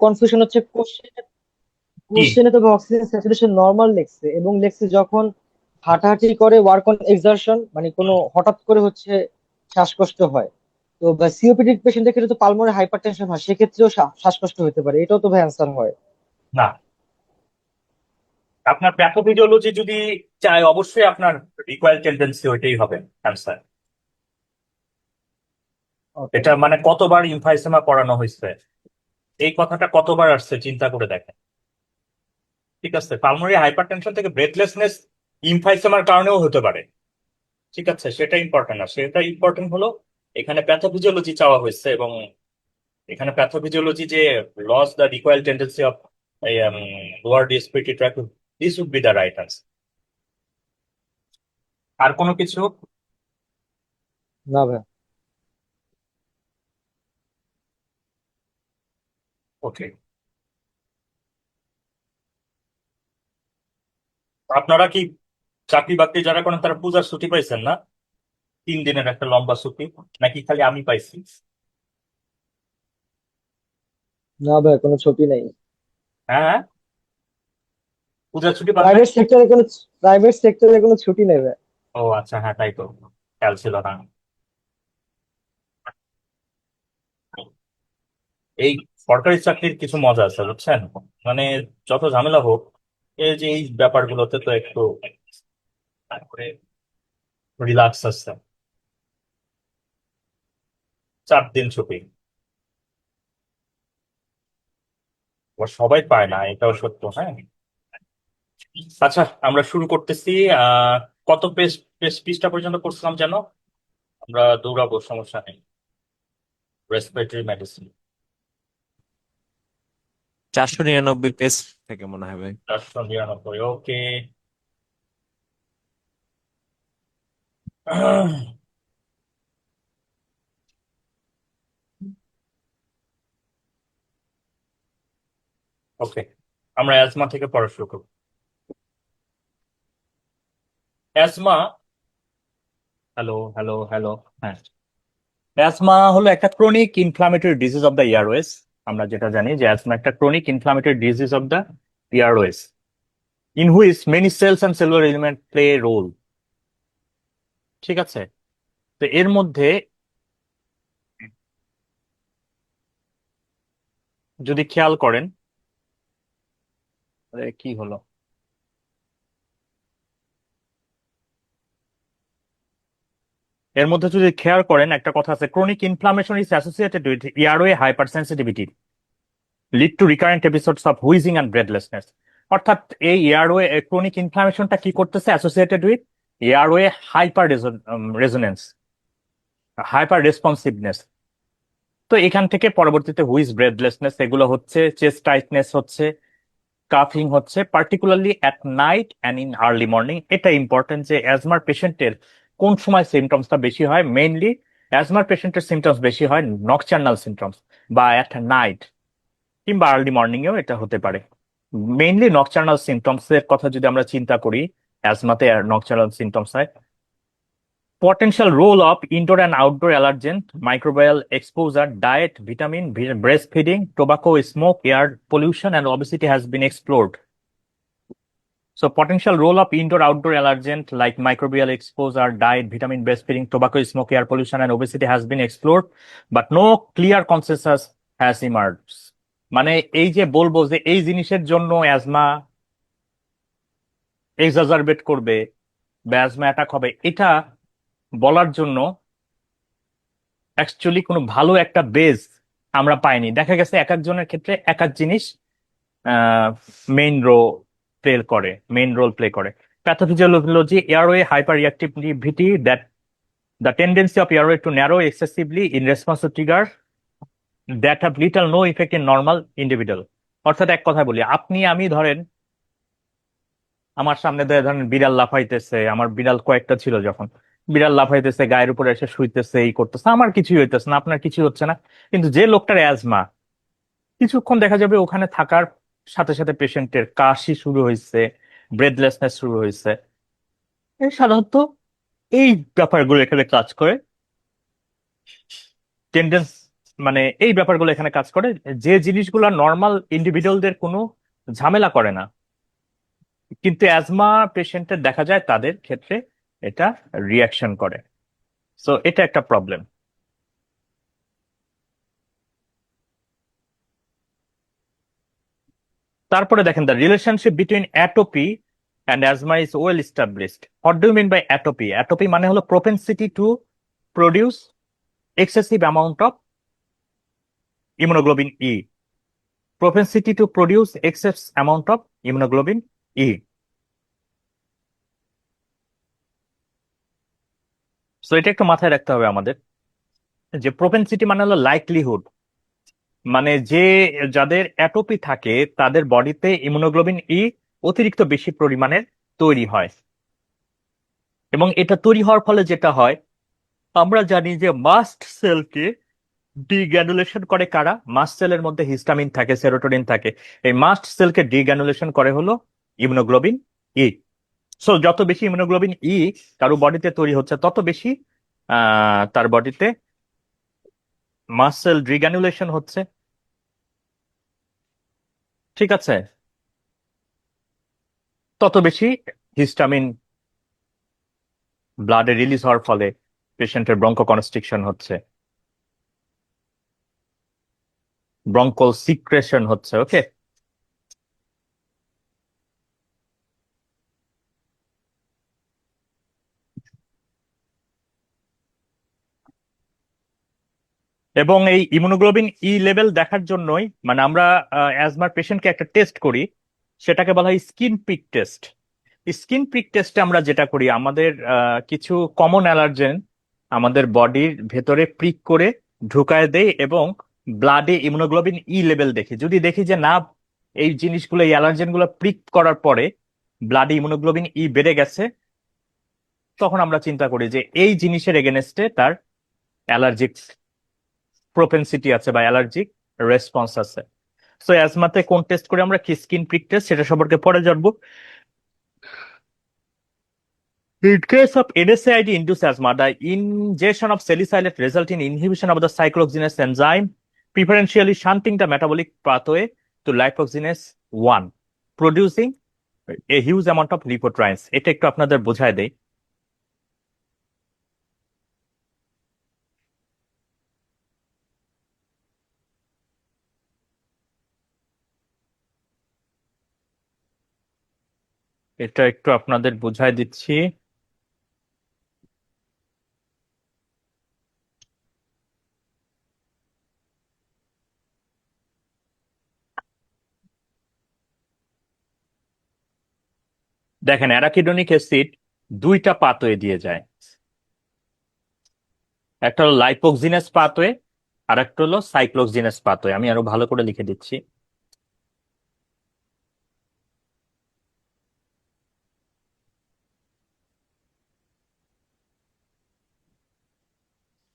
Confusion হচ্ছে কি? কোশ্চেনে তবে অক্সিজেন স্যাচুরেশন নর্মাল লেখছে, এবং লেখছে যখন হাঁটাহাঁটি করে ওয়ার্ক অন এক্সারশন, মানে কোনো হঠাৎ করে হচ্ছে শ্বাসকষ্ট হয়। তো সিওপিডি পেশেন্টের ক্ষেত্রে তো পালমোনারি হাইপারটেনশন হয়, সেক্ষেত্রেও শ্বাসকষ্ট হতে পারে, এটাও তো ভাই অ্যান্সার হয়। না, আপনার প্যাথোফিজিওলজি যদি চাই, অবশ্যই আপনার রিকোয়ার্ড টেন্ডেন্সি ওইটাই হবে অ্যান্সার। ওকে। এটা মানে কতবার ইমফাইসেমা করানো হয়েছে, এই কথাটা কতবার আসছে চিন্তা করে দেখেন। ঠিক আছে, পালমোনারি হাইপারটেনশন থেকে ব্রেথলেসনেস ইমফাইসেমার কারণেও হতে পারে। ঠিক আছে, সেটা ইম্পর্টেন্ট না, সেটা ইম্পর্টেন্ট হলো এখানে প্যাথোফিজিওলজি চাওয়া হয়েছে, এবং এখানে প্যাথোফিজিওলজি যে loss the required tendency of lower respiratory tract, this would be the right answer. আর কোনো কিছু? না ভাই। ওকে। আপনারা কি চাকরি বাকরি যারা করেন তারা পূজার ছুটি পাইছেন না? 3 দিনের একটা লম্বা ছুটি, নাকি খালি আমি পাইছি? না ভাই, কোনো ছুটি নেই। হ্যাঁ হ্যাঁ, পূজার ছুটি পান নাই? প্রাইভেট সেক্টরে কোনো ছুটি নেই ভাই। ও আচ্ছা, হ্যাঁ তাই তো, খেয়াল ছিল না। এই সরকারি চাকরির কিছু মজা আছে বুঝছেন, মানে যত ঝামেলা হোক, এই যে এই ব্যাপারগুলোতে তো একটু তারপরে রিল্যাক্স আছে। 4 দিন ছুটি সবাই পায় না, এটাও সত্য, হ্যাঁ। আচ্ছা, আমরা শুরু করতেছি। কত পেজ, পৃষ্ঠা পর্যন্ত করছিলাম যেন? আমরা দৌড়াবো, সমস্যা নেই। Respiratory medicine. 499 পেজ থেকে মনে হয় ভাই। 499, ওকে। ওকে, আমরা অ্যাজমা থেকে পড়া শুরু করবো। অ্যাজমা, হ্যালো হ্যালো হ্যালো, হ্যাঁ। অ্যাজমা হলো একটা chronic inflammatory disease of the airways. আমরা যেটা জানি যে অ্যাজমা একটা chronic inflammatory disease of the airways, in which many cells and cellular element play role. ঠিক আছে, তো এর মধ্যে যদি খেয়াল করেন, কি হলো, এর মধ্যে যদি খেয়াল করেন একটা কথা আছে, chronic inflammation is associated with airway hyper sensitivity, lead to recurrent episodes of wheezing and breathlessness. অর্থাৎ এই এয়ারওয়ে ক্রনিক ইনফ্লামেশনটা কি করতেছে, associated with airway hyper resonance, hyper responsiveness. তো এখান থেকে পরবর্তীতে হুইজ ব্রেথলেসনেস, এগুলো হচ্ছে, চেস্ট টাইটনেস হচ্ছে, কাফিং হচ্ছে, particularly at night and in early morning. এটা ইম্পর্টেন্ট যে অ্যাজমার পেশেন্টের কোন সময় সিমটমসটা বেশি হয়। মেইনলি অ্যাজমার পেশেন্টের সিমটমস বেশি হয় নকচার্নাল সিমটমস, বা অ্যাট নাইট, কিংবা আর্লি মর্নিং এও এটা হতে পারে। মেইনলি নকচার্নাল সিমটমস এর কথা যদি আমরা চিন্তা করি, অ্যাজমাতে নকচার্নাল সিমটমস হয়। Potential role of indoor and outdoor allergen, microbial exposure, diet, vitamin, breastfeeding, tobacco, smoke, air pollution, and obesity has been explored. So, potential role of indoor outdoor allergen like microbial exposure, diet, vitamin, breastfeeding, tobacco, smoke, air pollution, and obesity has been explored, but no clear consensus has emerged. মানে এই যে বলবো যে এই জিনিসের জন্য asthma এক্সাজারবেট করবে বা অ্যাজমা অ্যাটাক হবে, এটা বলার জন্য অ্যাকচুয়ালি কোনো ভালো একটা বেস আমরা পাইনি। দেখা গেছে এক একজনের ক্ষেত্রে এক এক জিনিস মেইন রোল প্লে করে। Pathophysiology, airway hyper reactivity, that the tendency of airway to narrow excessively in response to trigger that have little no effect in normal individual. অর্থাৎ এক কথা বলি, আপনি আমি ধরেন, আমার সামনে দিয়ে ধরেন বিড়াল লাফাইতেছে, আমার বিড়াল কয়েকটা ছিল, যখন বিড়াল লাফাইতেছে গায়ের উপরে এসে শুইতেছে, এই করতেছে, আমার কিছুই হইতেছে না, আপনার কিছু হচ্ছে না। কিন্তু যে লোকটার অ্যাজমা, কিছুক্ষণ দেখা যাবে ওখানে থাকার সাথে সাথে পেশেন্টের কাশি শুরু হয়েছে, ব্রেথলেসনেস শুরু হয়েছে। এই সাধারণত এই ব্যাপারগুলো এখানে কাজ করে। টেন্ডেন্স মানে এই ব্যাপারগুলো এখানে কাজ করে, যে জিনিসগুলো নর্মাল ইন্ডিভিজুয়ালদের কোনো ঝামেলা করে না, কিন্তু অ্যাজমা পেশেন্টের দেখা যায় তাদের ক্ষেত্রে এটা রিয়াকশন করে। সো এটা একটা প্রবলেম। তারপরে দেখেন, the relationship between atopy and asthma is well established. What do mean by atopy? Atopy মানে হলো propensity to produce excessive amount of immunoglobin E. Propensity to produce excess amount of immunoglobin E. So এটা একটু মাথায় রাখতে হবে আমাদের, যে propensity মানে হলো লাইকলিহুড, মানে যে যাদের অ্যাটোপি থাকে তাদের বডিতে ইমিউনোগ্লোবিন ই অতিরিক্ত বেশি পরিমাণের তৈরি হয়, এবং এটা তৈরি হওয়ার ফলে যেটা হয়, আমরা জানি যে মাস্ট সেলকে ডিগ্র্যানুলেশন করে কারা? মাস্ট সেলের মধ্যে হিস্টামিন থাকে, সেরোটোনিন থাকে। এই মাস্ট সেলকে ডিগ্র্যানুলেশন করে হলো ইমিউনোগ্লোবিন ই। সো যত বেশি ইমিউনোগ্লোবিন ই কারো বডিতে তৈরি হচ্ছে, তত বেশি তার বডিতে মাস্ট সেল ডিগ্র্যানুলেশন হচ্ছে। ঠিক আছে? তত বেশি হিস্টামিন ব্লাডে রিলিজ হওয়ার ফলে পেশেন্টের ব্রঙ্কো কনস্ট্রিকশন হচ্ছে, ব্রঙ্কোল সিক্রেশন হচ্ছে। ওকে, এবং এই ইমিউনোগ্লোবিন ই লেভেল দেখার জন্যই মানে আমরা অ্যাজমার পেশেন্টকে একটা টেস্ট করি, সেটাকে বলা হয় skin prick test. Skin prick টেস্টে আমরা যেটা করি, আমাদের কিছু কমন অ্যালার্জেন আমাদের বডির ভেতরে প্রিক করে ঢুকায় দেই, এবং ব্লাডে ইমিউনোগ্লোবিন ই লেভেল দেখি। যদি দেখি যে না, এই জিনিসগুলো, এই অ্যালার্জেন গুলো প্রিক করার পরে ব্লাডে ইমিউনোগ্লোবিন ই বেড়ে গেছে, তখন আমরা চিন্তা করি যে এই জিনিসের এগেনস্টে তার অ্যালার্জিক প্রোপেন্সিটি আছে বা অ্যালার্জিক রেসপন্স আছে। সো অ্যাজমাতে কোন টেস্ট করে আমরা, কি স্কিন প্রিক টেস্ট, সেটা সম্পর্কে পরে জানবো। In case of NSAID-induced asthma, the ingestion of salicylate result in inhibition of the cyclooxygenase enzyme, preferentially shunting the metabolic pathway to lipoxygenase 1, producing a huge amount of leukotrienes. এটা একটু আপনাদের বোঝায় দেই। এটা একটু আপনাদের বোঝায় দিচ্ছি। দেখেন, অ্যারাকিডোনিক অ্যাসিড দুইটা পাথওয়ে দিয়ে যায়। একটা হলো লাইপোক্সিনেস পাথওয়ে, আর একটা হলো সাইক্লোক্সিনেস পাথওয়ে। আমি আরো ভালো করে লিখে দিচ্ছি।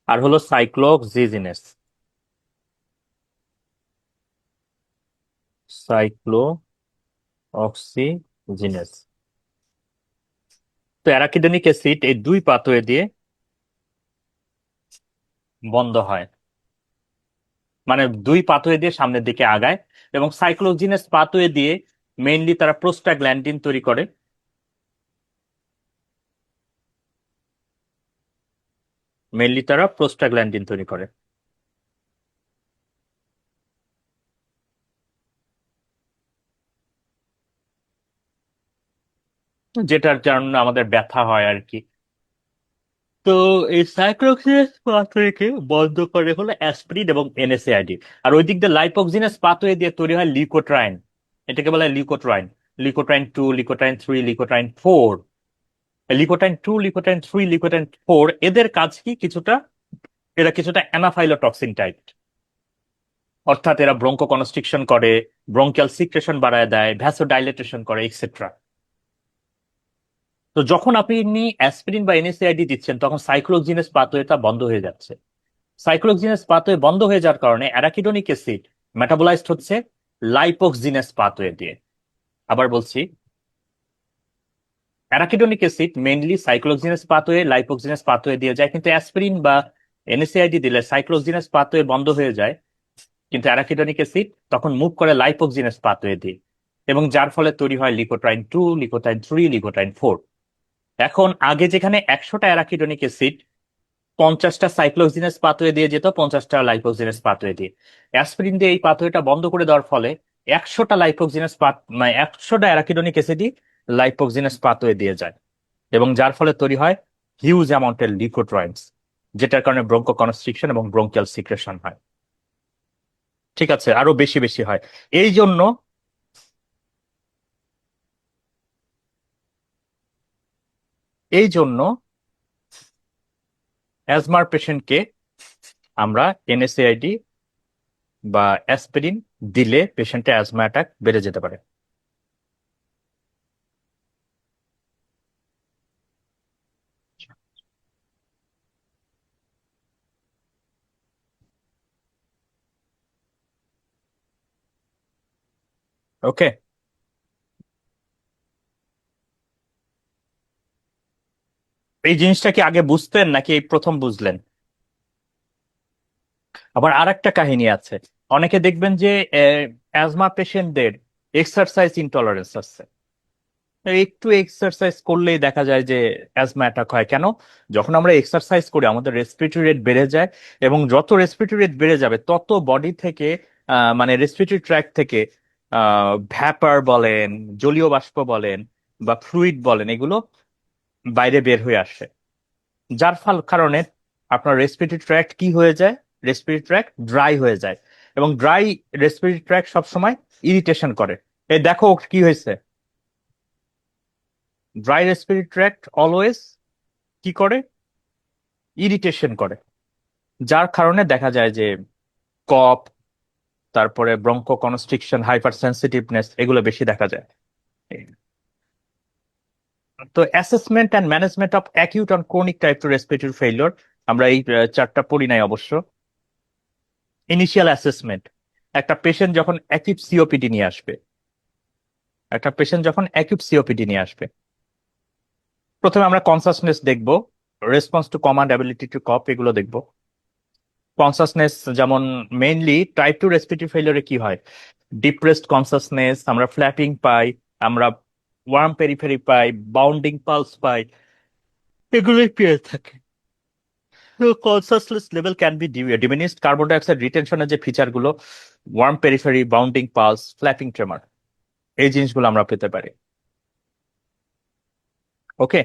আর হলো সাইক্লোক্সিজিনেস, সাইক্লোঅক্সিজিনেস। তো অ্যারাকিডোনিক অ্যাসিড এই দুই পাথওয়ে দিয়ে বন্ধ হয়, মানে দুই পাথওয়ে দিয়ে সামনের দিকে আগায়, এবং সাইক্লোজিনাস পাথওয়ে দিয়ে মেইনলি তারা প্রোস্টাগ্ল্যান্ডিন তৈরি করে। মেইনলি তারা প্রোস্টাগ্ল্যান্ডিন তৈরি করে, যেটার জন্য আমাদের ব্যথা হয় আর কি। তো এই সাইক্লোক্সিনাস পাথওয়েকে বন্ধ করে হলো অ্যাসপিরিন এবং এনএসএআইডি। আর ওই দিক দিয়ে লাইপোক্সিনাস পাথওয়ে দিয়ে তৈরি হয় লিউকোট্রাইন। এটাকে বলা হয় leukotriene, leukotriene 2, leukotriene 3, leukotriene 4। Leukotriene 2, leukotriene 3, leukotriene 4 এদের কাজ কি? এরা কিছুটা অ্যানাফাইলোটক্সিন টাইপ, অর্থাৎ এরা ব্রঙ্কো কনস্ট্রিকশন করে, ব্রঙ্কিয়াল সিক্রেশন বাড়ায় দেয়, ভ্যাসোডাইলেটেশন করে, এক্সেট্রা। তো যখন আপনি অ্যাসপিরিন বা এনএসএআইডি দিচ্ছেন, তখন সাইক্লোক্সিনাস পাথওয়েটা বন্ধ হয়ে যাচ্ছে। সাইক্লোক্সিনাস পাথওয়ে বন্ধ হয়ে যাওয়ার কারণে অ্যারাকিডোনিক অ্যাসিড মেটাবোলাইজড হচ্ছে লাইপোক্সিনাস পাথওয়ে দিয়ে। আবার বলছি, arachidonic acid mainly cyclooxygenase pathway, lipoxygenase pathway দিয়ে যায়, কিন্তু অ্যাসপিরিন বা এনএসএআইডি দিলে সাইক্লোজিনাস পাথওয়ে বন্ধ হয়ে যায়, কিন্তু অ্যারাকিডনিক অ্যাসিড তখন মুভ করে লাইপোক্সিনাস পাথওয়ে দিয়ে, এবং যার ফলে তৈরি হয় লিকোট্রাইন 2, লিকোট্রাইন 3, লিকোট্রাইন 4। এখন আগে যেখানে 100টা অ্যারাকিডনিক অ্যাসিড 50টা সাইক্লোজিনাস পাথওয়ে দিয়ে যেত, 50টা লাইপোক্সিনাস পাথওয়ে দিয়ে, অ্যাসপিরিন দিয়ে এই পাথওয়েটা বন্ধ করে দেওয়ার ফলে 100টা লাইপোক্সিনাস পাথ মানে 100টা অ্যারাকিডনিক অ্যাসিডই লাইপোক্সিনাস পাথওয়ে দিয়ে যায়, এবং যার ফলে তৈরি হয় হিউজ অ্যামাউন্টের লিকোট্রাইনস, যেটার কারণে ব্রঙ্কো কনস্ট্রিকশন এবং ব্রঙ্কিয়াল সিক্রেশন হয়। ঠিক আছে, আরো বেশি বেশি হয়। এই জন্য এই জন্য অ্যাজমার পেশেন্টকে আমরা এনএসএআইডি বা অ্যাসপিরিন দিলে পেশেন্টের অ্যাজমা অ্যাটাক বেড়ে যেতে পারে। ওকে, এই জিনিসটা কি আগে বুঝতেন নাকি এই প্রথম বুঝলেন? আবার আরেকটা কাহিনী আছে, অনেকে দেখবেন যে অ্যাজমা পেশেন্টদের এক্সারসাইজ ইনটলারেন্স আছে। একটু এক্সারসাইজ করলেই দেখা যায় যে অ্যাজমা অ্যাটাক হয়। কেন? যখন আমরা এক্সারসাইজ করি আমাদের রেসপিরেটরি রেট বেড়ে যায়, এবং যত রেসপিরেটরি রেট বেড়ে যাবে তত বডি থেকে মানে রেসপিরেটরি ট্র্যাক থেকে ভ্যাপার বলেন, জলীয় বাষ্প বলেন বা ফ্লুইড বলেন, এগুলো বাইরে বের হয়ে আসে। যার কারণে আপনার রেসপিরেটরি ট্র্যাক্ট কি হয়ে যায়? রেসপিরেটরি ট্র্যাক্ট ড্রাই হয়ে যায়, এবং ড্রাই রেসপিরেটরি ট্র্যাক্ট সবসময় ইরিটেশন করে। এই দেখো কি হয়েছে, ড্রাই রেসপিরেটরি ট্র্যাক্ট অলওয়েজ কি করে? ইরিটেশন করে, যার কারণে দেখা যায় যে কফ, তারপরে ব্রঙ্কো কনস্ট্রিকশন, হাইপার সেন্সিটিভনেস, এগুলো বেশি দেখা যায়। তো assessment and management of acute on chronic type two respiratory failure, আমরা এই চারটা পড়ি নাই অবশ্য। ইনিশিয়াল অ্যাসেসমেন্ট, একটা পেশেন্ট যখন অ্যাকিউট সিওপিডি নিয়ে আসবে, একটা পেশেন্ট যখন অ্যাকিউট সিওপিডি নিয়ে আসবে, প্রথমে আমরা কনসাসনেস দেখব, response to command, ability to cope, এগুলো দেখব। কনসাসনেস যেমন মেইনলি টাইপ টু রেসপিরেটরি ফেইলিওরে কি হয়? ডিপ্রেসড কনসাসনেস, আমরা ফ্ল্যাপিং পাই, আমরা ওয়ার্ম পেরিফেরি পাই, বাউন্ডিং পালস পাই, এগুলোই পেয়ে থাকে। Consciousness level can be diminished, carbon dioxide রিটেনশনের যে ফিচার গুলো, warm periphery, bounding pulse, flapping tremor, এই জিনিসগুলো আমরা পেতে পারি। ওকে,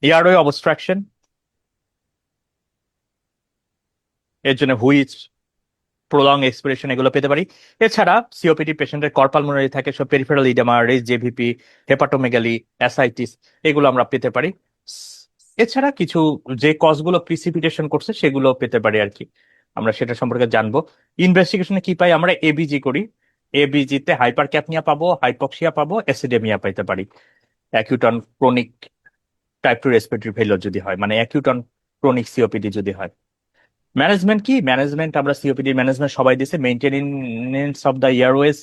এয়ারওয়ে অবস্ট্রাকশন, এর জন্য হুইচ, প্রলং এক্সপিরেশন, এগুলো পেতে পারি। এছাড়া সিওপিডি পেশেন্টের কর্পালমোনারি থাকে সব, peripheral oedema, race JVP, hepatomegaly, ascites, এগুলো আমরা পেতে পারি। এছাড়া কিছু যে কজগুলো প্রিসিপিটেশন করছে সেগুলো পেতে পারি আর কি, আমরা সেটা সম্পর্কে জানবো। ইনভেস্টিগেশনে কি পাই? আমরা এবিজি করি, এবিজি তে হাইপার ক্যাপনিয়া পাবো, হাইপক্সিয়া পাবো, অ্যাসিডেমিয়া পাইতে পারি, acute on chronic type two respiratory failure যদি হয়, মানে অ্যাকিউট অন ক্রনিক সিওপিডি যদি হয়। ম্যানেজমেন্ট কি? ম্যানেজমেন্ট আমরা সিওপিডি ম্যানেজমেন্ট সবাই দিছে, মেইনটেনেন্স অফ দ্য এয়ারওয়েজ,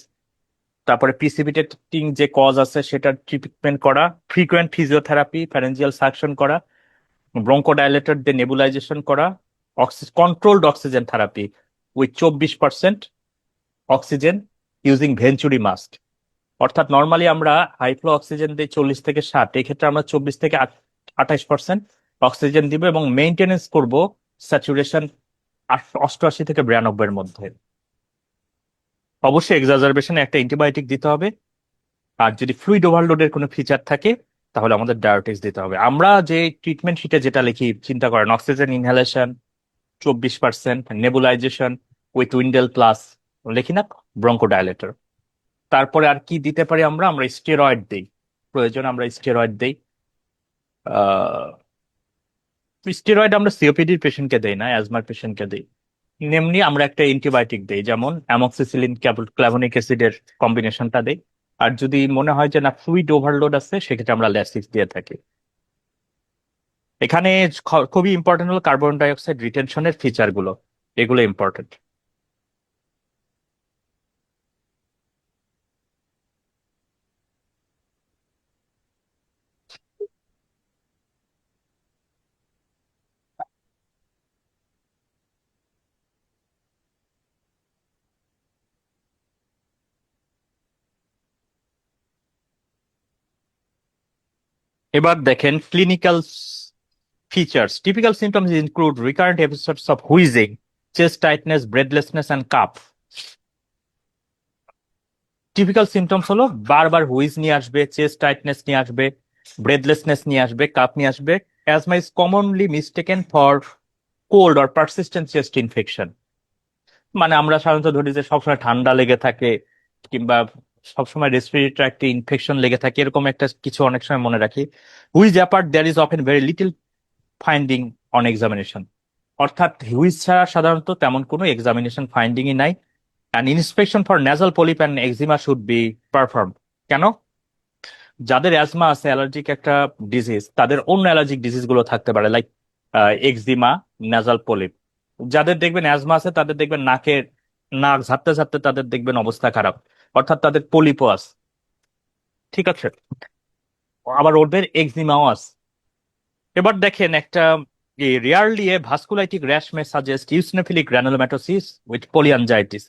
তারপরে প্রিসিপিটেটিং যে কজ আছে সেটার ট্রিটমেন্ট করা, ফ্রিকোয়েন্ট ফিজিওথেরাপি, ফ্যারেঞ্জিয়াল সাকশন করা, ব্রঙ্কোডাইলেটর দিয়ে নেবুলাইজেশন করা, controlled oxygen therapy with 24% oxygen using venturi mask. অর্থাৎ নর্মালি আমরা হাই ফ্লো অক্সিজেন দিই 40 থেকে 60, এই ক্ষেত্রে আমরা 24 থেকে 28% অক্সিজেন দিব, এবং মেইনটেনেন্স করব স্যাচুরেশন 88 থেকে 92 এর মধ্যে। অবশ্যই এক্সাজারবেশনে একটা অ্যান্টিবায়োটিক দিতে হবে, আর যদি ফ্লুইড ওভারলোডের কোনো ফিচার থাকে তাহলে আমাদের ডায়াবেটিস দিতে হবে। আমরা যে ট্রিটমেন্ট শিটে যেটা লিখি, চিন্তা করেন, oxygen inhalation 24%, nebulisation with Windel plus, লিখি না, ব্রঙ্কোডাইলেটর। তারপরে আর কি দিতে পারি? আমরা আমরা স্টেরয়েড দিই, প্রয়োজন আমরা স্টেরয়েড দিই। স্টেরয়েড আমরা সিওপিডির পেশেন্টকে দেই না, অ্যাজমার পেশেন্টকে দিই। এমনি আমরা একটা অ্যান্টিবায়োটিক দেই, যেমন অ্যামক্সিসিলিন ক্লাভনিক অ্যাসিডের কম্বিনেশনটা দেই। আর যদি মনে হয় যে না ফ্লুইড ওভারলোড আছে, সেক্ষেত্রে আমরা ল্যাসিক্স দিয়ে থাকি। এখানে খুবই ইম্পর্টেন্ট হলো কার্বন ডাই অক্সাইড রিটেনশনের ফিচার গুলো, এগুলো ইম্পর্টেন্ট। এবার দেখেন clinical features. Typical symptoms include recurrent episodes of wheezing, chest tightness, breathlessness and calf. Typical symptoms হলো বারবার হুইজ নিয়ে আসবে, চেস্ট টাইটনেস নিয়ে আসবে, ব্রেথলেসনেস নিয়ে আসবে, কাপ নিয়ে আসবে। Asthma is commonly mistaken for cold or persistent chest infection. মানে আমরা সাধারণত ধরি যে সবসময় ঠান্ডা লেগে থাকে কিংবা সবসময় রেসপিরেটরি ট্র্যাক্টে ইনফেকশন লেগে থাকে, এরকম একটা কিছু অনেক সময় মনে রাখি। Wheeze apart there is often very little finding on examination. অর্থাৎ হুইজ ছাড়া সাধারণত তেমন কোনো এক্সামিনেশন ফাইন্ডিংই নাই। And inspection for nasal polyp and eczema should be perform. কেন? যাদের অ্যাজমা আছে, অ্যালার্জিক একটা ডিজিজ, তাদের অন্য অ্যালার্জিক ডিজিজ গুলো থাকতে পারে, লাইক এক্সিমা, নাজাল পলিপ। যাদের দেখবেন অ্যাজমা আছে তাদের দেখবেন নাক ঝাপতে ঝাপতে তাদের দেখবেন অবস্থা খারাপ, অর্থাৎ তাদের পলিপও আছে। ঠিক আছে, আবার ওদের এক্সিমাও আছে। এবার দেখেন একটা rarely a vasculitic rash may suggest eosinophilic granulomatosis with polyangiitis,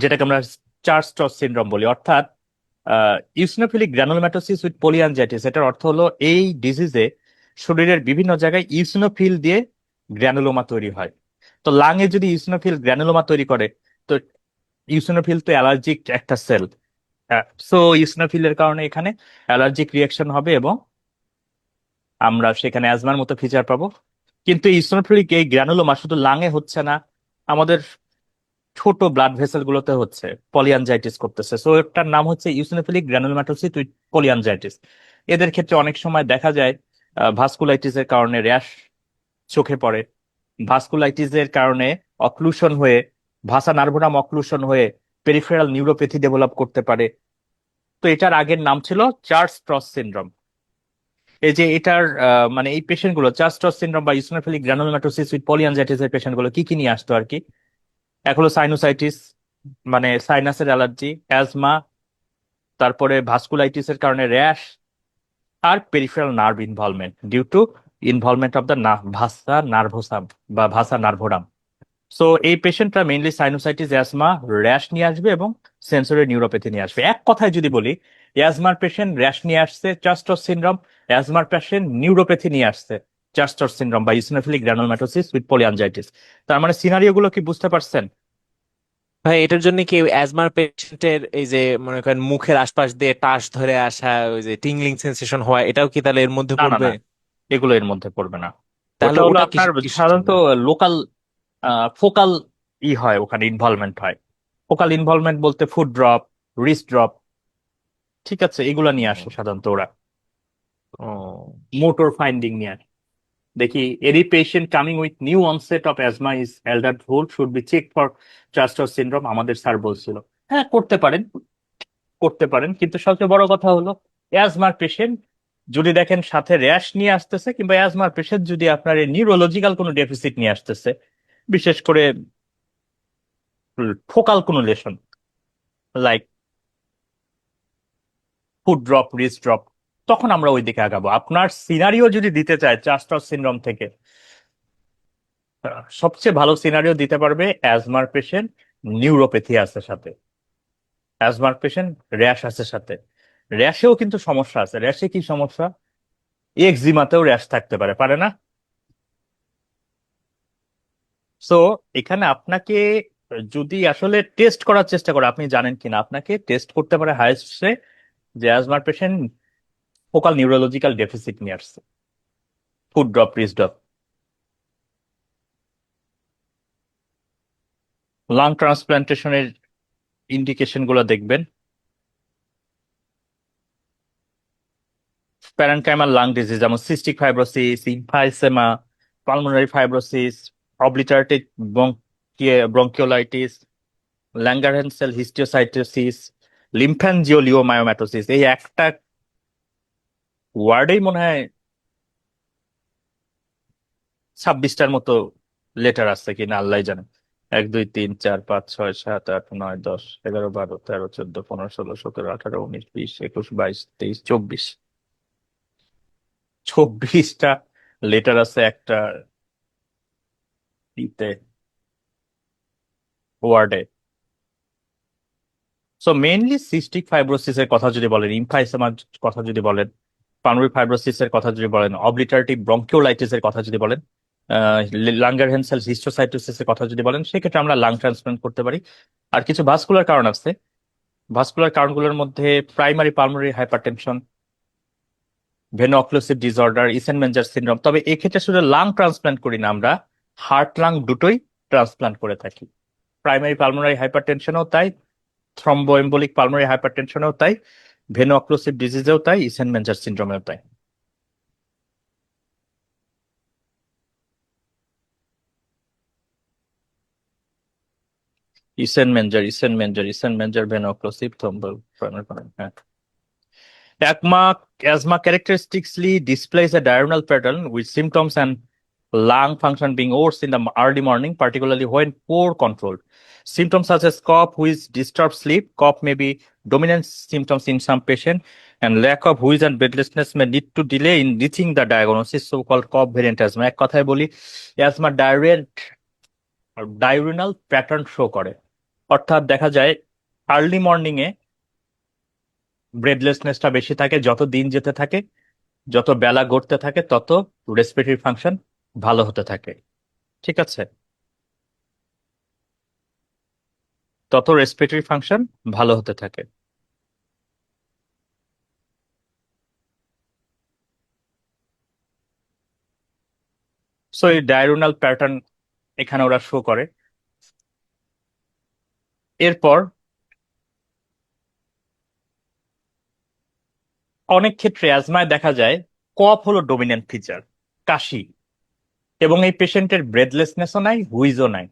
যেটাকে আমরা চার্লস সিনড্রোম বলি। অর্থাৎ ইউসিনোফিলিক গ্রানুলোম্যাটোসিস উইথ পলিয়ানজাইটিস, এটার অর্থ হলো এই ডিজিজে শরীরের বিভিন্ন জায়গায় ইউসিনোফিল দিয়ে গ্র্যানুলোমা তৈরি হয়। তো লাংয়ে যদি ইউসিনোফিল গ্র্যানুলোমা তৈরি করে, তো ইউসিনোফিল তো অ্যালার্জিক একটা সেল। সো ইউসিনোফিলের কারণে এখানে অ্যালার্জিক রিয়াকশন হবে এবং আমরা সেখানে অ্যাজমার মতো ফিচার পাবো। কিন্তু ইউসিনোফিলিক এই গ্র্যানুলোমা শুধু লাংয়ে হচ্ছে না, আমাদের ছোট ব্লাড ভেসেল গুলোতে হচ্ছে, পলিয়ানজাইটিস করতেছে। সো এটার নাম হচ্ছে ইউসিনোফিলিক গ্রানুলোমাটোসিস উইথ পলিয়ানজাইটিস। এদের ক্ষেত্রে অনেক সময় দেখা যায় ভাস্কুলাইটিস এর কারণে র্যাশ চোখে পড়ে, ভাস্কুলাইটিস এর কারণে অক্লুশন হয়ে, ভাসা নার্ভোরাম অক্লুশন হয়ে পেরিফেরাল নিউরোপ্যাথি ডেভেলপ করতে পারে। তো এটার আগের নাম ছিল চার্লস ট্রস সিনড্রোম। এই যে এটার মানে এই পেশেন্ট গুলো চার্লস ট্রস সিনড্রোম বা ইউসিনোফিলিক গ্রানুলোমাটোসিস উইথ পলিয়ানজাইটিস এর পেশেন্ট গুলো কি কি নিয়ে আসতো আর কি? এক হলো সাইনোসাইটিস, মানে সাইনাসের অ্যালার্জি, অ্যাজমা, তারপরে ভাস্কুলাইটিস এর কারণে র্যাশ, আর peripheral nerve involvement due to involvement of the vasa nervosum বা ভাসা নার্ভোরাম। সো এই পেশেন্টরা মেইনলি সাইনোসাইটিস, অ্যাজমা, র্যাশ নিয়ে আসবে এবং সেন্সরি নিউরোপ্যাথি নিয়ে আসবে। এক কথায় যদি বলি, অ্যাজমার পেশেন্ট র্যাশ নিয়ে আসছে চার্লস সিনড্রোম, অ্যাজমার পেশেন্ট নিউরোপ্যাথি নিয়ে আসছে চার্লস সিনড্রোম বা ইসিনোফিলিক গ্রানুলোমাটোসিস উইথ পলিয়ানজাইটিস। তার মানে সিনারিও গুলো কি বুঝতে পারছেন? ভাই এটার জন্য কি অ্যাজমার পেশেন্টের এই যে মনে করেন মুখের আশপাশ দিয়ে টাস ধরে আসা, ওই যে টিংলিং সেন্সেশন হওয়া, এটাও কি তাহলে এর মধ্যে না না পড়বে? না, এগুলো এর মধ্যে পড়বে না। তাহলে ওটা হলো ওটা আপনার কিসের কিসের জন্য? সাধারণত লোকাল ফোকাল হয়, ওখানে ইনভলভমেন্ট হয়। ফোকাল ইনভলভমেন্ট বলতে ফুড ড্রপ, রিস্ট ড্রপ, ঠিক আছে, এগুলা নিয়ে আসে সাধারণত ওরা, ও মোটর ফাইন্ডিং নিয়ে আসে। দেখি, any patient coming with new onset of asthma is elderhood should be check for Charles syndrome, আমাদের স্যার বলছিল। হ্যাঁ, করতে পারেন, করতে পারেন, কিন্তু সবচেয়ে বড় কথা হলো অ্যাজমার পেশেন্ট যদি দেখেন সাথে র্যাশ নিয়ে আসতেছে, কিংবা অ্যাজমার পেশেন্ট যদি আপনার নিউরোলজিক্যাল কোনো ডেফিসিট নিয়ে আসতেছে, বিশেষ করে ফোকাল কোনো lesion like foot drop, wrist drop, তখন আমরা ওই দিকে আগাবো। আপনার সিনারিও যদি দিতে চায় চার্লস সিনড্রোম থেকে, সবচেয়ে ভালো সিনারিও দিতে পারবে অ্যাজমার পেশেন্ট নিউরোপ্যাথি আছে সাথে, অ্যাজমার পেশেন্ট র্যাশ আছে সাথে। র্যাশেও কিন্তু সমস্যা আছে। র্যাশে কি সমস্যা? এক্সিমাতেও র্যাশ থাকতে পারে, পারে না? সো এখানে আপনাকে যদি আসলে টেস্ট করার চেষ্টা করে, আপনি জানেন কিনা, আপনাকে টেস্ট করতে পারে হাইস্টে যে অ্যাজমার পেশেন্ট ফোকাল নিউরোলজিক্যাল ডেফিসিট নিয়ে আসছে, foot drop, wrist drop. Lung ট্রান্সপ্লান্টেশনের ইন্ডিকেশন গুলো দেখবেন। প্যারেনকাইমাল লাং ডিজিজ যেমন cystic fibrosis, emphysema, pulmonary fibrosis, obliterative bronchiolitis, Langerhans cell histiocytosis, lymphangioleiomyomatosis, এই একটা ওয়ার্ডেই মনে হয় 26টার মতো লেটার আছে কিনা আল্লাহ জানে। 1 2 3 4 5 6 7 8 9 10 11 12 13 14 15 16 17 18 19 20 21 22 23 24, 24টা লেটার আছে একটা ইতে, ওয়ার্ডে। সো মেইনলি সিস্টিক ফাইব্রোসিস এর কথা যদি বলেন, ইমফাইসেমার কথা যদি বলেন, পালমোনারি ফাইব্রোসিসের কথা যদি বলেন, অবলিটারেটিভ ব্রঙ্কিওলাইটিসের কথা যদি বলেন, লাঙ্গারহ্যানসেল হিস্টোসাইটোসিসের কথা যদি বলেন, সেক্ষেত্রে আমরা লাং ট্রান্সপ্লান্ট করতে পারি। আর কিছু ভাস্কুলার কারণ আছে। ভাস্কুলার কারণগুলোর মধ্যে primary pulmonary hypertension, veno occlusive disorder, Eisenmenger syndrome. তবে এক্ষেত্রে শুধু লাং ট্রান্সপ্লান্ট করি না, আমরা হার্ট লাং দুটোই ট্রান্সপ্লান্ট করে থাকি। প্রাইমারি পালমোনারি হাইপারটেনশনও তাই, থ্রম্বোএম্বোলিক পালমোনারি হাইপারটেনশনেও তাই, ভেনো অক্লুসিভ ডিজিজেও তাই, ইসেনমেঞ্জার সিনড্রোমেও তাই। ইসেনমেঞ্জার ভেনো অক্লুসিভ থ্রম্বো, হ্যাঁ। Asthma characteristically displays a diurnal pattern with symptoms and lung function being worse in the early morning, particularly when poor controlled. Symptoms such as cough, which disturb sleep. Cough may be dominant symptoms in some patients, and lack of wheeze and breathlessness may lead to delay in reaching the diagnosis, so-called cough variant asthma. এক কথায় বলি, asthma diurnal pattern show করে, অর্থাৎ দেখা যায় early morning এ ব্রেথলেসনেসটা বেশি থাকে। যত দিন যেতে থাকে, যত বেলা গড়তে থাকে, তত রেসপিরেটরি ফাংশন ভালো হতে থাকে। ঠিক আছে, তত রেসপিরেটরি ফাংশন ভালো হতে থাকে। সো এই ডায়রোনাল প্যাটার্ন এখানে ওরা শো করে। এরপর অনেক ক্ষেত্রে অ্যাজমায় দেখা যায় কফ হলো ডমিনেন্ট ফিচার, কাশি, এবং এই পেশেন্টের ব্রেথলেসনেসও নাই, হুইজও নাই।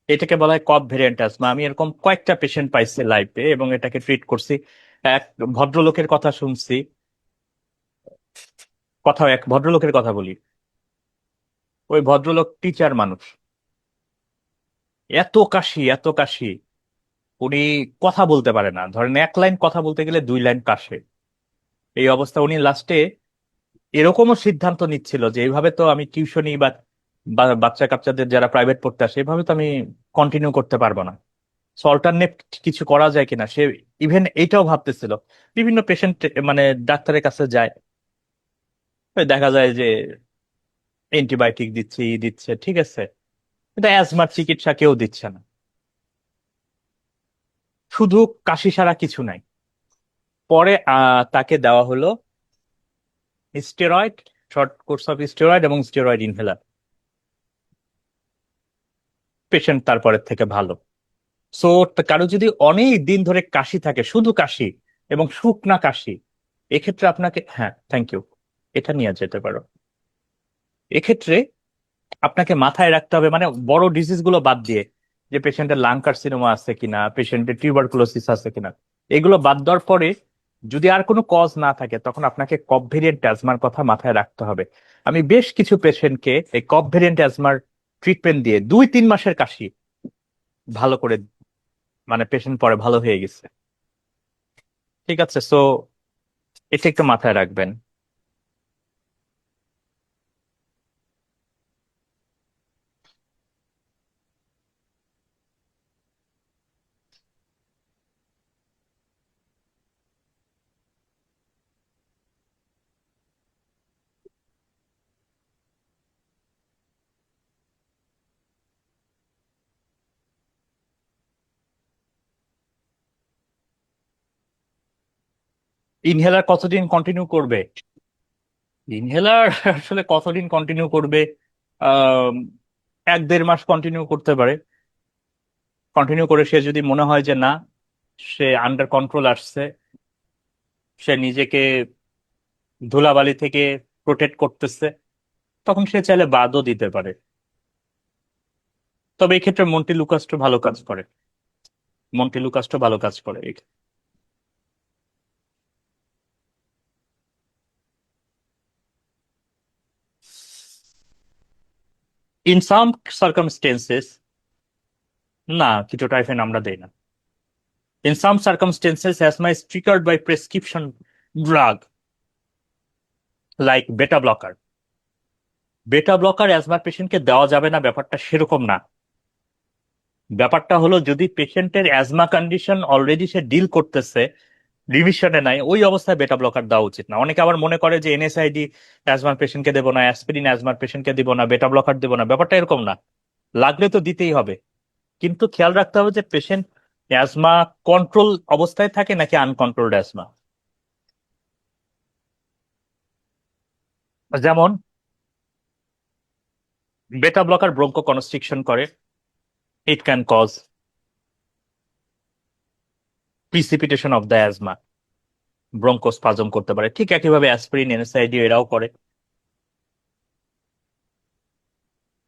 এটাকে বলা হয় কফ ভেরিয়েন্ট অ্যাজমা। আমি এরকম কয়েকটা পেশেন্ট পাইছি লাইফে এবং এটাকে ট্রিট করছি। এক ভদ্রলোকের কথা শুনছি, এক ভদ্রলোকের কথা বলি। ওই ভদ্রলোক টিচার মানুষ, এত কাশি এত কাশি, উনি কথা বলতে পারে না। ধরেন এক লাইন কথা বলতে গেলে 2 লাইন কাশে। এই অবস্থা, উনি লাস্টে এরকমও সিদ্ধান্ত নিচ্ছিল যে এইভাবে তো আমি টিউশনি বা বাচ্চা কাচ্চাদের যারা প্রাইভেট পড়তে আসে, এভাবে তো আমি কন্টিনিউ করতে পারবো না। সো অল্টারনেট কিছু করা যায় কিনা, সে ইভেন এইটাও ভাবতেছিল। বিভিন্ন পেশেন্ট মানে ডাক্তারের কাছে যায়, ওই দেখা যায় যে অ্যান্টিবায়োটিক দিচ্ছে, দিচ্ছে, ঠিক আছে, কিন্তু অ্যাজমার চিকিৎসা কেউ দিচ্ছে না। শুধু কাশি ছাড়া কিছু নাই। পরে তাকে দেওয়া হলো steroid, short course of steroid এবং স্টেরয়েড ইনহেলার। পেশেন্ট তারপরের থেকে ভালো। সো কারো যদি অনেক দিন ধরে কাশি থাকে, শুধু কাশি এবং শুকনা কাশি, এক্ষেত্রে আপনাকে, হ্যাঁ থ্যাংক ইউ, এটা নিয়ে যেতে পারো। এক্ষেত্রে আপনাকে মাথায় রাখতে হবে, মানে বড় ডিজিজ গুলো বাদ দিয়ে, যে পেশেন্টের লাং কার্সিনোমা আছে কিনা, পেশেন্টের টিউবারকুলোসিস আছে কিনা, এগুলো বাদ দেওয়ার পরে যদি আর কোনো কজ না থাকে, তখন আপনাকে কফ ভেরিয়েন্ট অ্যাজমার কথা মাথায় রাখতে হবে। আমি বেশ কিছু পেশেন্টকে এই কফ ভেরিয়েন্ট অ্যাজমার ট্রিটমেন্ট দিয়ে 2-3 মাসের কাশি ভালো করে, মানে পেশেন্ট পরে ভালো হয়ে গেছে। ঠিক আছে, সো এটা একটু মাথায় রাখবেন। ইনহেলার কতদিন কন্টিনিউ করবে? ইনহেলার আসলে কতদিন কন্টিনিউ করবে, আহ 1-1.5 মাস কন্টিনিউ করতে পারে। কন্টিনিউ করে সে যদি মনে হয় যে না, সে আন্ডার কন্ট্রোল আসছে, সে নিজেকে ধুলাবালি থেকে প্রোটেক্ট করতেছে, তখন সে চাইলে বাদও দিতে পারে। তবে এই ক্ষেত্রে মন্টিলুকাস্টো ভালো কাজ করে, মন্টিলুকাস্টো ভালো কাজ করে। ইন সাম সার্কামস্টেন্সেস, না কিটোটাইফেন আমরা দেই না। In some circumstances, asthma is triggered by prescription drug like beta blocker. বেটা ব্লকার অ্যাজমার পেশেন্টকে দেওয়া যাবে না, ব্যাপারটা সেরকম না। ব্যাপারটা হলো, যদি পেশেন্টের অ্যাজমা কন্ডিশন অলরেডি সে ডিল করতেছে, রিমিশনে নাই, ওই অবস্থায় বেটা ব্লকার দেওয়া উচিত না। অনেকে আবার মনে করে যে এনএসআইডি অ্যাজমার পেশেন্টকে দেবো না, অ্যাসপিরিন অ্যাজমার পেশেন্টকে দিব না, বেটা ব্লকার দেবো না, ব্যাপারটা এরকম না। লাগলে তো দিতেই হবে, কিন্তু খেয়াল রাখতে হবে যে পেশেন্ট অ্যাজমা কন্ট্রোল অবস্থায় থাকে নাকি আনকন্ট্রোলড অ্যাজমা। যেমন বেটা ব্লকার ব্রঙ্কো কনস্ট্রিকশন করে, it can cause precipitation of the asthma, bronchospasm করতে পারে। ঠিক একইভাবে অ্যাসপিরিন এনএসআইডি এরাও করে।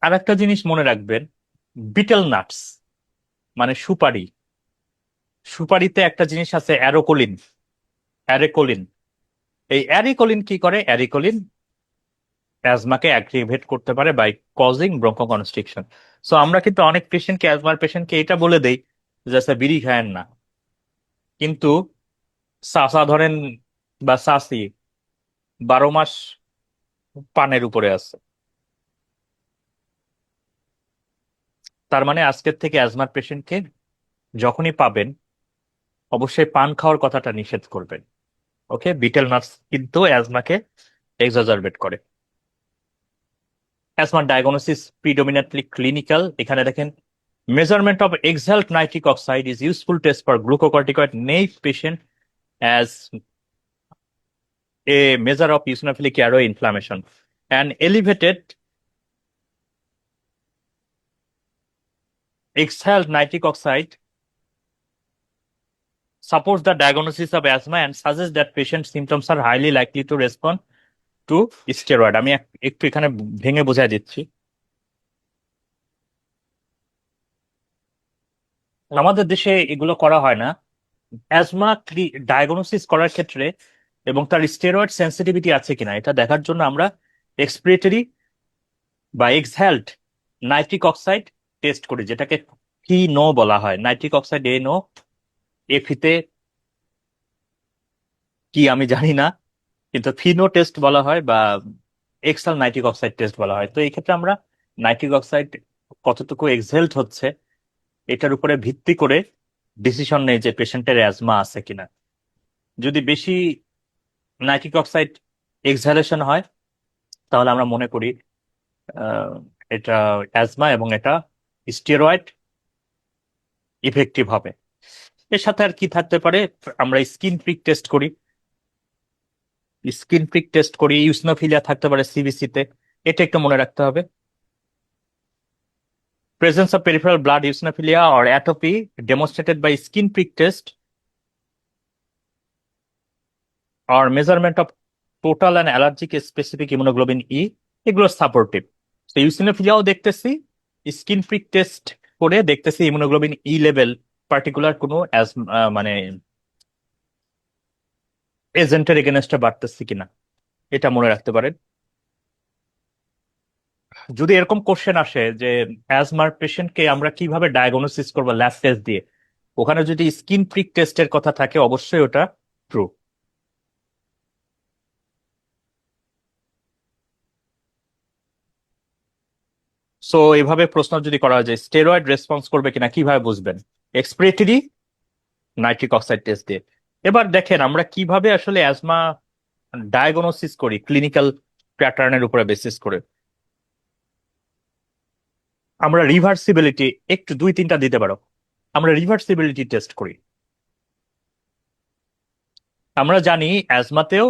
আর একটা জিনিস মনে রাখবেন, বিটেল নাটস মানে সুপারি, সুপারিতে একটা জিনিস আছে অ্যারোকোলিন, অ্যারেকোলিন। এই অ্যারিকোলিন কি করে? অ্যারিকোলিন অ্যাজমাকে অ্যাগ্রিভেট করতে পারে by causing bronchoconstriction. So আমরা কিন্তু অনেক পেশেন্টকে, অ্যাজমার পেশেন্টকে এটা বলে দেই যে স্যার বিড়ি খায়েন না, কিন্তু চাচা ধরেন বা চাচি 12 মাস পানের উপরে আছে। তার মানে আজকের থেকে অ্যাজমার পেশেন্টকে যখনই পাবেন অবশ্যই পান খাওয়ার কথাটা নিষেধ করবেন। ওকে, বিটেল নাটস কিন্তু অ্যাজমাকে এক্সাজারবেট করে। অ্যাজমার ডায়াগনোসিস প্রিডোমিনেন্টলি ক্লিনিক্যাল। এখানে দেখেন, measurement of exhaled nitric oxide is useful test for glucocorticoid naive patient as a measure of eosinophilic airway inflammation. An elevated exhaled nitric oxide supports the diagnosis of asthma and suggests that patient symptoms are highly likely to respond to steroid. আমি একটু এখানে ভেঙে বোঝাই দিচ্ছি। আমাদের দেশে এগুলো করা হয় না। অ্যাজমা ডায়াগনোসিস করার ক্ষেত্রে এবং তার স্টেরয়েড সেন্সিটিভিটি আছে কিনা এটা দেখার জন্য আমরা এক্সপিরেটরি বা এক্সহ্যালড নাইট্রিক অক্সাইড টেস্ট করি, যেটাকে ফিনো বলা হয়। নাইট্রিক অক্সাইড NO, এফিতে কি আমি জানি না, কিন্তু ফিনো টেস্ট বলা হয় বা এক্সাল নাইট্রিক অক্সাইড টেস্ট বলা হয়। তো এই ক্ষেত্রে আমরা নাইট্রিক অক্সাইড কতটুকু এক্সহেলড হচ্ছে এটার উপরে ভিত্তি করে ডিসিশন নেই যে পেশেন্টের অ্যাজমা আছে কিনা। যদি বেশি নাইট্রিক অক্সাইড এক্সহ্যালেশন হয় তাহলে আমরা মনে করি আহ, এটা অ্যাজমা এবং এটা স্টেরয়েড ইফেক্টিভ হবে। এর সাথে আর কি থাকতে পারে? আমরা স্কিন প্রিক টেস্ট করি, স্কিন প্রিক টেস্ট করি। ইউসনোফিলিয়া থাকতে পারে সিবিসিতে, এটা একটু মনে রাখতে হবে। Presence of peripheral blood eosinophilia or atopy demonstrated by skin prick test or measurement of total and allergic specific immunoglobulin E, এগুলো সাপোর্টিভ। তো ইউসিনোফিলিয়াও দেখতেছি, স্কিন প্রিক টেস্ট করে দেখতেছি ইমিউনোগ্লোবিন ই লেভেল পার্টিকুলার কোনো মানে এজেন্টের এগেনস্টে বাড়তেছে কিনা, এটা মনে রাখতে পারেন। যদি এরকম কোশ্চেন আসে যে অ্যাজমার পেশেন্টকে আমরা কিভাবে ডায়াগনোসিস করবো ল্যাব টেস্ট দিয়ে, ওখানে যদি স্কিন প্রিক টেস্টের কথা থাকে অবশ্যই ওটা ট্রু। সো এভাবে প্রশ্ন যদি করা হয় যে স্টেরয়েড রেসপন্স করবে কিনা কিভাবে বুঝবেন? এক্সপিরেটরি নাইট্রিক অক্সাইড টেস্ট দিয়ে। এবার দেখেন আমরা কিভাবে আসলে অ্যাজমা ডায়াগনোসিস করি ক্লিনিক্যাল প্যাটার্নের উপরে বেসিস করে। আমরা রিভার্সিবিলিটি একটু 2-3টা দিতে পারো। আমরা রিভার্সিবিলিটি টেস্ট করি। আমরা জানি অ্যাজমাতেও,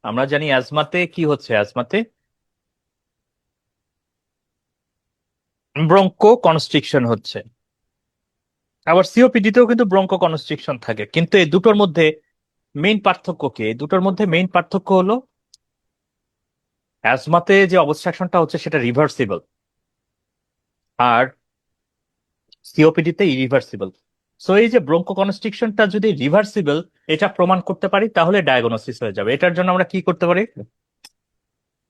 আমরা জানি অ্যাজমাতে কি হচ্ছে, অ্যাজমাতে ব্রঙ্কো কনস্ট্রিকশন হচ্ছে। আবার সিওপিডিতেও কিন্তু ব্রঙ্কো কনস্ট্রিকশন থাকে, কিন্তু এই দুটোর মধ্যে মেইন পার্থক্য কি? এই দুটোর মধ্যে মেইন পার্থক্য হলো অ্যাজমাতে যে অবস্ট্রাকশনটা হচ্ছে সেটা রিভার্সিবল, আর সিওপিডিতে ইরিভার্সিবল। সো এই যে ব্রঙ্কো কনস্ট্রিকশনটা যদি রিভার্সিবল এটা প্রমাণ করতে পারি তাহলে ডায়াগনোসিস হয়ে যাবে। এটার জন্য আমরা কি করতে পারি?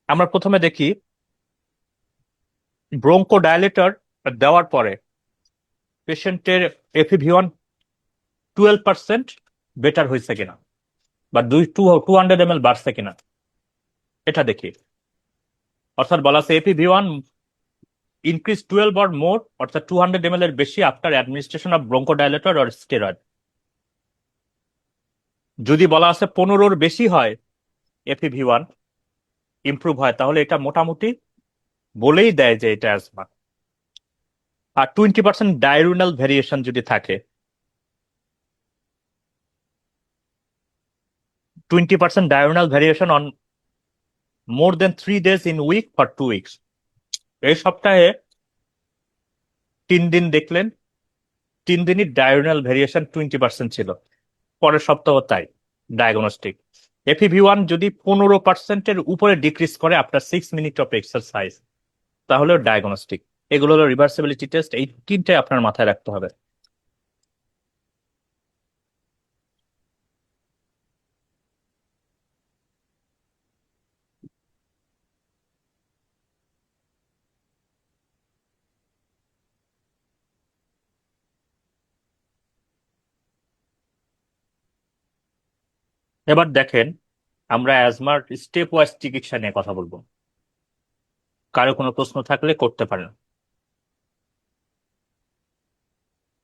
আমরা প্রথমে দেখি ব্রঙ্কো ডায়ালেটর দেওয়ার পরে পেশেন্টের FEV1 12% বেটার হয়েছে কিনা বা 200 ml বাড়ছে কিনা এটা দেখি। অর্থাৎ বলা আছে FEV1 ইনক্রিজ 12 or more, অর্থাৎ 200 ml এর বেশি after administration of bronchodilator or steroid. যদি বলা আছে 15-র বেশি হয় FEV1 ইমপ্রুভ হয়, তাহলে এটা মোটামুটি বলেই দেয় যে এটা অ্যাজমা। আর 20% ডায়রুনাল ভেরিয়েশন যদি থাকে, 20% diurnal variation on more than 3 days in week for 2 weeks, এই সপ্তাহে 3 দিন দেখলেন, 3 দিনই ডায়রনাল ভেরিয়েশন 20% ছিল, পরের সপ্তাহ তাই, ডায়াগনস্টিক। FEV1 যদি 15%-এর উপরে ডিক্রিজ করে আফটার 6 মিনিট অফ এক্সারসাইজ, তাহলেও ডায়াগনস্টিক। এগুলো হলো রিভার্সিবিলিটি টেস্ট, এই তিনটাই আপনার মাথায় রাখতে হবে। এবার দেখেন, আমরা অ্যাজমার স্টেপ ওয়াইজ চিকিৎসা নিয়ে কথা বলবো। কারো কোনো প্রশ্ন থাকলে করতে পারেন।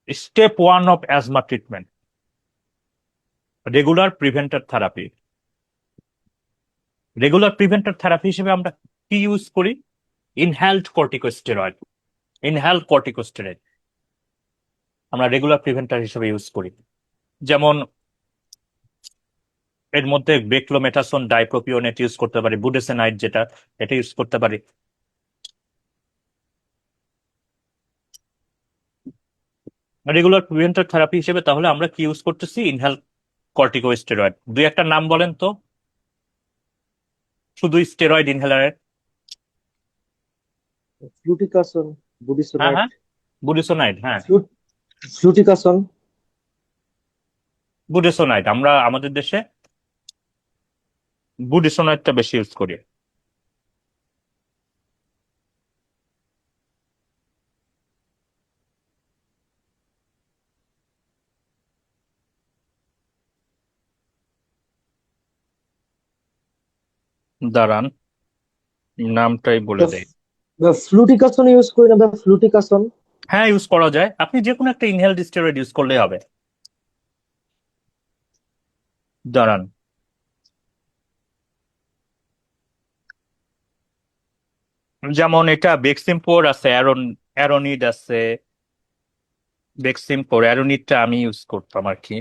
Step 1 of asthma treatment, regular preventer therapy. Regular preventer therapy হিসেবে আমরা কি ইউজ করি? Inhaled corticosteroid. ইনহ্যালড কর্টিকোস্টেরয়েড আমরা রেগুলার প্রিভেন্টার হিসেবে ইউজ করি। যেমন এর মধ্যে বেক্লোমেথাসোন ডাইপ্রোপিওনেট ইউজ করতে পারি, বুডেসেনাইড যেটা, এটা ইউজ করতে পারি। রেগুলার প্রিভেন্টার থেরাপি হিসেবে তাহলে আমরা কি ইউজ করতেছি? ইনহ্যালড কর্টিকোস্টেরয়েড। দুই একটা নাম বলেন তো, শুধু স্টেরয়েড ইনহেলারের। ফ্লুটিকাসন, হ্যাঁ বুডিসোনাইড, হ্যাঁ, বুডেসোনাইড, হ্যাঁ ফ্লুটিকাসন। বুডেসোনাইড। আমরা আমাদের দেশে বুডেসোনাইডটা বেশি ইউজ করি। দাঁড়ান, নামটাই বলে দেয়। ফ্লুটিকাসন ইউজ করি না, ফ্লুটিকাসন। হ্যাঁ, ইউজ করা যায়, আপনি যে কোনো একটা ইনহেলড স্টেরয়েড ইউজ করলেই হবে। দাঁড়ান, যেমন এটা বেক্সিমপোর আছে, অ্যারোনিড আছে। বেক্সিমপোর, অ্যারোনিডটা আমি ইউজ করতাম আর কি।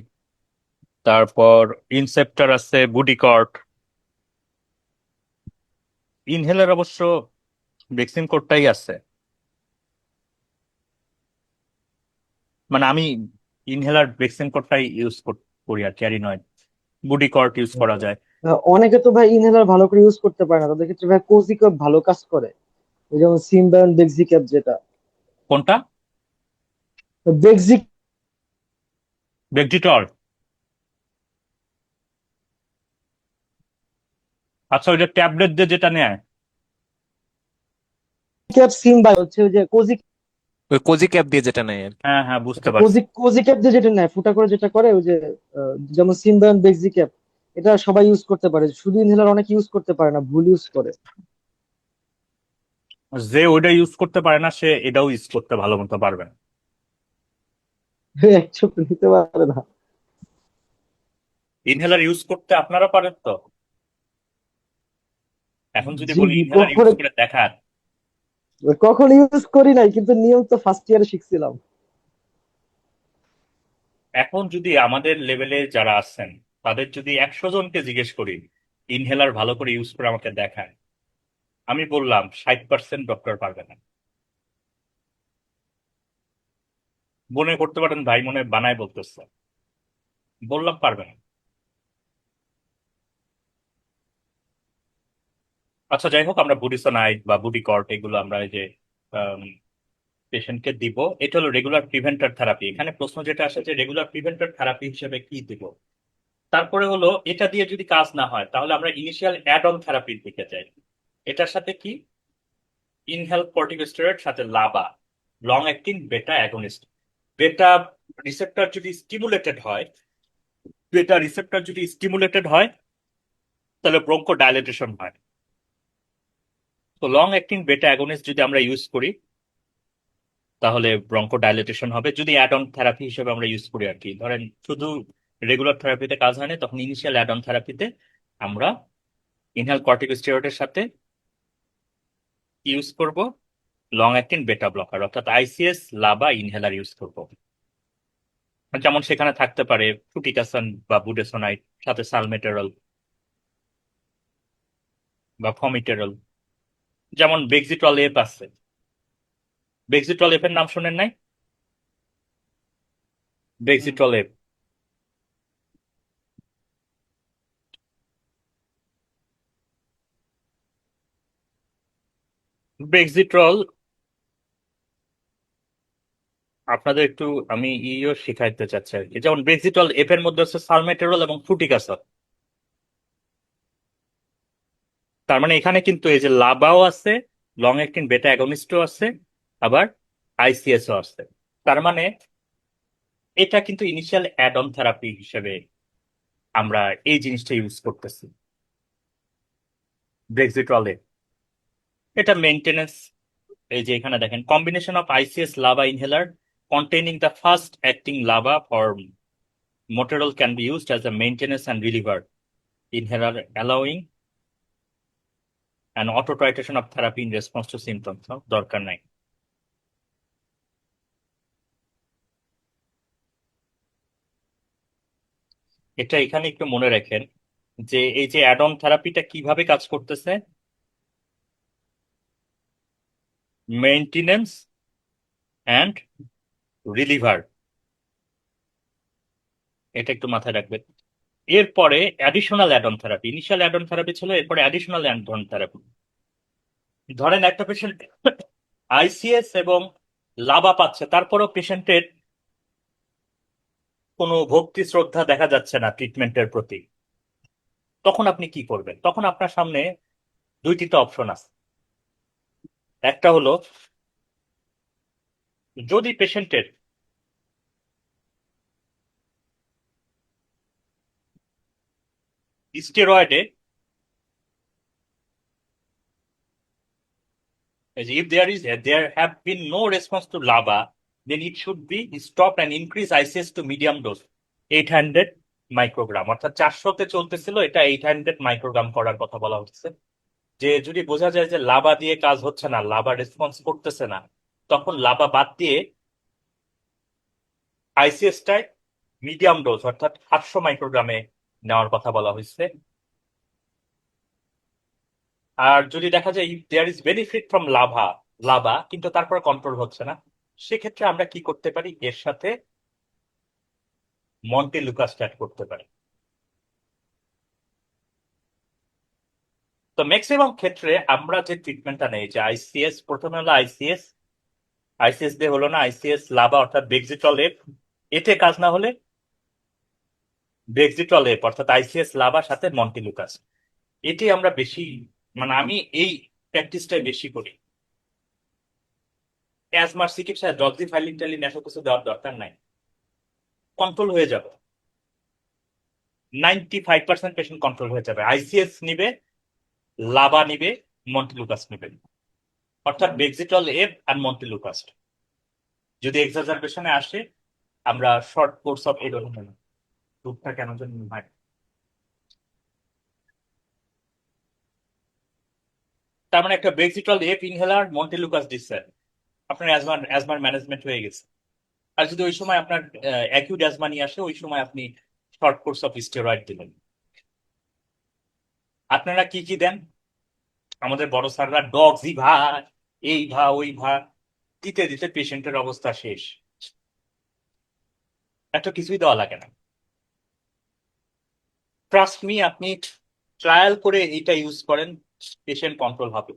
তারপর ইনসেপ্টার আছে, বুডিকর্ট। ইনহেলার অবশ্য বেক্সিমকোরটাই আছে। মানে আমি ইনহেলার বেক্সিমকোরটাই ইউজ করি আর ক্যারি নয়। বুডিকর্ট ইউজ করা যায়। অনেকে তো ভাই ইনহেলার ভালো করে ইউজ করতে পারে না, তাদের ক্ষেত্রে ভাই কোজিক্যাপ ভালো কাজ করে। ওই যেমন সিম্বায়ন বেক্সিক্যাপ যেটা, কোনটা? বেক্সিক্যাপ বেক্সিটল। আচ্ছা, ওই যে ট্যাবলেট দিয়ে যেটা নেয়। সিম্বাই হচ্ছে ওই যে ওই কোজি ক্যাপ দিয়ে যেটা নেয় আর কি। হ্যাঁ হ্যাঁ, বুঝতে পারছি। কোজিক্যাপ দিয়ে যেটা নেয় ফুটা করে যেটা করে ওই যে যেমন সিম্বায়ন বেক্সিক্যাপ, এটা সবাই ইউজ করতে পারে, শুধু ইনহেলার অনেকে ইউজ করতে পারে না, ভুল ইউজ করে। যে ওইটা ইউজ করতে পারে না, সে এটাও ইউজ করতে ভালো মতো পারবে না। একচুয়ালি নিতে পারে না। ইনহেলার ইউজ করতে আপনারা পারেন তো? এখন যদি জি বলি জি, ইনহেলার ইউজ করে দেখান। কখন ইউজ করি নাই, কিন্তু নিয়ম তো ফার্স্ট ইয়ারে শিখছিলাম। এখন যদি আমাদের লেভেলে যারা আছেন, তাদের যদি 100 জনকে জিজ্ঞেস করি ইনহেলার ভালো করে ইউজ করে আমাকে দেখায়, আমি বললাম 60% ডক্টর পারবে না। মনে করতে পারেন ভাই মনে হয় বানায় বলতেছে, বললাম পারবে না। আচ্ছা যাই হোক, আমরা বুডিসোনাইড বা বুডিকর্ট এগুলো আমরা এই যে পেশেন্টকে দিব, এটা হলো রেগুলার প্রিভেন্টার থেরাপি। এখানে প্রশ্ন যেটা আসে যে রেগুলার প্রিভেন্টার থেরাপি হিসেবে কি দিব। তারপরে হলো এটা দিয়ে যদি কাজ না হয়, তাহলে আমরা ইনিশিয়াল অ্যাড অন থেরাপির দিকে যাই। এটার সাথে কি? ইনহেল কর্টিকোস্টেরয়েড সাথে লাবা, লং অ্যাক্টিং বেটা অ্যাগনিস্ট। বেটা রিসেপ্টর যদি স্টিমুলেটেড হয়, তাহলে ব্রঙ্কো ডাইলেটেশন হয়। তো লং অ্যাক্টিং বেটা অ্যাগনিস্ট যদি আমরা ইউজ করি, তাহলে ব্রঙ্কো ডাইলেটেশন হবে। যদি অ্যাড অন থেরাপি হিসেবে আমরা ইউজ করি আর কি, ধরেন শুধু রেগুলার থেরাপিতে কাজ হয় না, তখন ইনিশিয়াল অ্যাড অন থেরাপিতে আমরা ইনহেল কর্টিকোস্টেরয়েডের সাথে ইউজ করব লং অ্যাক্টিং বেটা ব্লকার, অর্থাৎ আইসিএস লাবা ইনহেলার ইউজ করব। যেমন সেখানে থাকতে পারে ফ্লুটিকাসন বা বুডেসোনাইড, সাথে সালমেটেরল বা ফমিটেরল। যেমন বেক্সিটল এফ আছে, বেক্সিটল এফ এর নাম শুনেন নাই? বেক্সিটল এফ, বেক্সিট্রল আপনাদের একটু আমি ইও শিখাইতে চাচ্ছি আর কি। যেমন বেক্সিটল এফ এর মধ্যে হচ্ছে সালমেটেরল এবং ফ্লুটিকাসন। তার মানে এখানে কিন্তু এই যে লাবাও আছে, লং অ্যাক্টিং বেটা অ্যাগনিস্টও আছে, আবার আইসিএসও আছে। তার মানে এটা কিন্তু ইনিশিয়াল অ্যাড অন থেরাপি হিসেবে আমরা এই জিনিসটা ইউজ করতেছি ব্রেক্সিট্রলে। এটা মেনটেনেন্স, এই যে এখানে দেখেন combination of ICS lava inhaler containing the fast acting lava form moterol can be used as a maintenance and reliever inhaler, allowing an auto titration of therapy in response to symptoms। দরকার নাই। এটা এখানে একটু মনে রাখেন যে এই যে অ্যাড অন থেরাপিটা কিভাবে কাজ করতেছে, মেইনটেনেন্স অ্যান্ড রিলিভার, এটা একটু মাথায় রাখবেন। এরপরে additional add on therapy, initial add on therapy ছিল, এরপরে অ্যাডিশনাল অ্যাড অন থেরাপি। ধরেন একটা পেশেন্ট আইসিএস এবং লাভা পাচ্ছে, তারপরেও পেশেন্টের কোনো ভক্তি শ্রদ্ধা দেখা যাচ্ছে না ট্রিটমেন্টের প্রতি, তখন আপনি কি করবেন? তখন আপনার সামনে দুইটিতে অপশন আছে। একটা হলো যদি পেশেন্টের স্টেরয়েডে, if there have been no response to LABA, then it should be stopped and increase ICS to medium dose 800 microgram, অর্থাৎ 400-তে চলতেছিল, এটা 800 মাইক্রোগ্রাম করার কথা বলা হচ্ছে। যে যদি বোঝা যায় যে লাভা দিয়ে কাজ হচ্ছে না, লাভা রেসপন্স করতেছে না, তখন লাভা বাদ দিয়ে আইসিএসটাই মিডিয়াম ডোজ অর্থাৎ 800 মাইক্রোগ্রামে নেওয়ার কথা বলা হয়েছে। আর যদি দেখা যায় there is benefit from LABA, LABA কিন্তু তারপর কন্ট্রোল হচ্ছে না, সেক্ষেত্রে আমরা কি করতে পারি? এর সাথে মন্টেলুকাস্ট অ্যাড করতে পারি। তো ম্যাক্সিমাম ক্ষেত্রে আমরা যে ট্রিটমেন্টটা নেই, যে আইসিএস, প্রথমে হলো আইসিএস, আইসিএস দিয়ে হলো না, আইসিএস লাভা অর্থাৎ বেক্সিটল এফ, এতে কাজ না হলে বেক্সিটল এফ অর্থাৎ আইসিএস লাভা সাথে মন্টেলুকাস্ট, এটি আমরা বেশি, মানে আমি এই প্র্যাকটিসটাই বেশি করি। অ্যাজমার চিকিৎসায় ডক্সিফাইলিন এসব কিছু দেওয়ার দরকার নাই, কন্ট্রোল হয়ে যাবে। 95% পেশেন্ট কন্ট্রোল হয়ে যাবে। আইসিএস নিবে, লাভা নিবে, মন্টেলুকাস্ট নিবে, অর্থাৎ বেক্সিটল এফ আর মন্টেলুকাস্ট। যদি এক্সাজারবেশনে আসে আমরা শর্ট কোর্স অফ এডোনিন, রূপটা কেন জানি হয়। তার মানে একটা বেক্সিটল এফ ইনহেলার মন্টেলুকাস দিচ্ছে, আপনার অ্যাজমার ম্যানেজমেন্ট হয়ে গেছে। আর যদি ওই সময় আপনার অ্যাকিউট অ্যাজমা নিয়ে আসে, ওই সময় আপনি শর্ট কোর্স অফ স্টেরয়েড দিলেন। আপনারা কি কি দেন? আমাদের বড় স্যাররা ডক্সি ভা, এই ভা ওই ভা দিতে দিতে পেশেন্টের অবস্থা শেষ, এত কিছুই দেওয়া লাগে না। ট্রাস্ট মি, আপনি ট্রায়াল করে এইটা ইউজ করেন, পেশেন্ট কন্ট্রোল হবে।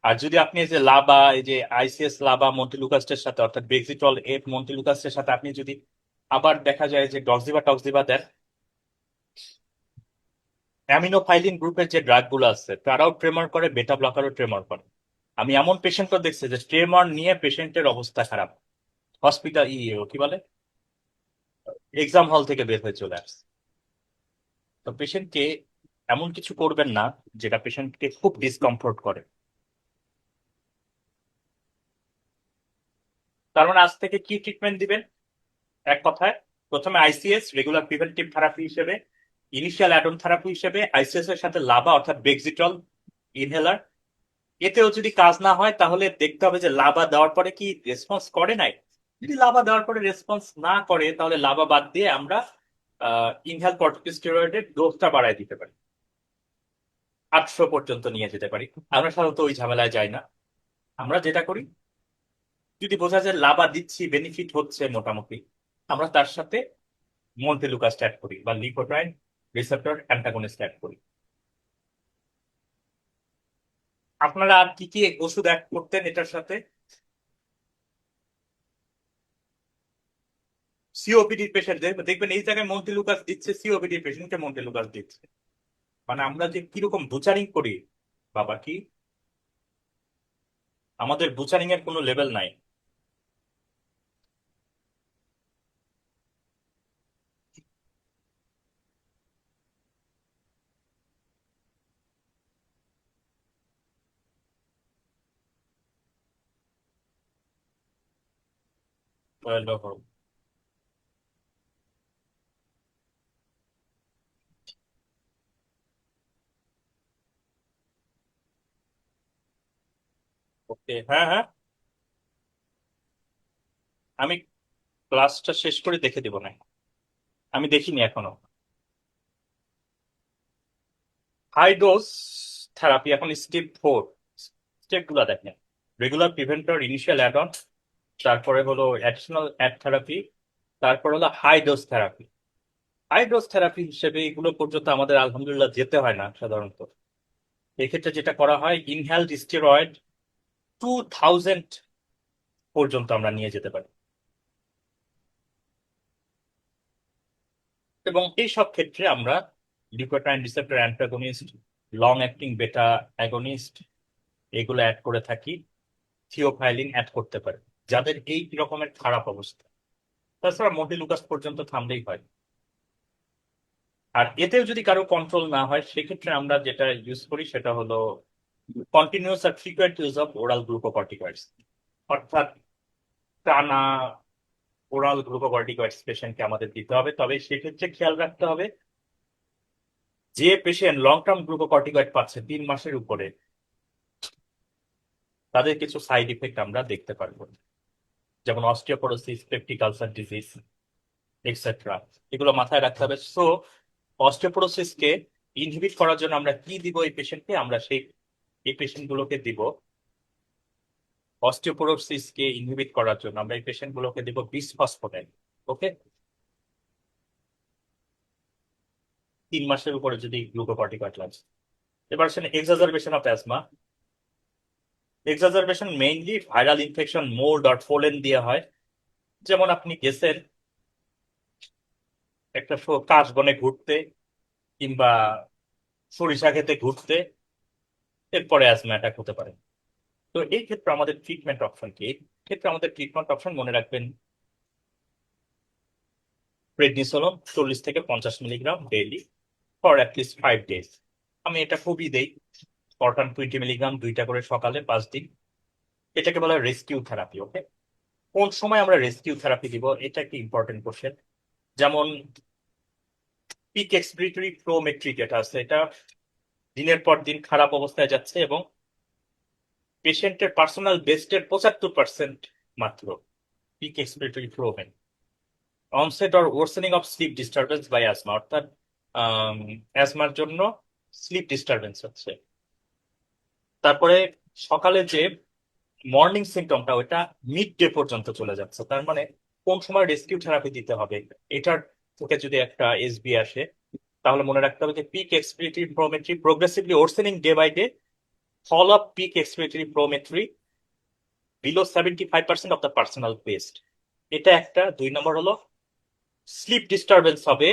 আর যদি আপনি এই যে লাবা, এই যে আইসিএস লাবা মন্টেলুকাস্টের সাথে অর্থাৎ বেক্সিটল এফ মন্টেলুকাস্টের সাথে আপনি যদি আবার দেখা যায় যে টক্সিবা দেন, অ্যামিনোফাইলিন গ্রুপের যে ড্রাগ গুলো আছে তারাও ট্রেমর করে, বেটা ব্লকারও ট্রেমর করে। আমি এমন পেশেন্টও দেখছি যে ট্রেমর নিয়ে পেশেন্টের অবস্থা খারাপ, হসপিটাল কি বলে, এক্সাম হল থেকে বের হয়ে চলে আসছে। তো পেশেন্টকে এমন কিছু করবেন না যেটা পেশেন্টকে খুব ডিসকমফোর্ট করে। তার মানে আজ থেকে কি ট্রিটমেন্ট দিবেন? এক কথায় প্রথমে আইসিএস রেগুলার প্রিভেন্টিভ থেরাপি হিসেবে, ইনিশিয়াল অ্যাডন থেরাপি হিসেবে আইসিএস এর সাথে লাভা অর্থাৎ বেক্সিটল ইনহেলার। এতেও যদি কাজ না হয় তাহলে দেখতে হবে যে লাভা দেওয়ার পরে কি রেসপন্স করে নাই। যদি লাভা দেওয়ার পরে রেসপন্স না করে তাহলে লাভা বাদ দিয়ে আমরা ইনহেল কর্টিকোস্টেরয়েডের ডোজটা বাড়ায় দিতে পারি, 800 পর্যন্ত নিয়ে যেতে পারি। আমরা সাধারণত ওই ঝামেলায় যাই না। আমরা যেটা করি, যদি বোঝা যায় লাভা দিচ্ছি, বেনিফিট হচ্ছে মোটামুটি, আমরা তার সাথে মন্টেলুকাস্ট অ্যাড করি বা লিকোট্রাইন রিসেপ্টর অ্যান্টাগনিস্ট অ্যাড করি। আপনারা আর কি কি ওষুধ অ্যাড করতেন এটার সাথে? সিওপিডি পেশেন্ট দেখবেন এই জায়গায় মন্টেলুকাস দিচ্ছে, সিওপিডি পেশেন্টকে মন্টেলুকাস দিচ্ছে। মানে আমরা যে কিরকম বুচারিং করি, বাবা কি আমাদের বুচারিং এর কোনো লেভেল নাই। ওকে, হ্যাঁ হ্যাঁ, আমি ক্লাসটা শেষ করে দেখে দেবো না, আমি দেখিনি এখনো। হাই ডোজ থেরাপি এখন স্টেপ 4, স্টেপ গুলা দেখেন। Regular preventer, initial add on, তারপরে হলো অ্যাডিশনাল অ্যাড থেরাপি, তারপর হলো high dose therapy. High dose therapy হিসেবে এগুলো পর্যন্ত আমাদের আলহামদুলিল্লাহ যেতে হয় না সাধারণত। এক্ষেত্রে যেটা করা হয়, ইনহেলড স্টেরয়েড 2000 পর্যন্ত আমরা নিয়ে যেতে পারি। এবং এই সব ক্ষেত্রে আমরা লিকোট্রাইন রিসেপ্টর অ্যান্টাগনিস্ট, লং অ্যাক্টিং বেটা অ্যাগনিস্ট এগুলো অ্যাড করে থাকি, থিওফাইলিন অ্যাড করতে পারি যাদের এই রকমের খারাপ অবস্থা। তাছাড়া মন্টেলুকাস পর্যন্ত থামলেই হয়। আর এতেও যদি কারো কন্ট্রোল না হয় সেক্ষেত্রে আমরা যেটা ইউজ করি সেটা হলো কন্টিনিউয়াস আর frequent use of oral glucocorticoids, অর্থাৎ টানা ওরাল গ্লুকোকর্টিকয়েডস পেশেন্টকে আমাদের দিতে হবে। তবে সেক্ষেত্রে খেয়াল রাখতে হবে যে পেশেন্ট লং টার্ম গ্লুকোকর্টিকয়েড পাচ্ছে 3 মাসের উপরে, তাদের কিছু সাইড ইফেক্ট আমরা দেখতে পারবো, যেমন osteoporosis, peptic ulcer disease etcetera. এগুলো মাথায় রাখতে হবে। সো অস্টিওপোরোসিসকে ইনহিবিট করার জন্য আমরা কি দিব এই পেশেন্টকে? আমরা এই পেশেন্ট গুলোকে দিব, অস্টিওপোরোসিসকে ইনহিবিট করার জন্য আমরা এই পেশেন্ট গুলোকে দিব বিসফসফোনেট। ওকে, 3 মাসের উপরে যদি গ্লুকোকর্টিকয়েড লাগছে। এবার আসেন exacerbation of asthma. Exacerbation mainly viral infection, mould আর ফোলেন দিয়ে হয়। যেমন আপনি গেছেন একটা কাশবনে ঘুরতে কিংবা সরিষা খেতে ঘুরতে, এরপরে অ্যাজমা অ্যাটাক হতে পারে। তো এই ক্ষেত্রে আমাদের ট্রিটমেন্ট অপশন কি? এই ক্ষেত্রে আমাদের ট্রিটমেন্ট অপশন মনে রাখবেন, প্রেডনিসোলন 40 থেকে 50 milligram daily for at least 5 days. আমি এটা খুবই দেই, স্পরটান 20 মিলিগ্রাম 2টা করে সকালে 5 দিন। এটাকে বলা হয় রেস্কিউ থেরাপি। ওকে, কোন সময় আমরা রেস্কিউ থেরাপি দিব এটা একটি ইম্পর্টেন্ট কোশ্চেন। যেমন পিক এক্সপিরেটরি প্রোমেট্রি যেটা আছে, এটা দিনের পর দিন খারাপ অবস্থায় যাচ্ছে এবং পেশেন্টের পার্সোনাল বেস্টের 75% মাত্র পিক এক্সপিরেটরি প্রোমেন। Onset or worsening of sleep disturbance by asthma, অর্থাৎ অ্যাজমার জন্য স্লিপ ডিস্টারবেন্স হচ্ছে। তারপরে সকালে যে মর্নিং সিমটমটা ওটা মিড ডে পর্যন্ত চলে যাচ্ছে, তার মানে কোন সময় রেস্কিউ থেরাপি দিতে হবে এটার থেকে যদি একটা এসবি আসে তাহলে মনে রাখতে হবে যে peak expiratory flowmetry progressively worsening day by day, fall of peak expiratory flowmetry below 75% of the personal best. এটা একটা। 2 নম্বর হলো স্লিপ ডিস্টারবেন্স হবে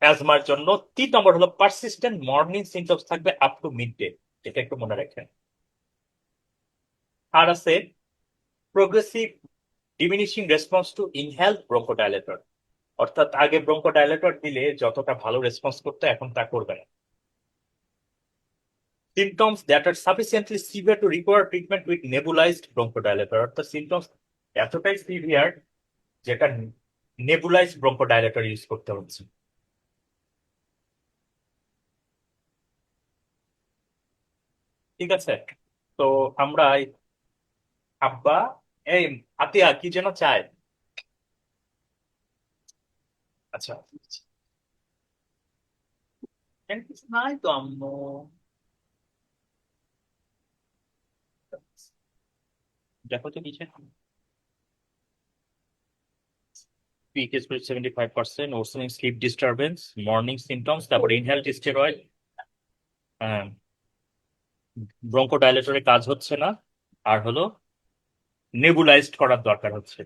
অ্যাজমার জন্য। 3 নম্বর হলো পারসিস্টেন্ট মর্নিং সিমটমস থাকবে আপ টু মিড ডে, এটা একটু মনে রাখেন। আর আছে progressive diminishing response to inhale bronchodilator, অর্থাৎ আগে ব্রঙ্কোডাইলেটর দিলে যতটা ভালো রেসপন্স করতে এখন তা করবে না। Symptoms that are sufficiently severe to require treatment with nebulised bronchodilator, অর্থাৎ সিমটমস এতটাই সিভিয়ার যেটা নেবুলাইজ ব্রঙ্কোডাইলেটর ইউজ করতে হচ্ছে। ঠিক আছে, তো আমরা আব্বা, এই আতিয়া কি যেন চায়। আচ্ছা, কিছু নাই তো আম্মু। দেখো তো নিচে, peak spirit 75%, worsening sleep disturbance, morning symptoms, তারপর ইনহেলড স্টেরয়েড, ব্রঙ্কোডাইলেটরের কাজ হচ্ছে না, আর হলো নেবুলাইজড করার দরকার হচ্ছে।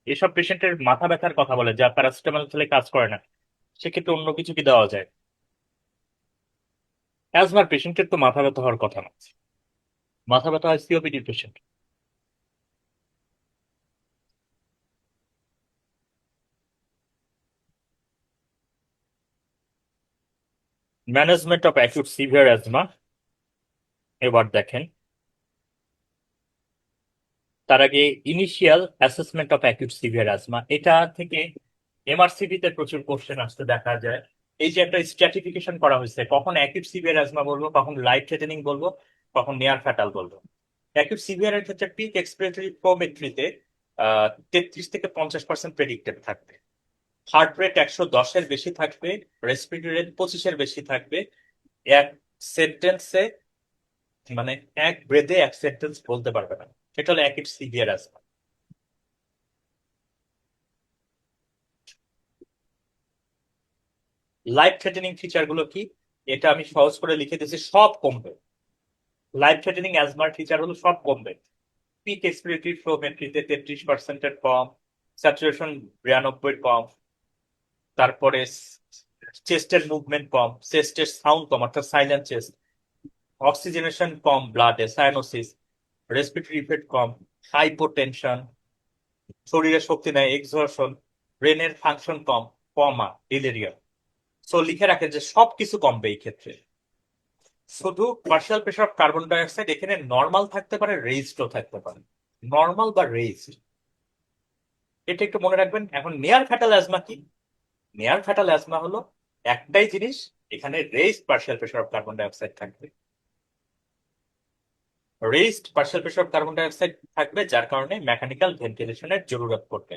এসব পেশেন্টের মাথা ব্যথার কথা বলে, যা প্যারাসিটামল খেলে কাজ করে না, সেক্ষেত্রে অন্য কিছু কি দেওয়া যায়? অ্যাজমার পেশেন্টের তো মাথা ব্যথা হওয়ার কথা না, মাথা ব্যথা হয় COPD patient. Management of acute severe asthma, এবার দেখেন, তার আগে initial assessment of acute severe asthma, এটা থেকে এমআরসিবি তে প্রচুর কোশ্চেন আসতে দেখা যায়। এই যে একটা স্ট্র্যাটিফিকেশন করা হয়েছে, কখন অ্যাকিউট সিভিয়ার অ্যাজমা বলবো, কখন লাইফ থ্রেটেনিং বলবো, কখন নিয়ার ফ্যাটাল বলবো। অ্যাকিউট সিভিয়ার এর ক্ষেত্রে পিক এক্সপিরেটরি ফ্লোমেট্রিতে 33 থেকে 50% প্রেডিক্টেড থাকবে, হার্ট রেট 110-এর বেশি থাকবে, রেসপিরেটরি রেট 25-এর বেশি থাকবে, এক সেন্টেন্সে মানে এক ব্রেথে এক সেন্টেন্স বলতে পারবে না, সেটা হলো acute severe asthma. Life threatening feature গুলো কি, এটা আমি সহজ করে লিখে দিয়েছি, সব কমবে। লাইফ থ্রেটেনিং অ্যাজমার ফিচার হলো সব কমবে। পিক এক্সপিরেটরি ফ্লোমেট্রিতে 33%-এর কম, স্যাচুরেশন 92-এর কম, তারপরে চেস্টের মুভমেন্ট কম, চেস্টের সাউন্ড কম অর্থাৎ সাইলেন্ট চেস্ট, অক্সিজেনেশন কম ব্লাডে, সায়ানোসিস, রেসপিরেটরি ইফেক্ট কম, হাইপোটেনশন, শরীরে শক্তি নেই, এক্সহর্শন, ব্রেনের ফাংশন কম, কমা, ডিলেরিয়া। সো লিখে রাখে যে সবকিছু কমবে এই ক্ষেত্রে। শুধু partial pressure of carbon dioxide এখানে নর্মাল থাকতে পারে, রেইজডও থাকতে পারে, নর্মাল বা রেইজড, এটা একটু মনে রাখবেন। এখন নেয়ার ফ্যাটাল অ্যাজমা কি? নেয়ার ফ্যাটাল অ্যাজমা হলো একটাই জিনিস, এখানে raised partial pressure of carbon dioxide থাকবে, raised partial pressure of carbon dioxide থাকবে, যার কারণে মেকানিক্যাল ভেন্টিলেশনের জরুরত পড়বে।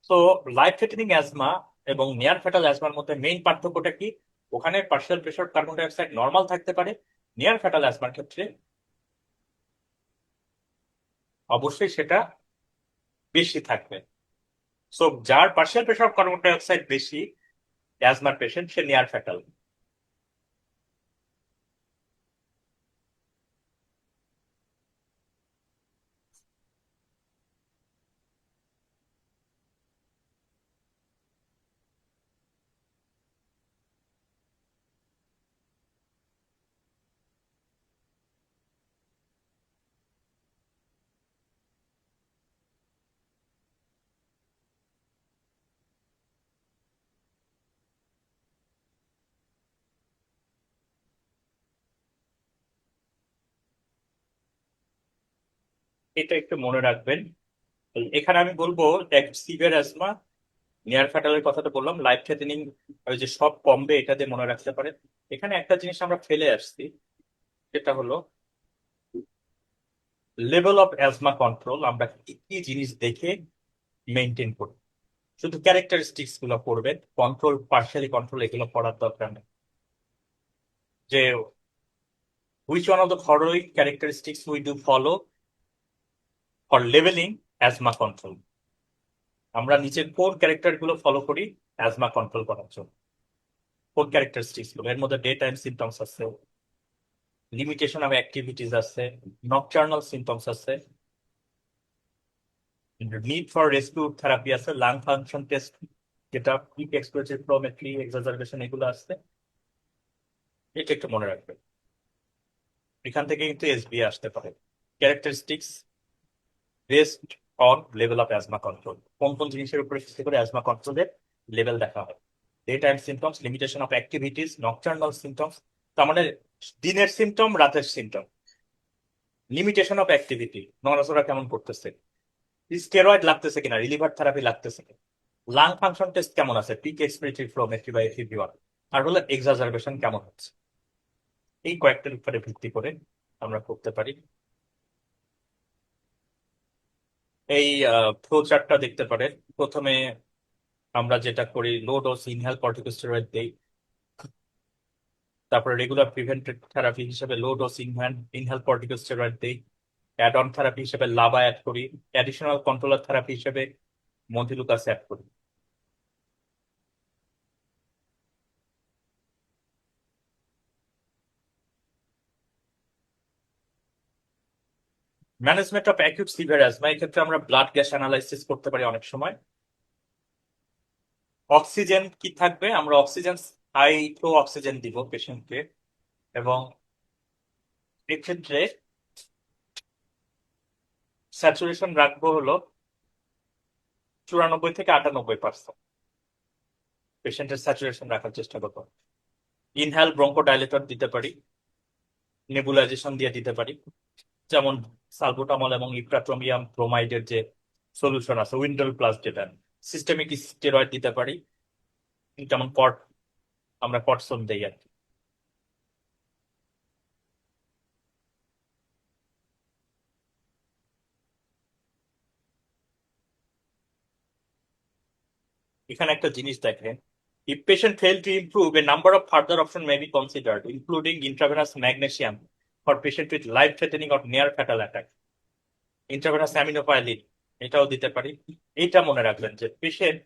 তো লাইফ থ্রেটেনিং অ্যাজমা এবং নিয়ার ফ্যাটাল অ্যাজমার মধ্যে মেইন পার্থক্যটা কি? ওখানে partial pressure carbon dioxide normal থাকতে পারে, নিয়ার ফ্যাটাল অ্যাজমার ক্ষেত্রে অবশ্যই সেটা বেশি থাকবে। সো যার partial pressure of carbon dioxide বেশি, অ্যাজমার পেশেন্ট, সে নিয়ার ফ্যাটাল। এটা একটু মনে রাখবেন। এখানে আমি বলবো সিভিয়ার অ্যাজমা, নিয়ার ফ্যাটালের কথাটা বললাম, লাইফ থ্রেটেনিং ওই যে সব কমবে, এটা দিয়ে মনে রাখতে পারেন। এখানে একটা জিনিস আমরা ফেলে আসছি, সেটা হলো লেভেল অফ অ্যাজমা কন্ট্রোল। আমরা কি কি জিনিস দেখে মেনটেন করি? শুধু ক্যারেক্টারিস্টিক্স গুলো পড়বেন, কন্ট্রোল, পার্শিয়ালি কন্ট্রোল এগুলো পড়ার দরকার নেই। যে which one of the following characteristics we do follow for leveling asthma control. আমরা নিচের কোন ক্যারেক্টার গুলো ফলো করি অ্যাজমা কন্ট্রোল করার জন্য? কোন ক্যারেক্টারিস্টিক্স গুলো? এর মধ্যে ডে টাইম সিমটমস আছে, লিমিটেশন অফ অ্যাক্টিভিটিস আছে, নকটার্নাল সিমটমস আছে, নিড ফর রেস্কিউ থেরাপি আছে, লাং ফাংশন টেস্ট, যেটা পিক এক্সপ্রেসিভ ফ্লোমেট্রি, এক্সাজারবেশন, এগুলো আছে। এটা একটু মনে রাখবেন, এখান থেকে কিন্তু এসবি আসতে পারে। Characteristics based on level of asthma control, কোন কোন জিনিসের উপরে ভিত্তি করে অ্যাজমা কন্ট্রোলের লেভেল দেখা হয়। Day time symptoms, limitation of activities, nocturnal symptoms, তার মানে দিনের সিমটম, রাতের সিমটম, লিমিটেশন অফ অ্যাক্টিভিটি, নড়াচড়া কেমন করতেছে, স্টেরয়েড লাগতেছে কিনা, রিলিভার থেরাপি লাগতেছে কিনা, লাং ফাংশন টেস্ট কেমন আছে, পিক এক্সপিরেটরি ফ্লোমেট্রি বা এফিবিওয়ান, আর হলো এক্সাজারবেশন কেমন হচ্ছে। এই কয়েকটার উপরে ভিত্তি করে আমরা করতে পারি। এই ফ্লো চার্টটা দেখতে পারেন। প্রথমে আমরা যেটা করি, লো ডোজ ইনহেল কর্টিকোস্টেরয়েড দেই, তারপরে রেগুলার প্রিভেন্টিভ থেরাপি হিসেবে লো ডোজ ইনহেল কর্টিকোস্টেরয়েড দেই, অ্যাড অন থেরাপি হিসেবে লাভা অ্যাড করি, অ্যাডিশনাল কন্ট্রোলার থেরাপি হিসেবে মন্টিলুকাস অ্যাড করি। Management of acute severe asthma, এই ক্ষেত্রে আমরা ব্লাড গ্যাস অ্যানালাইসিস করতে পারি অনেক সময়। অক্সিজেন কি থাকবে, আমরা অক্সিজেন হাই ফ্লো অক্সিজেন দিব পেশেন্টকে, এবং এক্ষেত্রে স্যাচুরেশন রাখবো হলো 94 থেকে 98%। পেশেন্টের স্যাচুরেশন রাখার চেষ্টা করবো। ইনহেল ব্রঙ্কোডাইলেটর দিতে পারি, নেবুলাইজেশন দিয়ে দিতে পারি, যেমন সালবুটামল এবং ইপ্রাট্রোমিয়াম ব্রোমাইডের যে সলিউশন আছে, উইন্ডল প্লাস, যেটা সিস্টেমিক স্টেরয়েড দিতে পারি, যেমন আমরা কটসন দেই আর কি। এখানে একটা জিনিস দেখেন, if patient fail to improve, a number of further options may be considered, including intravenous magnesium for patient with life-threatening or near fatal attack, intravenous aminophylline এটাও দিতে পারি। এটা মনে রাখবেন যে পেশেন্ট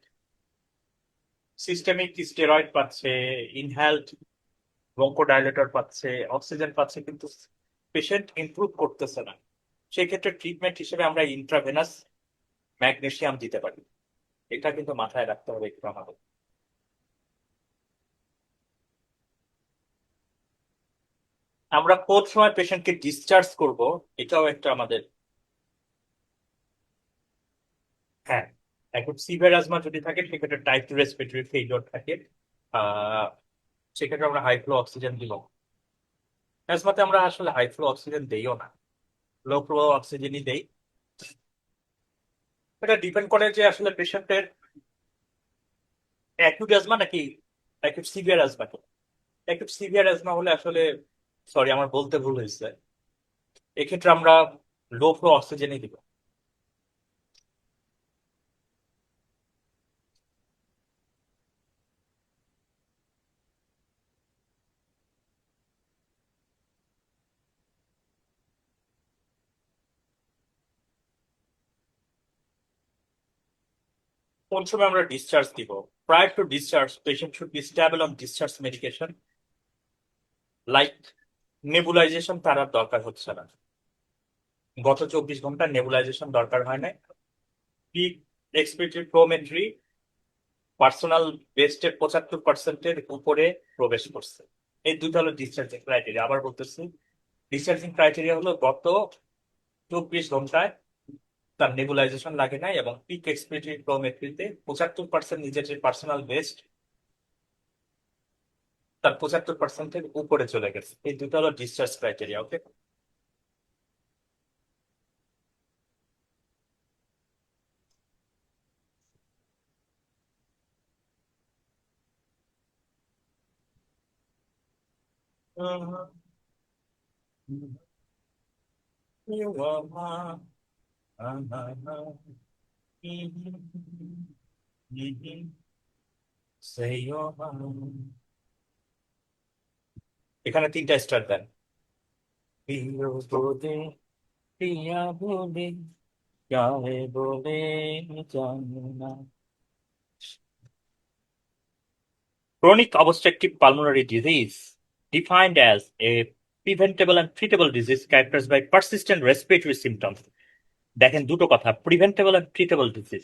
সিস্টেমিক স্টেরয়েড পাচ্ছে, ইনহেলড ব্রঙ্কোডাইলেটর পাচ্ছে, oxygen পাচ্ছে, কিন্তু পেশেন্ট ইমপ্রুভ করতেছে না। সেই ক্ষেত্রে ট্রিটমেন্ট হিসেবে আমরা ইন্ট্রাভেনাস ম্যাগনেসিয়াম দিতে পারি। এটা কিন্তু মাথায় রাখতে হবে একটু আমাদের। আমরা কোন সময় পেশেন্টকে ডিসচার্জ করব, এটাও একটা আমাদের। হ্যাঁ, এখন সিভিয়ার অ্যাজমা যদি থাকে সেক্ষেত্রে টাইপ 2 রেসপিরেটরি ফেইলিওর থাকে, আহ সেক্ষেত্রে আমরা হাই ফ্লো অক্সিজেন দিব। অ্যাজমাতে আমরা আসলে হাই ফ্লো অক্সিজেন দেইও না, লো ফ্লো অক্সিজেনই দেই। এটা ডিপেন্ড করে যে আসলে পেশেন্টের অ্যাকিউট অ্যাজমা নাকি acute severe asthma. Acute severe asthma হলে আসলে, সরি আমার বলতে ভুল হয়েছে, এক্ষেত্রে আমরা লো ফ্লো অক্সিজেনই দিব। কোন সময় আমরা ডিসচার্জ দিব? Prior to discharge patient should be stable on discharge medication, like nebulisation তার আর দরকার হচ্ছে না, গত 24 ঘন্টা নেবুলাইজেশন দরকার হয় না। পিক এক্সপিরেটরি ফ্লোমেট্রি পার্সোনাল বেস্টের 75%-এর উপরে প্রবেশ করছে। এই দুটো হলো ডিসচার্জিং ক্রাইটেরিয়া। আবার বলতেছি, ডিসচার্জিং ক্রাইটেরিয়া হলো গত 24 ঘন্টায় তার নেবুলাইজেশন লাগে নাই, এবং পিক এক্সপিরেটরি ফ্লোমেট্রিতে 75% নিজের যে পার্সোনাল বেস্ট তার 75%-এর উপরে চলে গেছে। এই দুটো হলো ডিসচার্জ ক্রাইটেরিয়া। ওকে, এখানে 3টা স্টার দেন। প্রিয় বলে, প্রিয়া বলে, কাহে বলে জানি না। Chronic obstructive pulmonary disease, defined as a preventable and treatable disease characterized by persistent respiratory symptoms. দেখেন দুটো কথা, প্রিভেন্টেবল এন্ড ট্রিটেবল ডিজিজ,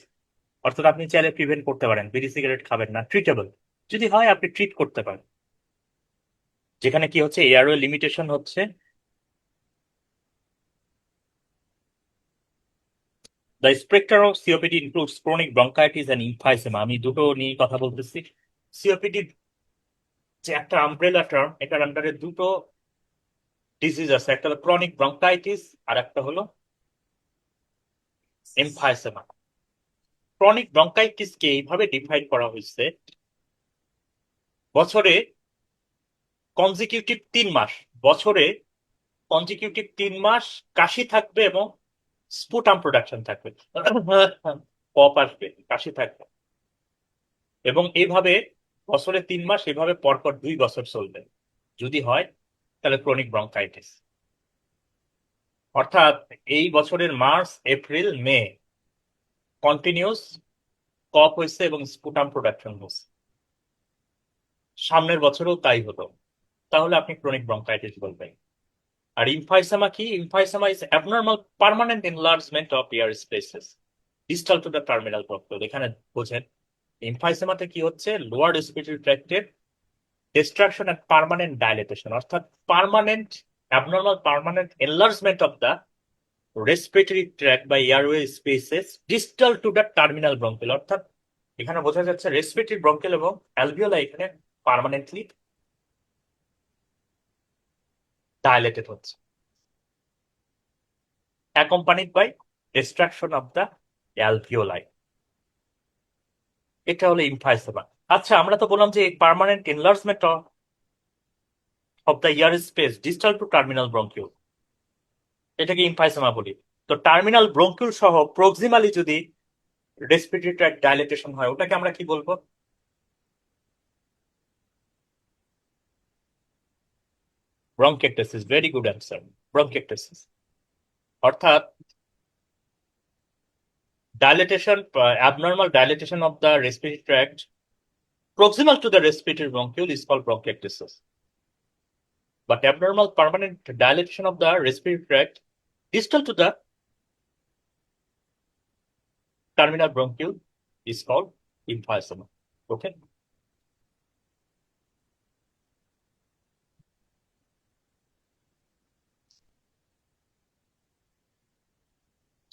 অর্থাৎ আপনি চাইলে প্রিভেন্ট করতে পারেন, বিড়ি সিগারেট খাবেন না। ট্রিটেবল যদি হয় আপনি ট্রিট করতে পারেন, যেখানে কি হচ্ছে এয়ারওয়ে লিমিটেশন হচ্ছে। The spectrum of COPD includes chronic bronchitis and emphysema. আমি দুটো নিয়ে কথা বলতেছি। সিওপিডি যে একটা আমব্রেলা টার্ম, এটার আন্ডারে দুটো ডিজিজ আছে, একটা হলো ক্রনিক ব্রঙ্কাইটিস আর একটা হলো এমফাইসেমা। ক্রনিক ব্রঙ্কাইটিসকে এইভাবে ডিফাইন করা হয়েছে, বছরে কনজিকিউটিভ 3 মাস, বছরে কনজিকিউটিভ 3 মাস কাশি থাকবে এবং স্পুটাম প্রোডাকশন থাকবে, কফ আসবে, কাশি থাকবে, এবং এইভাবে বছরে 3 মাস, এভাবে পরপর 2 বছর চলবে। যদি হয় তাহলে ক্রনিক ব্রঙ্কাইটিস। অর্থাৎ এই বছরের মার্চ, এপ্রিল, মে কন্টিনিউস কফ হয়েছে এবং স্পুটাম প্রোডাকশন হয়েছে, সামনের বছরও তাই হতো, তাহলে আপনি ক্রনিক ব্রঙ্কাইটিস বলবেন। আর ইমফাইসেমা কি? Emphysema is abnormal permanent enlargement of air spaces distal to the terminal bronchiole. এখানে বোঝেন ইমফাইসেমাতে কি হচ্ছে, লোয়ার রেসপিরেটরি ট্র্যাক্টের ডিস্ট্রাকশন এন্ড পার্মানেন্ট ডাইলেটেশন, অর্থাৎ permanent abnormal permanent enlargement of the respiratory tract বা airway spaces distal to the terminal bronchiole. অর্থাৎ এখানে বোঝা যাচ্ছে রেসপিরেটরি ব্রঙ্কিউল এবং অ্যালভিওলা এখানে পার্মানেন্টলি ডাইলেটেড হচ্ছে, accompanied by destruction of the alveoli. এটা হলো ইমফাইসেমা। আচ্ছা, আমরা তো বললাম যে permanent enlargement of the air space distal to terminal bronchiole, এটাকে ইমফাইসেমা বলি। তো টার্মিনাল ব্রঙ্কিউল সহ প্রক্সিমালি যদি রেসপিরেটরি ট্র্যাক্ট ডাইলেটেশন হয়, ওটাকে আমরা কি বলবো? Bronchiectasis. Very good answer, bronchiectasis. অর্থাৎ dilatation, abnormal dilatation of the respiratory tract proximal to the respiratory bronchiole is called bronchiectasis. But abnormal permanent dilatation of the respiratory tract distal to the terminal bronchiole is called emphysema. Okay.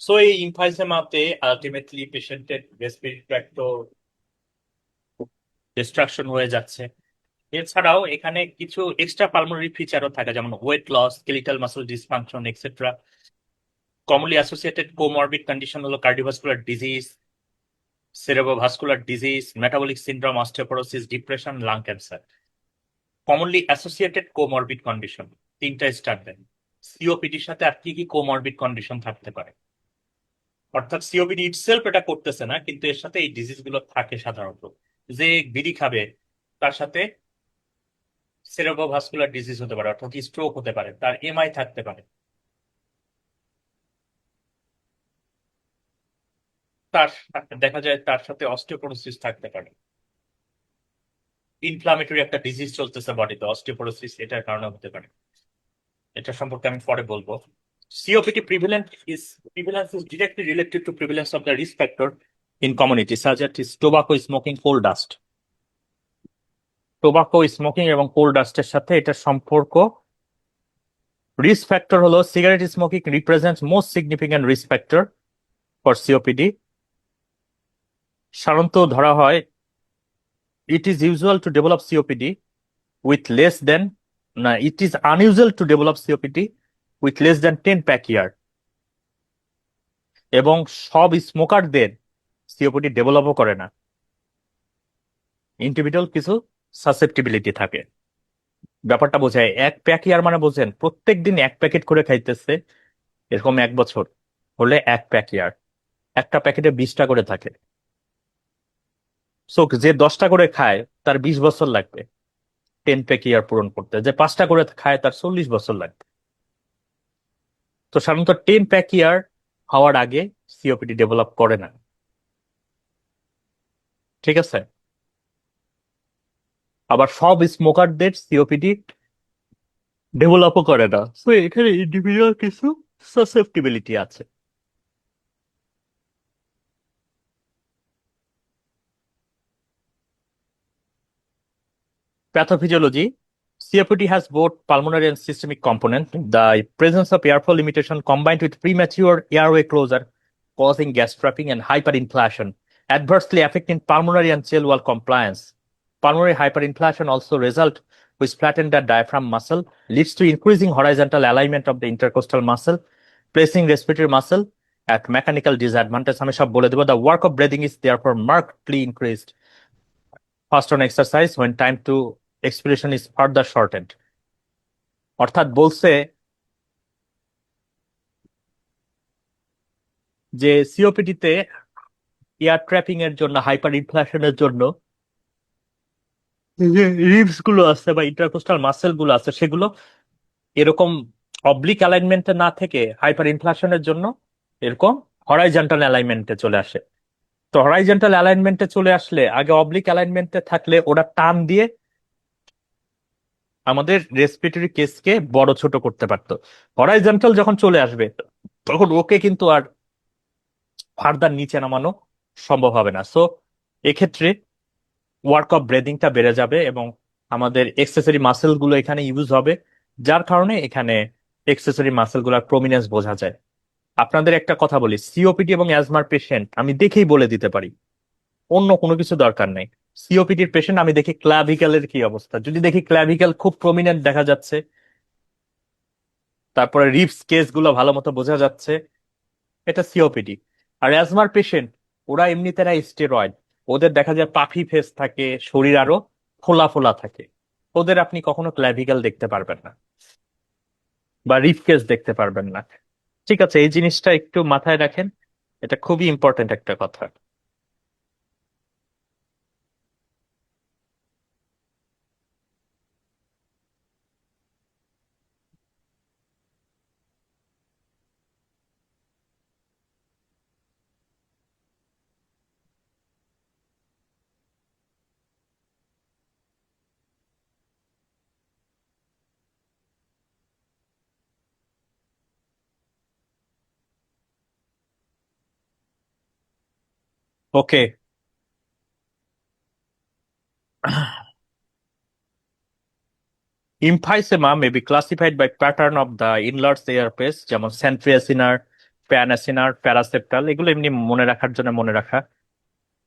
So এই emphysemaতে ultimately পেশেন্টের respiratory tract distraction হয়ে যাচ্ছে। এছাড়াও এখানে কিছু extra pulmonary ফিচারও থাকে, যেমন weight loss, skeletal muscle dysfunction etcetera. Commonly associated comorbid condition হলো cardiovascular disease, cerebrovascular disease, metabolic syndrome, osteoporosis, depression, lung cancer. Commonly associated comorbid condition, 3টা স্টার দেন। সিওপিডির সাথে আর কি কি কোমরবিড কন্ডিশন থাকতে পারে? অর্থাৎ সিওপিডি ইটসেলফ এটা করতেছে না, কিন্তু এর সাথে এই ডিজিজ গুলো থাকে সাধারণত। যে বিড়ি খাবে তার সাথে সেরেব্রোভাস্কুলার ডিজিজ হতে পারে, অর্থাৎ স্ট্রোক হতে পারে, তার এমআই থাকতে পারে, তার দেখা যায় তার সাথে অস্টিওপোরোসিস থাকতে পারে। ইনফ্লামেটরি একটা ডিজিজ চলতেছে বডিতে, অস্টিওপোরোসিস এটার কারণে হতে পারে। এটা সম্পর্কে আমি পরে বলবো। COPD prevalence is directly related to prevalence of the risk factor in community such as tobacco smoking, coal dust. Tobacco smoking এবং কোল ডাস্টের সাথে এটার সম্পর্ক। রিস্ক ফ্যাক্টর হলো cigarette smoking represents most significant risk factor for COPD. সাধারণত ধরা হয় it is usual to develop COPD with less than it is unusual to develop COPD with less than 10 pack year, এবং সব স্মোকারদের COPD ডেভেলপও করে না, individual কিছু susceptibility থাকে। ব্যাপারটা বোঝায় 1 প্যাক ইয়ার মানে বোঝেন প্রত্যেক দিন 1 প্যাকেট করে খাইতেছে, এরকম 1 বছর হলে 1 প্যাক ইয়ার, একটা প্যাকেটে 20টা করে থাকে। সো যে 10টা করে খায় তার 20 বছর লাগবে 10 প্যাক ইয়ার পূরণ করতে, যে 5টা করে খায় তার 40 বছর লাগবে। তো সাধারণত 10 প্যাক ইয়ার হওয়ার আগে সিওপিডি ডেভেলপ করে না, ঠিক আছে? আবার সব স্মোকারদের সিওপিডি ডেভেলপও করে না, সো এখানে ইন্ডিভিজুয়াল কিছু সাসেপ্টিবিলিটি আছে। Pathophysiology. COPD has both pulmonary and systemic component. The presence of airflow limitation combined with premature airway closure causing gas trapping and hyperinflation adversely affecting pulmonary and cell wall compliance. Pulmonary hyperinflation also result which flatten the diaphragm muscle, leads to increasing horizontal alignment of the intercostal muscle, placing respiratory muscle at mechanical disadvantage. আমি সব বলে দেবো. The work of breathing is therefore markedly increased fast on exercise when time to expiration is further shortened. অর্থাৎ বলছে যে COPD তে air trapping এর জন্য, হাইপার ইনফ্লেশনের জন্য যে রিবস গুলো আছে বা ইন্টারকোস্টাল মাসেল গুলো আছে সেগুলো এরকম অবলিক অ্যালাইনমেন্টে না থেকে হাইপার ইনফ্লেশনের জন্য এরকম হরাইজন্টাল অ্যালাইনমেন্টে চলে আসে। তো হরাইজন্টাল অ্যালাইনমেন্টে চলে আসলে আগে অবলিক অ্যালাইনমেন্টে থাকলে ওরা টান দিয়ে আমাদের রেসপিরেটরি কেসকে বড় ছোট করতে পারতো। হরাইজন্টাল যখন চলে আসবে তখন ওকে কিন্তু আর ফার্দার নিচে নামানো সম্ভব হবে না। সো এক্ষেত্রে ওয়ার্ক অফ ব্রেদিংটা বেড়ে যাবে এবং আমাদের এক্সেসরি মাসেল গুলো এখানে ইউজ হবে, যার কারণে এখানে এক্সেসরি মাসেল গুলার প্রমিনেন্স বোঝা যায়। আপনাদের একটা কথা বলি, সিওপিডি এবং অ্যাজমার পেশেন্ট আমি দেখেই বলে দিতে পারি, অন্য কোনো কিছু দরকার নেই। সিওপিডির পেশেন্ট আমি দেখি ক্লাভিক্যালের কি অবস্থা, যদি দেখি ক্লাভিক্যাল খুব প্রমিনেন্ট দেখা যাচ্ছে, তারপরে রিবস কেস গুলো ভালো মতো বোঝা যাচ্ছে, এটা সিওপিডি। আর অ্যাজমার পেশেন্ট ওরা এমনিতে স্টেরয়েড, ওদের দেখা যায় পাফি ফেস থাকে, শরীর আরো ফোলা ফোলা থাকে, ওদের আপনি কখনো ক্ল্যাভিক্যাল দেখতে পারবেন না বা রিব কেস দেখতে পারবেন না। ঠিক আছে, এই জিনিসটা একটু মাথায় রাখেন, এটা খুবই ইম্পর্টেন্ট একটা কথা। Okay, emphysema may be classified by pattern of the enlarged airspace, যেমন সেন্ট্রিয়াসিনার, প্যানাসিনার, প্যারাসেপ্টাল, এগুলো এমনি মনে রাখার জন্য মনে রাখা।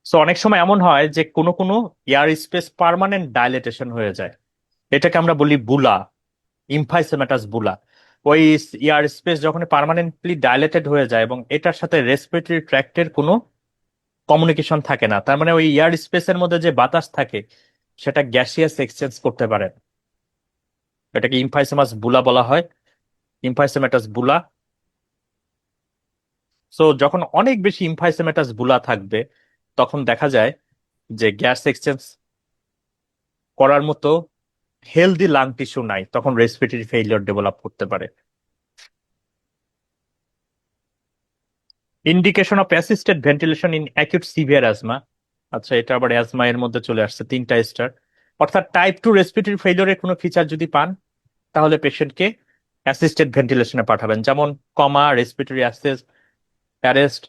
সো অনেক সময় এমন হয় যে কোনো কোনো এয়ার স্পেস পার্মানেন্ট ডাইলেটেশন হয়ে যায়, এটাকে আমরা বলি বুলা, ইমফাইসেমাটাস বুলা। ওই এয়ার স্পেস যখন পার্মানেন্টলি ডাইলেটেড হয়ে যায় এবং এটার সাথে রেসপিরেটরি ট্র্যাক্টের কোনো কমিউনিকেশন থাকে না, তার মানে ওই এয়ার স্পেসের মধ্যে যে বাতাস থাকে সেটা গ্যাসিয়াস এক্সচেঞ্জ করতে পারে, এটাকে ইমফাইসেমাস বুলা বলা হয়, ইমফাইসেমাটাস বুলা। সো যখন অনেক বেশি ইমফাইসেমাটাস বুলা থাকবে তখন দেখা যায় যে গ্যাস এক্সচেঞ্জ করার মতো হেলদি লাং টিস্যু নাই, তখন রেসপিরেটরি ফেইলিওর ডেভেলপ করতে পারে। Indication of assisted ventilation in acute severe asthma. আচ্ছা, এটা আবার অ্যাজমা এর মধ্যে চলে আসছে, 3টা স্টার। অর্থাৎ টাইপ 2 রেসপিরেটরি ফেইলিওরের কোনো ফিচার যদি পান তাহলে পেশেন্টকে অ্যাসিস্টেড ভেন্টিলেশনে পাঠাবেন, যেমন কমা, রেসপিরেটরি অ্যারেস্ট,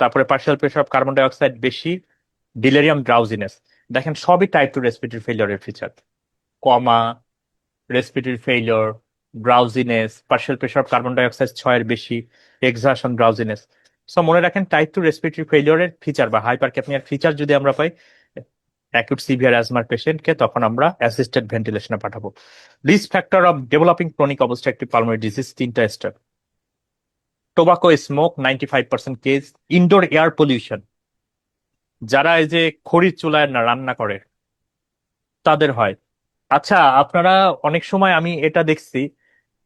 তারপরে partial pressure of carbon dioxide বেশি, ডিলেরিয়াম, ড্রাউজিনেস। দেখেন সবই টাইপ 2 রেসপিরেটরি ফেইলিওরের feature, coma, respiratory failure, drowsiness, partial pressure of carbon dioxide 6-এর বেশি, এক্সারশন, ড্রাউজিনেস। সো মনে রাখেন টাইপ 2 রেসপিরেটরি ফেইলিওরের ফিচার বা হাইপারক্যাপনিয়ার ফিচার যদি আমরা পাই অ্যাকিউট সিভিয়ার অ্যাজমার পেশেন্টকে, তখন আমরা অ্যাসিস্টেড ভেন্টিলেশনে পাঠাবো। Risk factor of developing chronic obstructive pulmonary disease, 3টা star. Tobacco smoke 95% case, indoor air pollution, যারা এই যে খড়ির চুলায় না রান্না করে তাদের হয়। আচ্ছা, আপনারা অনেক সময় আমি এটা দেখছি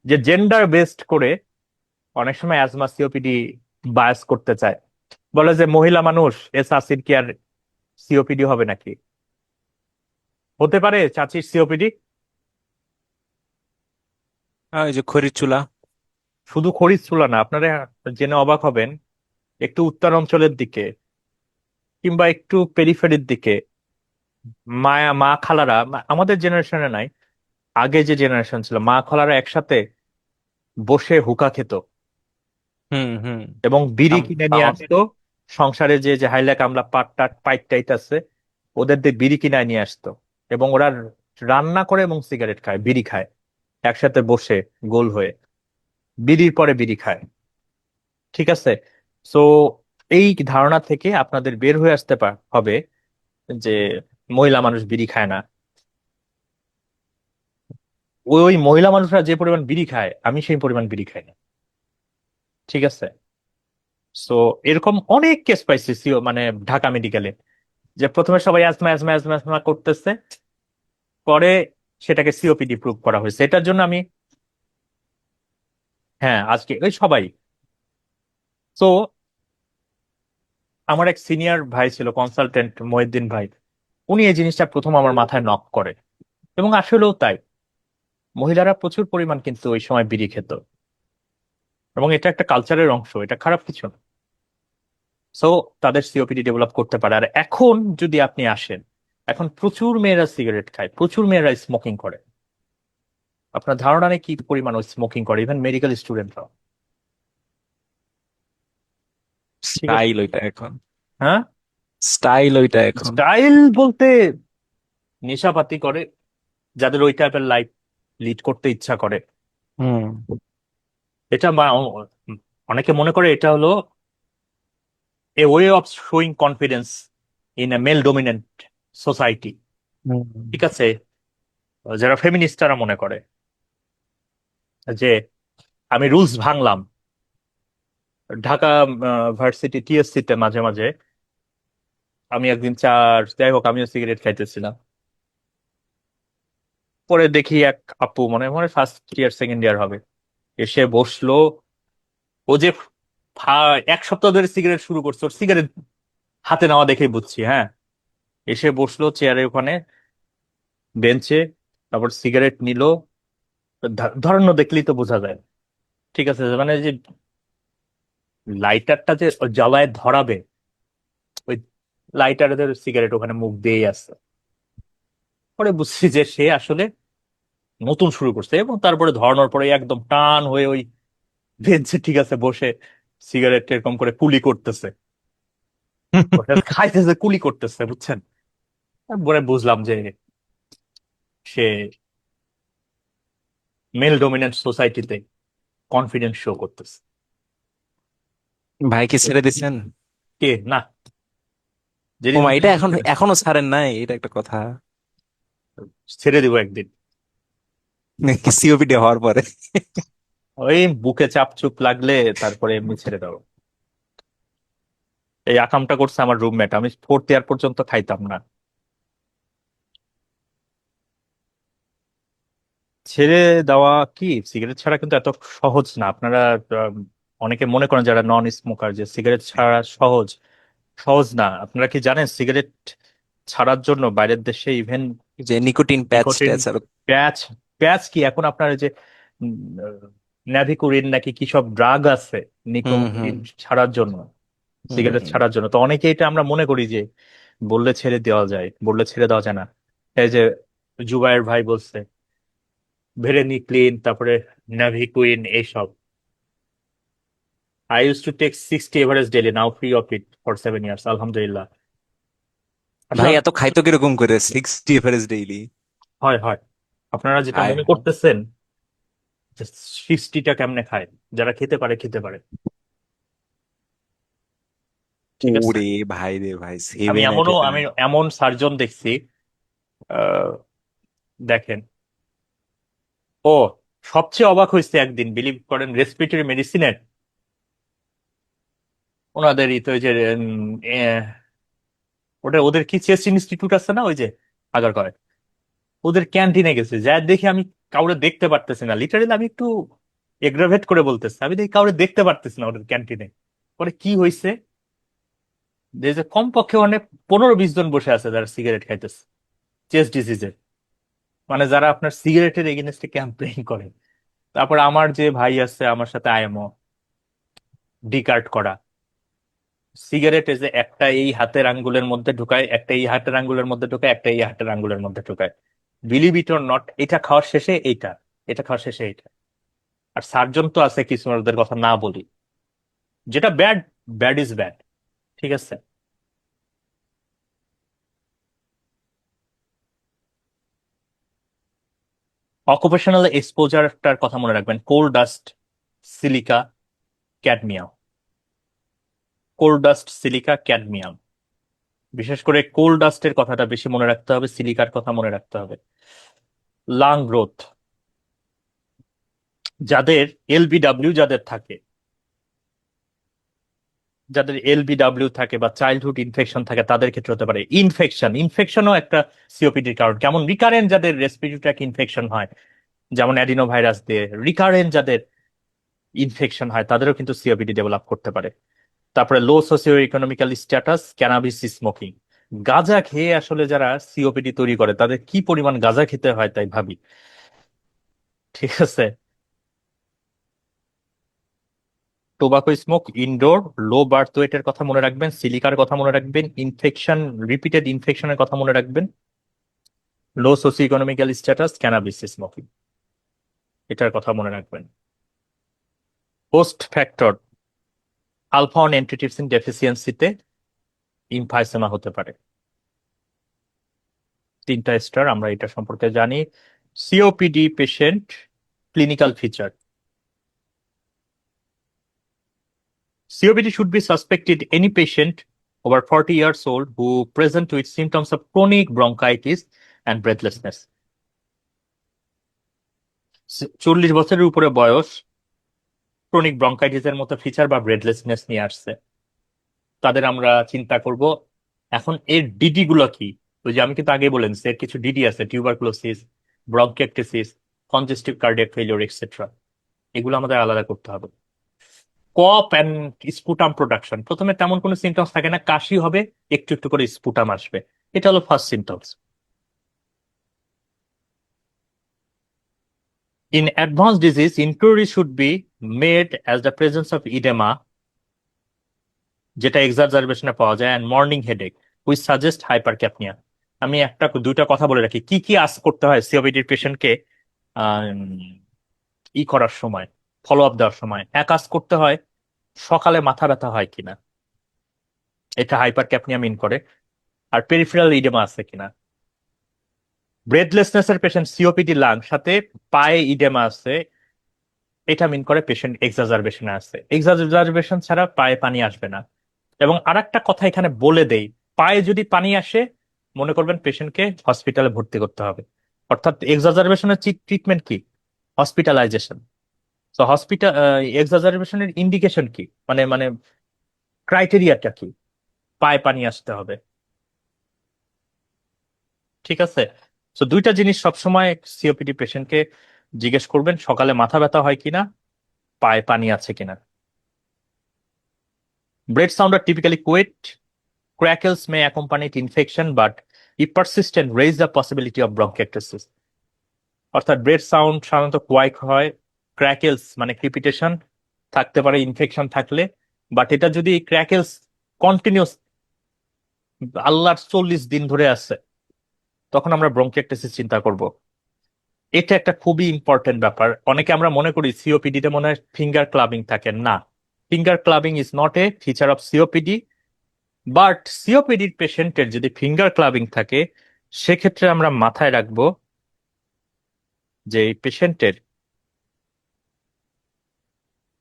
যে জেন্ডার বেসড করে অনেক সময় অ্যাজমা সিওপিডি বায়াস করতে চায়, বলে যে মহিলা মানুষ এ চাচির কি আর সিওপিডি হবে নাকি? হতে পারে চাচির সিওপিডি? ওই যে খড়ির চুলা। শুধু খরিচ চুলা না, আপনারা জেনে অবাক হবেন, একটু উত্তর অঞ্চলের দিকে কিংবা একটু পেরিফেরির দিকে মা খালারা, আমাদের জেনারেশনে নাই, আগে যে জেনারেশন ছিল, মা খালারা একসাথে বসে হুকা খেত হুম হুম। এবং বিড়ি আম- কিনে নিয়ে আসতো। সংসারে যে যে হাইলা কামলা পাট টাট পাইট টাইট আছে, ওদের দিয়ে বিড়ি কিনে নিয়ে আসতো এবং ওরা রান্না করে এবং সিগারেট খায়, বিড়ি খায় একসাথে বসে গোল হয়ে, বিড়ির পরে বিড়ি খায়। ঠিক আছে, সো এই ধারণা থেকে আপনাদের বের হয়ে আসতে হবে যে মহিলা মানুষ বিড়ি খায় না। ওই মহিলা মানুষরা যে পরিমাণ বিড়ি খায় আমি সেই পরিমাণ বিড়ি খাই না। ঠিক আছে। সো এরকম অনেক কেস পাইছি মানে ঢাকা মেডিকেলে, যে প্রথমে সবাই অ্যাজমা অ্যাজমা অ্যাজমা অ্যাজমা করতেছে, পরে সেটাকে সিওপিডি প্রুভ করা হয়েছে। এটার জন্য আমি, হ্যাঁ আজকে ওই সবাই। তো আমার এক সিনিয়র ভাই ছিল কনসালটেন্ট মহিউদ্দিন ভাই, উনি এই জিনিসটা প্রথম আমার মাথায় নক করে, এবং আসলেও তাই, মহিলারা প্রচুর পরিমাণ কিন্তু ওই সময় বিড়ি খেত, এবং এটা একটা কালচারের অংশ, এটা খারাপ কিছু না। সো তাদের সিওপিডি ডেভেলপ করতে পারে। আর এখন যদি আপনি আসেন, এখন প্রচুর মেয়েরা সিগারেট খায়, প্রচুর মেয়েরা স্মোকিং করে। আপনার ধারণা নেই কি পরিমাণ স্মোকিং করে, ইভেন মেডিকেল স্টুডেন্টরাও। ঠিক আছে। স্টাইল ওইটা এখন, হ্যাঁ, স্টাইল ওইটা এখন। স্টাইল বলতে নেশাপাতি করে, যাদের ওই টাইপের লাইফ লিড করতে ইচ্ছা করে। হুম। এটা অনেকে মনে করে এটা হলো a way of showing confidence in a male dominant society. হুম। ঠিক আছে। যারা ফেমিনিস্ট তারা মনে করে যে আমি রুলস ভাঙলাম। ঢাকা ভার্সিটি টিএসসি তে মাঝে মাঝে আমি একদিন যাই হোক আমিও সিগারেট খাইতেছিলাম, পরে দেখি এক আপু, মনে মনে ফার্স্ট ইয়ার সেকেন্ড ইয়ার হবে, এসে বসলো। ও যে এক সপ্তাহ ধরে সিগারেট শুরু করছে, ওর সিগারেট হাতে নেওয়া দেখেই বুঝছি। হ্যাঁ, এসে বসলো চেয়ারে ওখানে, বেঞ্চে, তারপর সিগারেট নিল। ধরানো দেখলেই তো বোঝা যায়। ঠিক আছে, মানে যে লাইটারটা যে জ্বালায় ধরাবে, ওই লাইটারের সিগারেট ওখানে মুখ দিয়েই আছে। পরে বুঝছি যে সে আসলে নতুন শুরু করছে, এবং তারপরে ধরানোর পরে একদম টান হয়ে ওই বেঞ্চে, ঠিক আছে, বসে সিগারেট এরকম করে কুলি করতেছে, ওটা খাইতেছে, কুলি করতেছে, বুঝছেন। পরে বুঝলাম যে সে মেল ডোমিনেন্ট সোসাইটিতে কনফিডেন্স শো করতেছে। ভাই কি ছেড়ে দিচ্ছেন? কে না, ও যেদিন মা, থেকে এটা এখন confidence- এখনো ছাড়েন নাই, এটা একটা কথা। ছেড়ে দিব একদিন। সিওপিডি হওয়ার পরে। ওই বুকে চাপ চুপ লাগলে তারপরে এমনি ছেড়ে দাও। এই আকামটা করছে আমার রুমমেট, আমি ফোর্থ ইয়ার পর্যন্ত খাইতাম না। ছেড়ে দেওয়া কি সিগারেট ছাড়া কিন্তু এত সহজ না। আপনারা আম, অনেকে মনে করেন যারা নন স্মোকার যে সিগারেট ছাড়া সহজ, সহজ না। আপনারা কি জানেন সিগারেট ছাড়ার জন্য বাইরের দেশে ইভেন যে নিকোটিন প্যাচ নিকোটিন ট্যাচ আর। প্যাচ, প্যাচ কি এখন আপনার এই যে ন্যাভিকুরিন নাকি কি সব ড্রাগ আছে হুম হুম নিকোটিন ছাড়ার জন্য, হুম সিগারেট হুম। ছাড়ার জন্য। তো অনেকে এটা আমরা মনে করি যে বললে ছেড়ে দেওয়া যায়, বললে ছেড়ে দেওয়া যায় না। এই যে জুবায়ের ভাই বলছে ভেরেনিক্লিন, তারপরে নাভিকুইন, এইসব। I use to take 60 average daily, now free of it for 7 years, আলহামদুলিল্লাহ। আসলে ভাই এত খাইতো কিরকম করে 60 এভারেজ ডেইলি? হয় হয়, আপনারা যেটা আয় মনে হায়। করতেছেন যে 60টা কেমনে খায়, যারা খেতে পারে খেতে পারে। ঠিক আছে। ওরে ভাই রে ভাই, আমি 7 আমি এমন সার্জন দেখছি, আহ, দেখেন। ও, সবচেয়ে অবাক হয়েছে একদিন, বিলিভ করেন, রেসপিরেটরি মেডিসিনের ওনাদের তো ওই যে ওটা ওদের কি চেস্ট ইনস্টিটিউট আছে না, ওই যে আগারগাঁওয়ে, ওদের ক্যান্টিনে গেছে, যা দেখি আমি কাউরে দেখতে পারতেছি না। লিটারেলি আমি একটু এগ্রাভেট করে বলতেছি, আমি দেখি কাউরে দেখতে পারতেছি না ওদের ক্যান্টিনে। পরে কি হয়েছে, যে কমপক্ষে অনেক 15-20 জন বসে আছে যারা সিগারেট খাইতেছে, চেস্ট ডিজিজের, মানে যারা আপনার সিগারেটের এগেনস্টে ক্যাম্পেইন করে। তারপর আমার যে ভাই আছে আমার সাথে আইএমও, ডি কার্ড করা, সিগারেট যে একটা এই হাতের আঙ্গুলের মধ্যে ঢুকায়, একটা এই হাতের আঙ্গুলের মধ্যে ঢুকায়, একটা এই হাতের আঙ্গুলের মধ্যে ঢুকায়। বিলিভ ইট অর নট, এটা খাওয়ার শেষে এইটা, এটা খাওয়ার শেষে এইটা। আর সার্জন তো আছে কিছু, ওদের কথা না বলি, যেটা ব্যাড, ব্যাড ইজ ব্যাড। ঠিক আছে। অকুপেশনাল এক্সপোজারটার কথা মনে রাখবেন, কোল ডাস্ট, সিলিকা, ক্যাডমিয়াম। কোল ডাস্ট, সিলিকা, ক্যাডমিয়াম। বিশেষ করে কোল ডাস্টের কথাটা বেশি মনে রাখতে হবে, সিলিকার কথা মনে রাখতে হবে। লাং গ্রোথ, যাদের এলবিডব্লিউ থাকে বা চাইল্ডহুড ইনফেকশন থাকে তাদের ক্ষেত্রে হতে পারে। ইনফেকশনও একটা সিওপিডির কারণ। কেমন রিকারেন্ট যাদের রেসপিরেটরি ট্র্যাক্ট ইনফেকশন হয়, যেমন অ্যাডিনো ভাইরাস দিয়ে রিকারেন্ট যাদের ইনফেকশন হয়, তাদেরও কিন্তু সিওপিডি ডেভেলপ করতে পারে। তারপরে low socio economical status, cannabis smoking. গাঁজা খেয়ে আসলে যারা সিওপিডি তৈরি করে তাদের কি পরিমাণ গাঁজা খেতে হয় তাই ভাবি। ঠিক আছে। Tobacco smoke, indoor, low birth ওয়েটের কথা মনে রাখবেন, সিলিকার কথা মনে রাখবেন, রিপিটেড ইনফেকশনের কথা মনে রাখবেন, low socio economical status, cannabis smoking, এটার কথা মনে রাখবেন। Host factor, alpha one antitrypsin ডেফিসিয়েন্সিতে ইমফাইসেমা হতে পারে। 3টা স্টার, আমরা এটা সম্পর্কে জানি। COPD patient clinical feature, COPD should be suspected any patient over 40 years old who present with symptoms of chronic bronchitis and breathlessness. 40 বছরের উপরে বয়স, ক্রনিক ব্রঙ্কাইটিসের মতো ফিচার বা ব্রেথলেসনেস নিয়ে আসছে, তাদের আমরা চিন্তা করব। এখন এর ডিডি গুলো কি? ওই যে আমি কিন্তু আগে বলেন এর কিছু ডিডি আছে, tuberculosis, bronchiectasis, congestive cardiac failure etcetera, এগুলো আমাদের আলাদা করতে হবে। কফ অ্যান্ড স্পুটাম প্রোডাকশন, প্রথমে তেমন কোনো সিমটমস থাকে না, কাশি হবে, একটু একটু করে স্পুটাম আসবে, এটা হলো first symptoms. In advance disease inquiry should be made as the presence of oedema, যেটা এক্সারজারবেশনে পাওয়া যায়, and morning headache which suggest hypercapnia. আমি দুইটা কথা বলে রাখি, কি কি আজ করতে হয় সিওপিডির পেশেন্টকে করার সময়, ফলো আপ দেওয়ার সময়। এক, কাজ করতে হয় সকালে মাথা ব্যথা হয় কিনা, এটা হাইপারক্যাপনিয়া মিন করে, আর পেরিফেরাল ইডেমা আছে কিনা। ব্রেথলেসনেস এর পেশেন্ট সিওপিডি লাং সাথে পায়ে ইডেমা আছে, এটা মিন করে পেশেন্ট এক্সাজারবেশনে আছে। এক্সাজারবেশন ছাড়া পায়ে পানি আসবে না। এবং আরেকটা কথা এখানে বলে দেই, পায়ে যদি পানি আসে মনে করবেন পেশেন্টকে হসপিটালে ভর্তি করতে হবে। অর্থাৎ এক্সাজারবেশনের ট্রিটমেন্ট কি? হসপিটালাইজেশন। তো এক্সাজারবেশনের ইন্ডিকেশন কি, মানে মানে ক্রাইটেরিয়াটা কি? পায়ে পানি আসতে হবে। ঠিক আছে। তো দুইটা জিনিস সবসময় সিওপিডি পেশেন্টকে জিজ্ঞেস করবেন, সকালে মাথা ব্যথা হয় কিনা, পায়ে পানি আছে কিনা। Breath sound are typically quiet. Crackles may accompany infection, but if persistent, raise the possibility of bronchiectasis. অর্থাৎ ব্রেথ সাউন্ড সাধারণত কোয়াইক হয়, ক্র্যাকেলস মানে ক্রিপিটেশন থাকতে পারে ইনফেকশন থাকলে, বাট এটা যদি ক্র্যাকেলস কন্টিনিউস আল্লাহর 40 দিন ধরে আছে, তখন আমরা ব্রঙ্কিয়েক্টাসিস চিন্তা করব। এটা একটা খুবই ইম্পর্টেন্ট ব্যাপার। অনেকে আমরা মনে করি সিওপিডি তে মনে হয় ফিঙ্গার ক্লাবিং থাকে, না, finger clubbing is not a feature of COPD. But সিওপিডির পেশেন্টের যদি ফিঙ্গার ক্লাবিং থাকে, সেক্ষেত্রে আমরা মাথায় রাখবো যে এই পেশেন্টের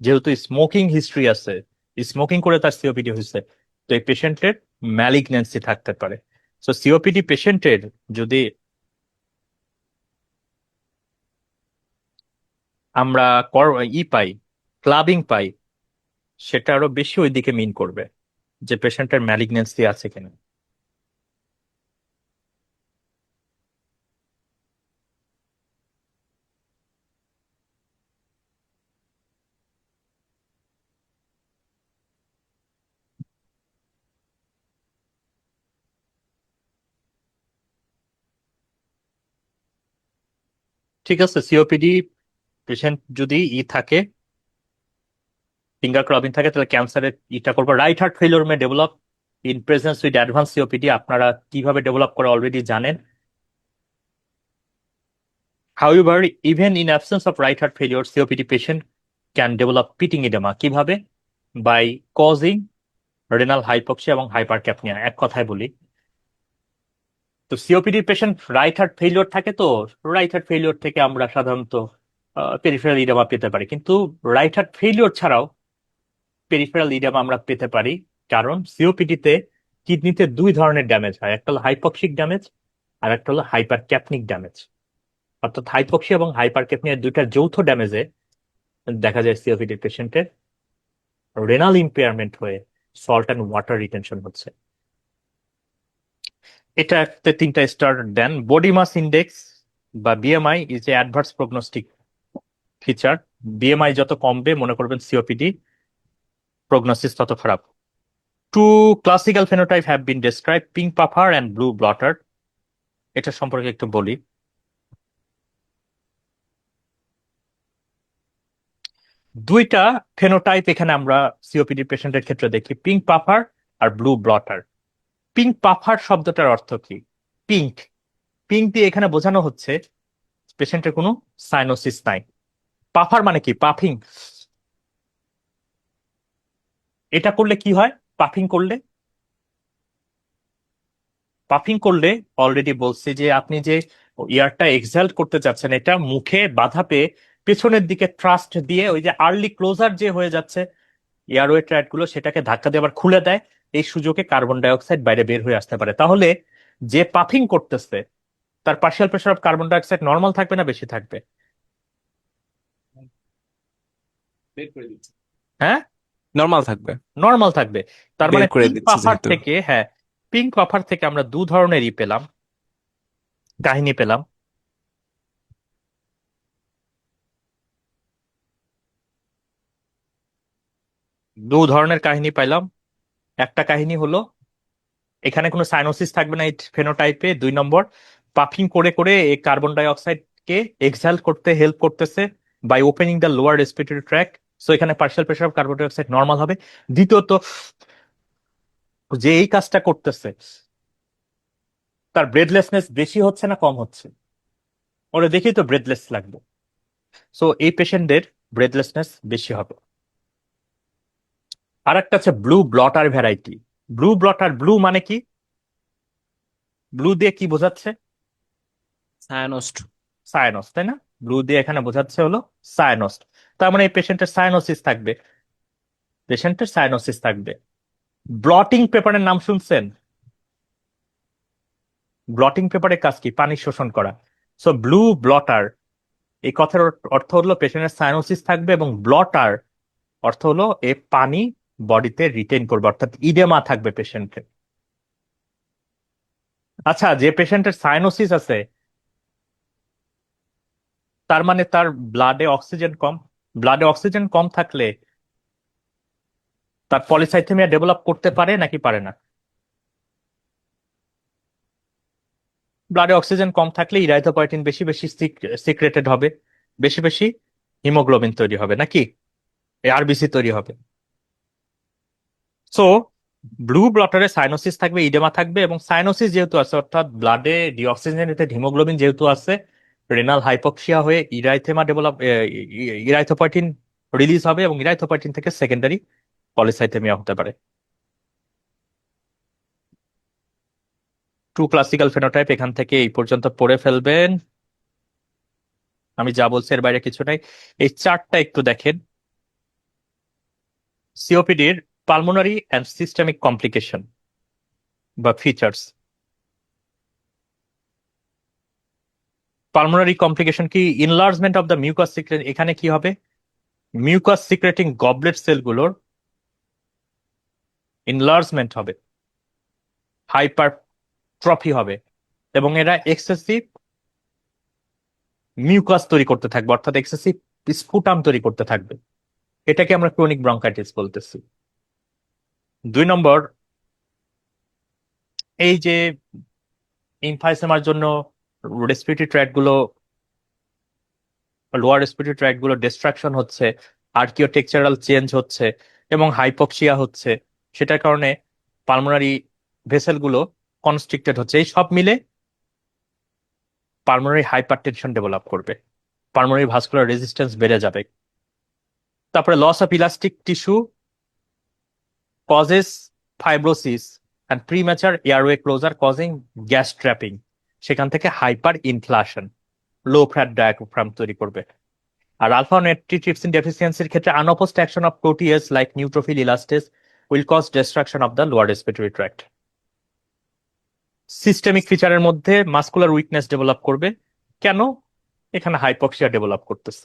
যেহেতু স্মোকিং হিস্ট্রি আছে, স্মোকিং করে তার সিওপিডি হয়েছে, তো এই পেশেন্টের ম্যালিগন্যান্সি থাকতে পারে। তো সিওপিডি পেশেন্টের যদি আমরা পাই, ক্লাবিং পাই, সেটা আরো বেশি ওই দিকে মিন করবে যে পেশেন্টের ম্যালিগন্যান্সি আছে কিনা। ঠিক আছে। সিওপিডি পেশেন্ট যদি থাকে, ফিঙ্গার ক্লাবিং থাকে, তাহলে ক্যান্সারের করবো। Right heart failure May develop in presence with advance COPD, আপনারা কিভাবে ডেভেলপ করে অলরেডি জানেন। However, even in absence of right heart failure, COPD patient can develop pitting edema. কিভাবে? By causing renal hypoxia এবং hypercapnia। এক কথায় বলি, তো COPD patient right heart failure থাকে, তো রাইট হার্ট ফেলিওর থেকে আমরা সাধারণত পেরিফেরাল ইডেমা পেতে পারি, কিন্তু রাইট হার্ট ফেলিওর ছাড়াও পেরিফেরাল ইডেমা আমরা পেতে পারি। কারণ সিওপিডিতে কিডনিতে দুই ধরনের ড্যামেজ হয়, একটা হলো হাইপক্সিক ড্যামেজ আর একটা হলো হাইপারক্যাপনিক ড্যামেজ। অর্থাৎ হাইপক্সিয়া এবং হাইপারক্যাপনিয়া দুইটার যৌথ ড্যামেজে দেখা যায় সিওপিডি পেশেন্টের রেনাল ইম্পেয়ারমেন্ট হয়ে সল্ট অ্যান্ড ওয়াটার রিটেনশন হচ্ছে। এটা একটা 3টা স্টার দেন। বডি মাস ইন্ডেক্স বা BMI is a adverse prognostic feature. BMI যত কমবে মনে করবেন সিওপিডি প্রগনোসিস তত খারাপ। Two classical phenotype have been describe, pink puffer and blue bloater. এটা সম্পর্কে একটু বলি। দুইটা ফেনোটাইপ এখানে আমরা সিওপিডি পেশেন্টের ক্ষেত্রে দেখি, পিঙ্ক পাফার আর ব্লু ব্লটার। পিঙ্ক পাফার শব্দটার অর্থ কি? পিঙ্ক, পিঙ্ক দিয়ে এখানে বোঝানো হচ্ছে পেশেন্টের কোনো সাইনোসিস নাই। পাফার মানে কি? পাফিং। এটা করলে কি হয়? পাফিং করলে, পাফিং করলে অলরেডি বলছি যে আপনি যে এয়ারটা এক্সহেল করতে চাচ্ছেন এটা মুখে বাধা পেয়ে পেছনের দিকে থ্রাস্ট দিয়ে ওই যে আর্লি ক্লোজার যে হয়ে যাচ্ছে এয়ারওয়ে ট্র্যাক্ট গুলো সেটাকে ধাক্কা দিয়ে আবার খুলে দেয়। এই সুযোগে কার্বন ডাই অক্সাইড বাইরে বের হয়ে আসতে পারে। তাহলে যে পাফিং করতেছে তার partial pressure of carbon dioxide normal থাকবে না বেশি থাকবে? হ্যাঁ, নর্মাল থাকবে। নর্মাল থাকবে। তার বের মানে করে পিঙ্ক দিচ্ছে পাফার যেহেতু। থেকে, হ্যাঁ, পিঙ্ক পাফার থেকে আমরা দু ধরনেরই পেলাম, কাহিনী পেলাম। দু ধরনের কাহিনী পাইলাম। একটা কাহিনী হলো এখানে কোনো সাইনোসিস থাকবে না এই ফেনোটাইপে। 2 নম্বর, পাফিং করে করে এই কার্বন ডাই অক্সাইডকে এক্সহাল করতে হেল্প করতেছে by opening the lower respiratory tract. So এখানে partial pressure of carbon dioxide normal হবে। দ্বিতীয়ত, যে এই কাজটা করতেছে তার ব্রেথলেসনেস বেশি হচ্ছে না কম হচ্ছে? ওরা দেখেই তো ব্রেথলেস লাগবে। সো এই পেশেন্টদের ব্রেথলেসনেস বেশি হবে। আর একটা আছে ব্লু ব্লটার ভ্যারাইটি। ব্লু ব্লটার, ব্লু মানে কি? ব্লু দিয়ে কি বোঝাচ্ছে? সায়ানোস্ট। সায়ানস, তাই না? ব্লু দিয়ে এখানে বোঝাচ্ছে হলো সায়ানস। তার মানে এই পেশেন্টের সায়ানোসিস থাকবে, পেশেন্টের সায়ানোসিস থাকবে। ব্লটিং পেপারের নাম শুনছেন? ব্লটিং পেপারের কাজ কি? পানি শোষণ করা। সো ব্লু ব্লটার এই কথার অর্থ হলো পেশেন্টের সায়ানোসিস থাকবে, এবং ব্লটার অর্থ হলো এ পানি বডিতে রিটেইন করবে, অর্থাৎ ইডেমা থাকবে পেশেন্টের। আচ্ছা, যে পেশেন্টের সায়ানোসিস আছে তার মানে তার ব্লাডে অক্সিজেন কম। ব্লাডে অক্সিজেন কম থাকলে তার পলিসাইথেমিয়া ডেভেলপ করতে পারে নাকি পারে না? ব্লাডে অক্সিজেন কম থাকলে ইরাইথোপয়েটিন বেশি বেশি সিক্রেটেড হবে, বেশি বেশি হিমোগ্লোবিন তৈরি হবে, নাকি আরবিসি তৈরি হবে। সো ব্লু ব্লটারে সাইনোসিস থাকবে, ইডেমা থাকবে, এবং সাইনোসিস যেহেতু আছে অর্থাৎ ব্লাডে ডিঅক্সিজেনেটেড হিমোগ্লোবিন যেহেতু আছে, রেনাল হাইপক্সিয়া হয়ে ইরাইথেমা ডেভেলপ, ইরাইথোপয়েটিন রিলিজ হবে, এবং ইরাইথোপয়েটিন থেকে সেকেন্ডারি পলিসাইথেমিয়া হতে পারে। টু ক্লাসিক্যাল ফেনোটাইপ এখান থেকে এই পর্যন্ত পড়ে ফেলবেন। আমি যা বলছি এর বাইরে কিছু নাই। এই চার্টটা একটু দেখেন। সিওপিডির পালমোনারি অ্যান্ড সিস্টেমিক কমপ্লিকেশন বা ফিচার্স। পালমোনারি কমপ্লিকেশন কি? Enlargement of the mucus secret. এখানে কি হবে? মিউকাস সিক্রেটিং গবলেট সেলগুলোর ইনলার্জমেন্ট হবে, হাইপারট্রফি হবে, এবং এরা এক্সেসিভ মিউকাস তৈরি করতে থাকবে, অর্থাৎ এক্সেসিভ স্পুটাম তৈরি করতে থাকবে। এটাকে আমরা ক্রনিক ব্রঙ্কাইটিস বলতেছি। 2 নম্বর, এই যে ইমফাইসেমার জন্য রেসপিরেটরি ট্র্যাক্ট গুলো, লোয়ার রেসপিরেটরি ট্র্যাক্ট গুলো ডিস্ট্রাকশন হচ্ছে, আর্কিওটেকচারাল চেঞ্জ হচ্ছে, এবং হাইপক্সিয়া হচ্ছে, সেটার কারণে পালমোনারি ভেসেল গুলো কনস্ট্রিক্টেড হচ্ছে। এই সব মিলে পালমোনারি হাইপারটেনশন ডেভেলপ করবে, পালমোনারি ভাস্কুলার রেজিস্ট্যান্স বেড়ে যাবে। তারপরে loss of elastic tissue causes fibrosis and premature airway closure causing gas trapping. সেখান থেকে hyperinflation, low flat diaphragm তৈরি করবে। আর আলফা নেট্রিট্রিপসিন ডেফিসিয়েন্সির ক্ষেত্রে unopposed action of protease like neutrophil elastase will cause destruction of the lower respiratory tract. Systemic ফিচারের মধ্যে মাসকুলার উইকনেস ডেভেলপ করবে। কেন? এখানে হাইপক্সিয়া ডেভেলপ করতেছে।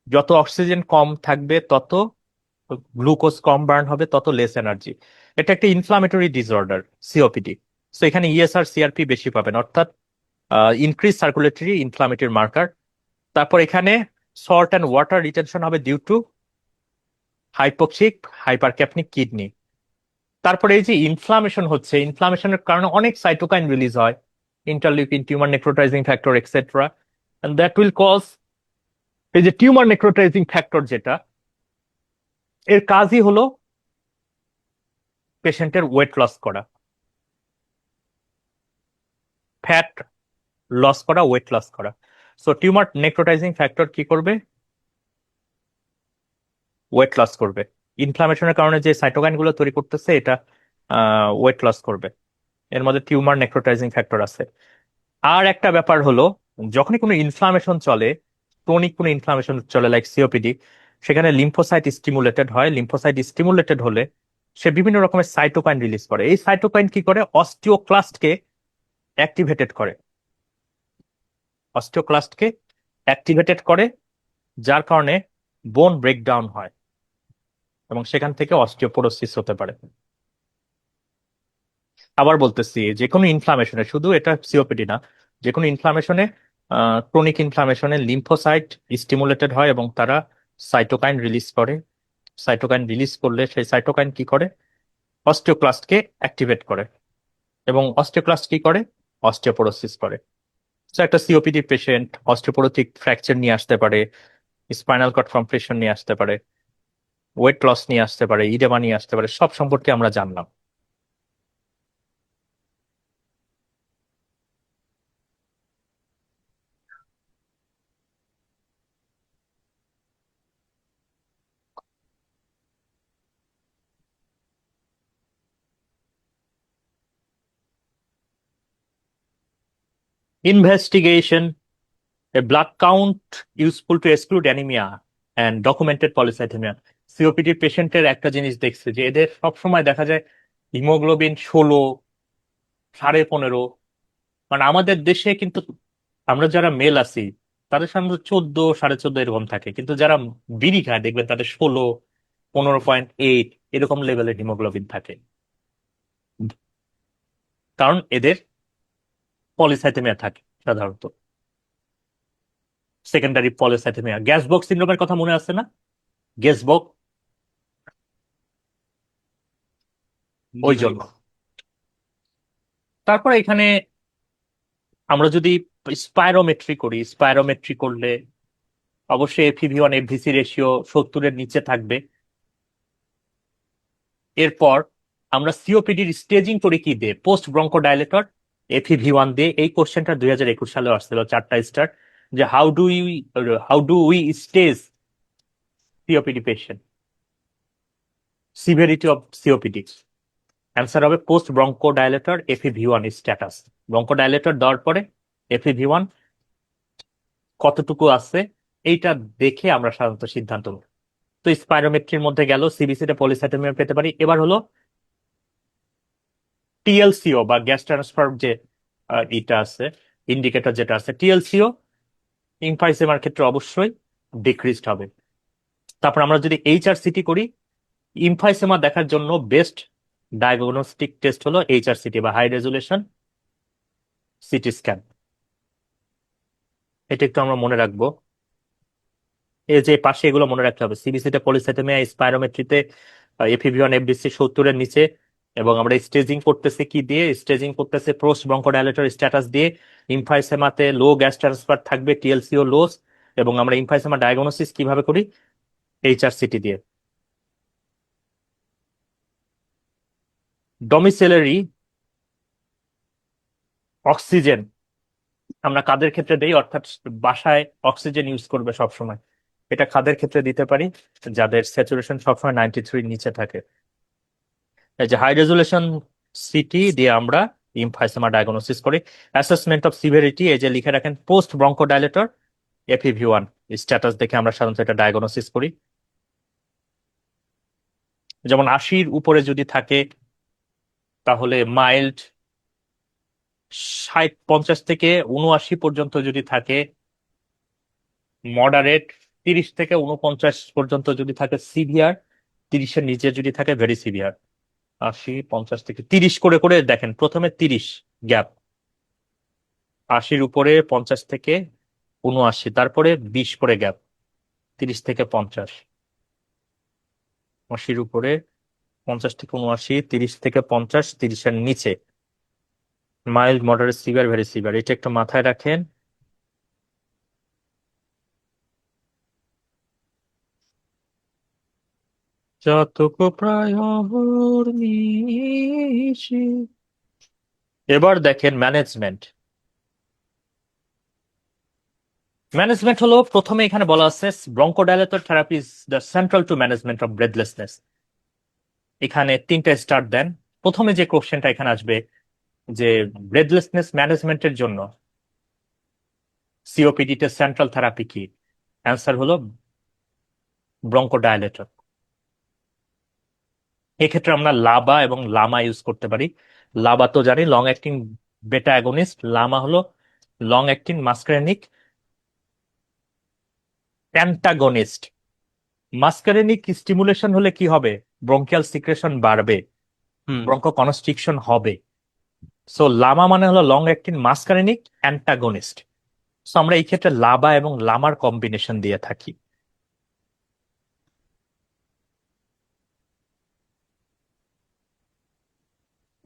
যত অক্সিজেন কম থাকবে তত গ্লুকোজ কম বার্ন হবে, তত লেস এনার্জি। এটা একটা ইনফ্লামেটরি ডিসঅর্ডার, সিওপিডি। সো এখানে ইএসআর সিআরপি বেশি পাবেন, অর্থাৎ ইনক্রিজ সার্কুলেটরি ইনফ্লামেটরি মার্কার। তারপর এখানে সল্ট অ্যান্ড ওয়াটার রিটেনশন হবে due to hypoxic hypercapnic kidney. তারপরে এই যে ইনফ্লামেশন হচ্ছে, ইনফ্লামেশনের কারণে অনেক সাইটোকাইন রিলিজ হয়, interleukin, tumour necrotising factor etcetera, and that will cause, এই যে টিউমার নেক্রোটাইজিং ফ্যাক্টর যেটা, এর কাজই হলো পেশেন্টের ওয়েট লস করা, ফ্যাট লস করা, ওয়েট লস করা। সো টিউমার নেক্রোটাইজিং ফ্যাক্টর কি করবে? ওয়েট লস করবে। ইনফ্লামেশনের কারণে যে সাইটোকাইন গুলো তৈরি করতেছে, এটা ওয়েট লস করবে। এর মধ্যে টিউমার নেক্রোটাইজিং ফ্যাক্টর আছে। আর একটা ব্যাপার হলো, যখনই কোনো ইনফ্লামেশন চলে, ক্রনিক কোনো ইনফ্লামেশন চলে লাইক সিওপিডি, সেখানে লিম্ফোসাইট স্টিমুলেটেড হয়। লিম্ফোসাইট স্টিমুলেটেড হলে সে বিভিন্ন রকমের সাইটোকাইন রিলিজ করে। এই সাইটোকাইন কি করে? অস্টিওক্লাস্টকে অ্যাক্টিভেটেড করে, অস্টিওক্লাস্টকে অ্যাক্টিভেটেড করে, যার কারণে বোন ব্রেকডাউন হয় এবং সেখান থেকে অস্টিওপোরোসিস হতে পারে। আবার বলতেছি, যে কোনো ইনফ্লামেশনে, শুধু এটা সিওপিডি না, যে কোনো ইনফ্লামেশনে, ক্রনিক ইনফ্লামেশনে লিম্ফোসাইট স্টিমুলেটেড হয় এবং তারা সাইটোকাইন রিলিজ করে। সাইটোকাইন রিলিজ করলে সেই সাইটোকাইন কি করে? অস্টিওক্লাস্টকে অ্যাক্টিভেট করে, এবং অস্টিওক্লাস্ট কি করে? অস্টিওপোরোসিস করে। তো একটা সিওপিডি পেশেন্ট অস্টিওপোরোটিক ফ্র্যাকচার নিয়ে আসতে পারে, স্পাইনাল কর্ড কম্প্রেশন নিয়ে আসতে পারে, ওয়েট লস নিয়ে আসতে পারে, ইডেমা নিয়ে আসতে পারে। সব সম্পর্কে আমরা জানলাম। Investigation: a blood count useful to exclude anemia and documented polycythemia. COPD পেশেন্টের একটা জিনিস দেখছে যে এদের সবসময় দেখা যায় হিমোগ্লোবিন 16, 15.5। মানে আমাদের দেশে কিন্তু আমরা যারা মেল আছি তাদের সামনে 14, 14.5 এরকম থাকে, কিন্তু যারা বিড়ি খায় দেখবেন তাদের 16, 15.8 এরকম লেভেলের হিমোগ্লোবিন থাকে। কারণ এদের পলিসাইথেমিয়া থাকে সাধারণত, সেকেন্ডারি পলিসাইথেমিয়া। গ্যাসবক সিন্ড্রোমের কথা মনে আছে না? গ্যাসবক, জি ওই ভাই। জন্য। তারপর এখানে আমরা যদি স্পাইরোমেট্রি করি, স্পাইরোমেট্রি করলে অবশ্যই FEV1 FVC রেশিও 70-এর নিচে থাকবে। এরপর আমরা সিওপিডির স্টেজিং করি কি দিয়ে? পোস্ট ব্রঙ্কোডাইলেটর, FEV1 দিয়ে। এই কোশ্চেনটা 2021 সালে আসছিল, 4টা স্টার, যে how do we stage COPD patient, severity of COPD. Answer হবে post bronchodilator FEV1 status. Bronchodilator দেওয়ার পরে FEV1 কতটুকু আছে, এইটা দেখে আমরা সাধারণত সিদ্ধান্ত নেব। তো স্পাইরোমেট্রির মধ্যে গেল, সিবিসিতে পলিসাইথেমিয়া পেতে পারি। এবার হলো TLCO বা গ্যাস ট্রান্সফার যে এটা আছে, ইন্ডিকেটর যেটা আছে, TLCO ইমফাইসেমার ক্ষেত্রে অবশ্যই ডিক্রিজড হবে। তারপর আমরা যদি HRCT করি, ইমফাইসেমা দেখার জন্য বেস্ট ডায়াগনস্টিক টেস্ট হলো HRCT বা হাই রেজুলেশন সিটি স্ক্যান। এটা একটু আমরা মনে রাখবো। এই যে পাশে এগুলো মনে রাখতে হবে, সিবিসিতে পলিসাইথেমিয়া, স্পাইরোমেট্রিতে FEV1 FVC 70-এর নিচে, এবং আমরা স্টেজিং করতেছি কি দিয়ে? স্টেজিং করতেছে পোস্ট ব্রঙ্কোডাইলেটর স্ট্যাটাস দিয়ে। ইমফাইসেমাতে লো গ্যাস ট্রান্সফার থাকবে, TLCO লোস, এবং আমরা ইমফাইসেমা ডায়াগনোসিস কিভাবে করি? HRCT দিয়ে। ডমিসিলারি অক্সিজেন আমরা কাদের ক্ষেত্রে দেই? অর্থাৎ বাসায় অক্সিজেন ইউজ করবে সবসময়, এটা কাদের ক্ষেত্রে দিতে পারি? যাদের স্যাচুরেশন সবসময় 93-র নিচে থাকে। এই যে হাই রেজুলেশন সিটি দিয়ে আমরা ইমফাইসেমা ডায়াগনোসিস করি। অ্যাসেসমেন্ট অফ সিভিয়ারিটি, এই যে লিখে রাখেন পোস্ট ব্রঙ্কোডাইলেটর FEV1 স্ট্যাটাস দেখে আমরা সাধারণত এটা ডায়াগনোসিস করি। যেমন 80-র উপরে যদি থাকে তাহলে মাইল্ড, 50 থেকে 79 পর্যন্ত যদি থাকে মডারেট, 30 থেকে 49 পর্যন্ত যদি থাকে সিভিয়ার, 30-এর নিচে যদি থাকে ভেরি সিভিয়ার। 80, 50 থেকে 30 করে করে দেখেন, প্রথমে 30 গ্যাপ, 80-র উপরে 50 থেকে 79, তারপরে 20 করে গ্যাপ, 30 থেকে 50, 80-র উপরে 50 থেকে 79, 30 থেকে 50, 30-এর নিচে mild, moderate, severe, very severe. এটা একটু মাথায় রাখেন। যতটুকু প্রায় অহর্নিশি। এবার দেখেন ম্যানেজমেন্ট। ম্যানেজমেন্ট হলো, প্রথমে এখানে বলা আছে bronchodilator therapy is the central to management of breathlessness. এখানে 3টা স্টার দেন। প্রথমে যে কোশ্চেনটা এখানে আসবে যে ব্রেথলেসনেস ম্যানেজমেন্টের জন্য সিওপিডি তে সেন্ট্রাল থেরাপি কি? অ্যান্সার হলো ব্রঙ্কোডাইলেটর। এক্ষেত্রে আমরা লাবা এবং লামা ইউজ করতে পারি। লাবা তো জানি লং অ্যাক্টিং বেটা অ্যাগোনিস্ট, লামা হলো লং অ্যাক্টিং মাস্কারেনিক অ্যান্টাগনিস্ট। মাস্কারেনিক স্টিমুলেশন হলে কি হবে? ব্রঙ্কিয়াল সিক্রেশন বাড়বে, হুম। ব্রঙ্কো কনস্ট্রিকশন হবে। সো লামা মানে হলো লং অ্যাক্টিং মাস্কারেনিক অ্যান্টাগনিস্ট। সো আমরা এই ক্ষেত্রে লাবা এবং লামার কম্বিনেশন দিয়ে থাকি।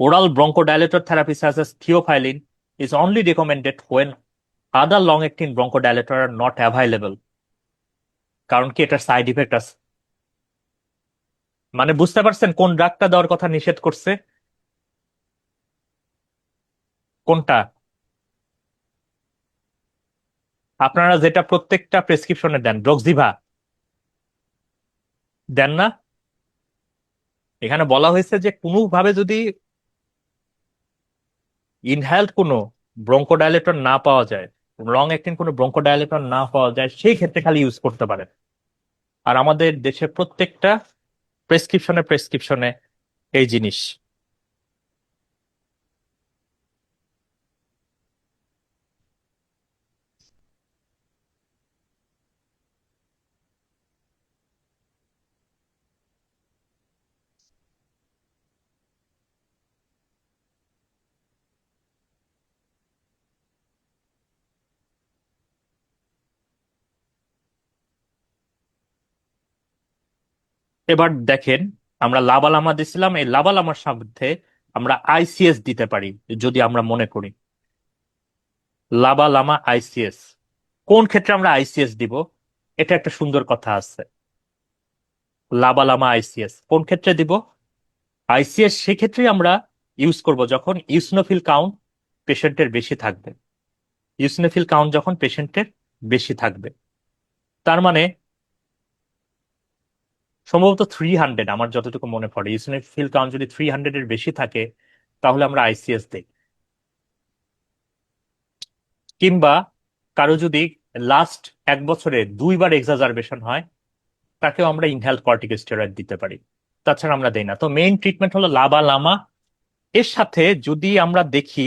Oral bronchodilator therapy such as theophylline is only recommended when other long-acting bronchodilator are not available. কারণ কি? এটার সাইড ইফেক্ট আছে। মানে বুঝতে পারছেন কোন ড্রাগটা দেওয়ার কথা নিষেধ করছে? কোনটা? আপনারা যেটা প্রত্যেকটা প্রেসক্রিপশনে দেন, ড্রক্সিভা দেন না? এখানে বলা হয়েছে যে কোনোভাবে যদি ইনহেলড কোনো ব্রঙ্কোডাইলেটর না পাওয়া যায়, লং অ্যাক্টিং কোনো ব্রঙ্কোডাইলেটর না পাওয়া যায়, সেই ক্ষেত্রে খালি ইউজ করতে পারেন। আর আমাদের দেশে প্রত্যেকটা প্রেসক্রিপশনে প্রেসক্রিপশনে এই জিনিস। এবার দেখেন, আমরা লাবালামা দিছিলাম, এই লাবালামার সাথে আমরা আইসিএস দিতে পারি যদি আমরা মনে করি। লাবালামা আইসিএস কোন ক্ষেত্রে আমরা আইসিএস দিব? এটা একটা সুন্দর কথা আছে। লাবালামা আইসিএস কোন ক্ষেত্রে দিব? আইসিএস সেক্ষেত্রেই আমরা ইউজ করব যখন ইউসনোফিল কাউন্ট পেশেন্টের বেশি থাকবে। ইউসনোফিল কাউন্ট যখন পেশেন্টের বেশি থাকবে, তার মানে সম্ভবত 300, আমার যতটুকু মনে পড়ে, ইউসনোফিল কাউন্ট যদি 300-এর বেশি থাকে তাহলে আমরা আইসিএস দিই। কিংবা কারো যদি লাস্ট 1 বছরে 2বার এক্সাজারবেশন হয়, তাকেও আমরা ইনহেল কর্টিকোস্টেরয়েড দিতে পারি। তাছাড়া আমরা দেই না। তো মেইন ট্রিটমেন্ট হলো লাবা লামা। এর সাথে যদি আমরা দেখি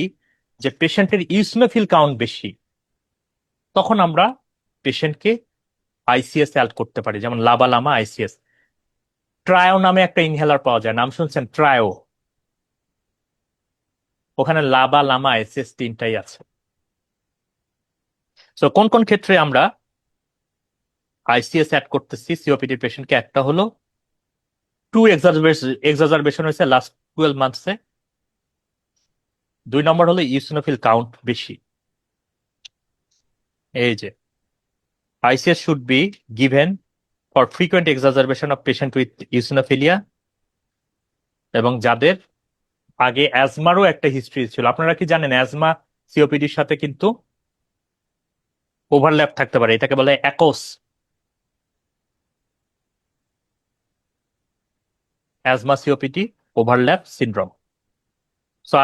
যে পেশেন্টের ইউসনোফিল কাউন্ট বেশি, তখন আমরা পেশেন্টকে আইসিএস অ্যাড করতে পারি, যেমন লাবা লামা আইসিএস। ট্রায়ো নামে একটা ইনহেলার পাওয়া যায়, নাম শুনছেন? ট্রায়ো। ওখানে লাবা লামা আইসিএস 3টাই আছে। তো কোন কোন ক্ষেত্রে আমরা আইসিএস অ্যাড করতেছি সিওপিডি পেশেন্টকে? একটা হলো 2 এক্সাজারবেশন হয়েছে লাস্ট 12 মান্থসে। 2 নম্বর হলো ইউসিনোফিল কাউন্ট বেশি। এই যে ICS should be given for frequent exacerbation of patient with eosinophilia এবং যাদের আগে অ্যাজমারও একটা হিস্ট্রি ছিল। আপনারা কি জানেন অ্যাজমা সিওপিডির সাথে কিন্তু ওভারল্যাপ থাকতে পারে, এটাকে বলে ACOS, asthma COPD overlap syndrome. So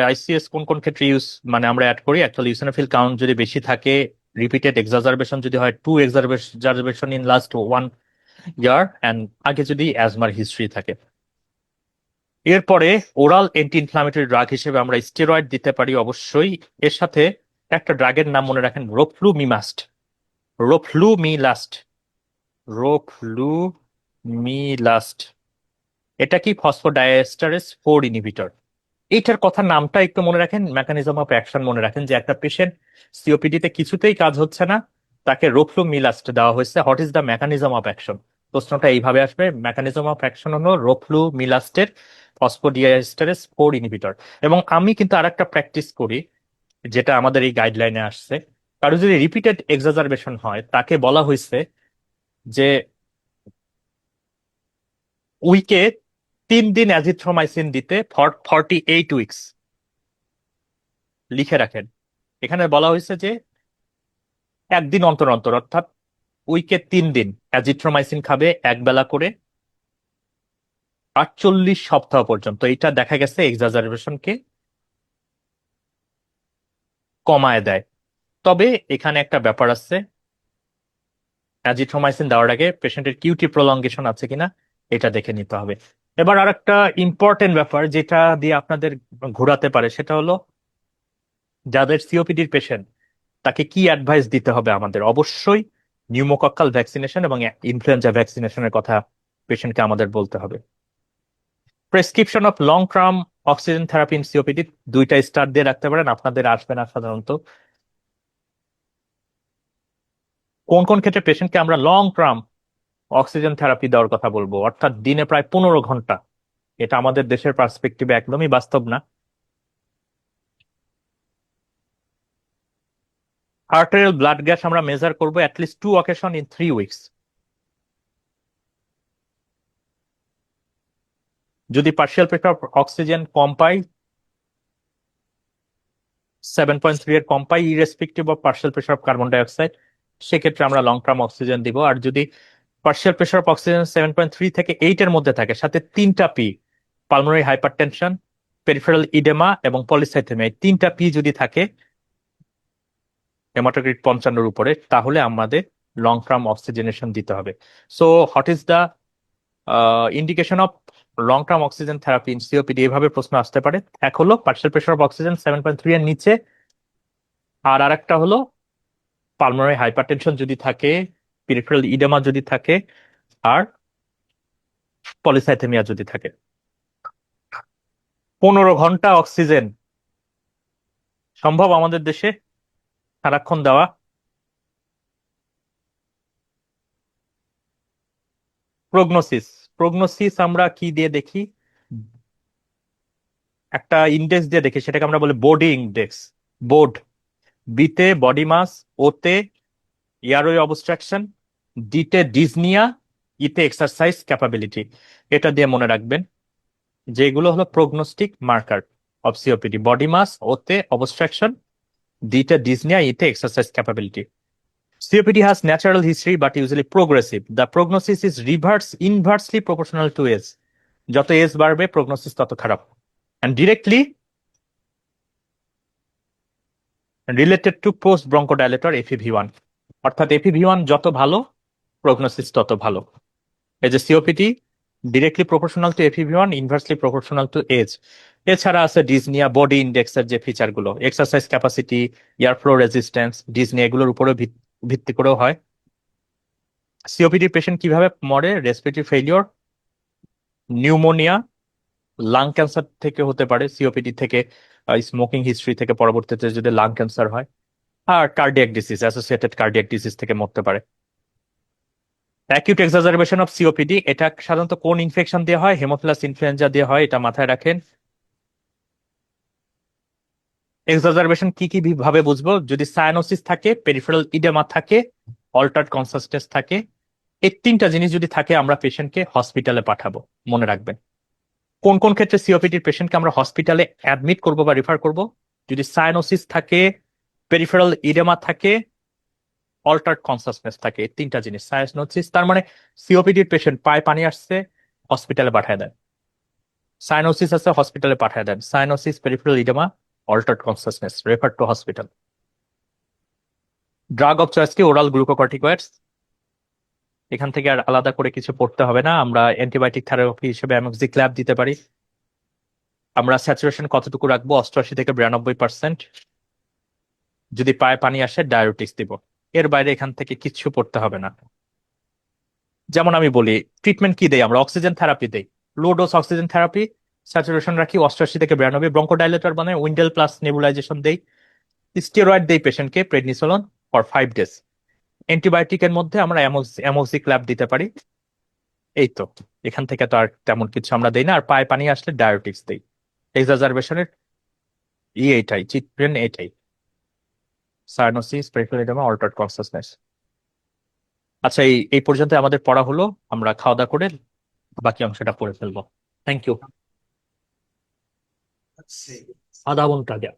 ICS কোন কোন ক্ষেত্রে ইউজ মানে আমরা অ্যাড করি? অ্যাকচুয়ালি ইওসিনোফিল কাউন্ট যদি বেশি থাকে, রিপিটেড এক্সাজারবেশন যদি হয়, 2 exacerbation in last 1 year, and আগে যদি অ্যাজমার হিস্ট্রি থাকে। এরপরে ওরাল অ্যান্টি ইনফ্লামেটরি ড্রাগ হিসেবে আমরা স্টেরয়েড দিতে পারি অবশ্যই। এর সাথে একটা ড্রাগের নাম মনে রাখেন, রোফ্লুমিমাস্ট। রোফ্লুমিলাস্ট। রোফ্লুমিলাস্ট এটা কি ফসফোডাইএস্টারেস 4 ইনহিবিটর। এইটার কথা নামটা একটু মনে রাখেন, মেকানিজম অফ অ্যাকশন মনে রাখেন, যে একটা পেশেন্ট সিওপিডি তে কিছুতেই কাজ হচ্ছে না, তাকে রোফ্লুমিলাস্ট দেওয়া হয়েছে। What is the mechanism of action? প্রশ্নটা এইভাবে আসবে, মেকানিজম অফ অ্যাকশন হলো রোফ্লুমিলাস্টের ফসফোডিএস্টারেস 4 ইনহিবিটর। এবং আমি কিন্তু আরেকটা প্র্যাকটিস করি, যেটা আমাদের এই গাইডলাইনে আসছে, কারো যদি রিপিটেড এক্সাজারবেশন হয় তাকে বলা হয়েছে যে উইকে 3 দিন অ্যাজিথ্রোমাইসিন দিতে ফর 48 উইকস। লিখে রাখেন, এখানে বলা হয়েছে যে একদিন অন্তর অন্তর, অর্থাৎ উইকে 3 দিন অ্যাজিথ্রোমাইসিন খাবে এক বেলা করে 48 সপ্তাহ পর্যন্ত। এটা দেখা গেছে এক্সাজারবেশনকে কমায় দেয়। তবে এখানে একটা ব্যাপার আছে, অ্যাজিথ্রোমাইসিন দেওয়ার আগে পেশেন্টের কিউটি প্রলঙ্গেশন আছে কিনা এটা দেখে নিতে হবে। এবার আরেকটা ইম্পর্টেন্ট ব্যাপার যেটা দিয়ে আপনাদের ঘোরাতে পারে, সেটা হলো যাদের সিওপিডির পেশেন্ট তাকে কি অ্যাডভাইস দিতে হবে আমাদের। অবশ্যই নিউমোকক্কাল ভ্যাকসিনেশন এবং ইনফ্লুয়েঞ্জা ভ্যাকসিনেশনের কথা পেশেন্টকে আমাদের বলতে হবে। Prescription of long term oxygen therapy in COPD 2টা স্টার দিয়ে রাখতে পারেন, আপনাদের আসবে না সাধারণত। কোন কোন ক্ষেত্রে পেশেন্টকে আমরা লং টার্ম অক্সিজেন থেরাপি দেওয়ার কথা বলবো, অর্থাৎ দিনে প্রায় 15 ঘন্টা। এটা আমাদের দেশের পার্সপেক্টিভে একদমই বাস্তব না। আর্টেরিয়াল ব্লাড গ্যাস আমরা মেজার করবো অ্যাটলিস্ট 2 অকেশন ইন 3 উইকস। যদি পার্শিয়াল প্রেশার অক্সিজেন কম পাই, 7.3 এর কম পাই, irrespective of partial pressure of carbon dioxide, সেক্ষেত্রে আমরা লং টার্ম অক্সিজেন দিব। আর যদি পার্শিয়াল প্রেশার অফ অক্সিজেন 7.3 থেকে 8 এর মধ্যে থাকে, সাথে 3টা P, pulmonary hypertension, peripheral oedema এবং পলিসাইথেমিয়া, এই 3টা পি যদি থাকে হেমাটোক্রিট 55-এর উপরে, তাহলে আমাদের লং টার্ম অক্সিজেনেশন দিতে হবে। So what is the indication of long term oxygen therapy in COPD? এভাবে প্রশ্ন আসতে পারে। এক হলো পার্শিয়াল প্রেশার অফ অক্সিজেন 7.3 এর নিচে, আর আরেকটা হলো পালমোনারি হাইপারটেনশন যদি থাকে, পেরিফেরাল ইডেমা যদি থাকে, আর পলিসাইথেমিয়া যদি থাকে। 15 ঘন্টা অক্সিজেন সম্ভব আমাদের দেশে সারাক্ষণ দেওয়া? প্রগনোসিস, প্রগনোসিস আমরা কি দিয়ে দেখি? একটা ইন্ডেক্স দিয়ে দেখি, সেটাকে আমরা বলি বডি ইন্ডেক্স। বোর্ড, বিতে বডি মাস, ওতে এয়ারওয়ে অবস্ট্রাকশন, ডিতে ডিজনিয়া, ইতে এক্সারসাইজ ক্যাপাবিলিটি। এটা দিয়ে মনে রাখবেন যে এগুলো হলো prognostic marker of COPD. Body mass, ওতে অবস্ট্রাকশন, ডিতে ডিজনিয়া, ইতে exercise capability. COPD has natural history but usually progressive. The prognosis is inversely proportional to age. যত এজ বাড়বে প্রগনোসিস তত খারাপ। And directly related to post bronchodilator FEV1, অর্থাৎ FEV1 যত ভালো প্রগনোসিস তত ভালো। এই যে COPD directly proportional to FEV1, inversely proportional to age. এছাড়া আছে ডিজনিয়া, বডি ইন্ডেক্সের যে ফিচারগুলো, exercise capacity, air flow resistance, dyspnoea, এগুলোর উপরে ভিত্তি করেও হয়। সিওপিডি পেশেন্ট কিভাবে মরে? Respiratory failure, pneumonia, lung cancer থেকে হতে পারে, সিওপিডি থেকে, স্মোকিং হিস্ট্রি থেকে পরবর্তীতে যদি লাং ক্যান্সার হয়, আর cardiac disease, associated cardiac disease থেকে মরতে পারে। অ্যাকিউট এক্সাজারবেশন অফ সিওপিডি, এটা সাধারণত কোন ইনফেকশন দিয়ে হয়? হেমোফিলাস ইনফ্লুয়েঞ্জা দিয়ে হয়, এটা মাথায় রাখেন। এক্সাজারবেশন কি কি ভাবে বুঝবো? যদি সায়ানোসিস থাকে, পেরিফেরাল ইডেমা থাকে, অল্টার্ড কনসাসনেস থাকে, এই 3টা জিনিস যদি থাকে আমরা পেশেন্টকে হসপিটালে পাঠাবো। মনে রাখবেন কোন কোন ক্ষেত্রে সিওপিডির পেশেন্টকে আমরা হসপিটালে অ্যাডমিট করব বা রিফার করব? যদি সায়ানোসিস থাকে, পেরিফেরাল ইডেমা থাকে, অল্টার্ড কনসাসনেস থাকে, এই 3টা জিনিস। সায়ানোসিস তার মানে সিওপিডির পেশেন্ট পায়ে পানি আসছে, হসপিটালে পাঠায় দেন। সায়ানোসিস আছে, হসপিটালে পাঠায় দেন। Cyanosis, peripheral oedema, altered consciousness, refer to hospital. Drug of choice কি? Oral glucocorticoids. এখান থেকে আর আলাদা করে কিছু পড়তে হবে না। আমরা অ্যান্টিবায়োটিক থেরাপি হিসেবে অ্যামোক্সিক্ল্যাব দিতে পারি। আমরা স্যাচুরেশন কতটুকু রাখবো? 88 থেকে 92%। যদি পায়ে পানি আসে ডায়োটিক্স দিব। এর বাইরে এখান থেকে কিচ্ছু পড়তে হবে না। যেমন আমি বলি, ট্রিটমেন্ট কি দেই আমরা? অক্সিজেন থেরাপি দেই, low dose oxygen therapy, saturation রাখি 88 থেকে 92, ব্রঙ্কোডাইলেটর মানে উইন্ডেল প্লাস নেবুলাইজেশন দেই, স্টেরয়েড দেই পেশেন্টকে প্রেডনিসোলন ফর 5 ডেজ। অ্যান্টিবায়োটিকের মধ্যে আমরা অ্যামোক্সিক্ল্যাব দিতে পারি। এই তো, এখান থেকে তো আর তেমন কিছু আমরা দেই না। আর পায়ে পানি আসলে ডায়োটিক্স দেই। এক্সাজারবেশনের এইটাই চিত্রেন, এইটাই cyanosis, peripheral oedema, altered consciousness. আচ্ছা, এই এই পর্যন্ত আমাদের পড়া হলো। আমরা খাওয়া দাওয়া করে বাকি অংশটা পড়ে ফেলবো। Thank you. আধা ঘন্টা দেয়া।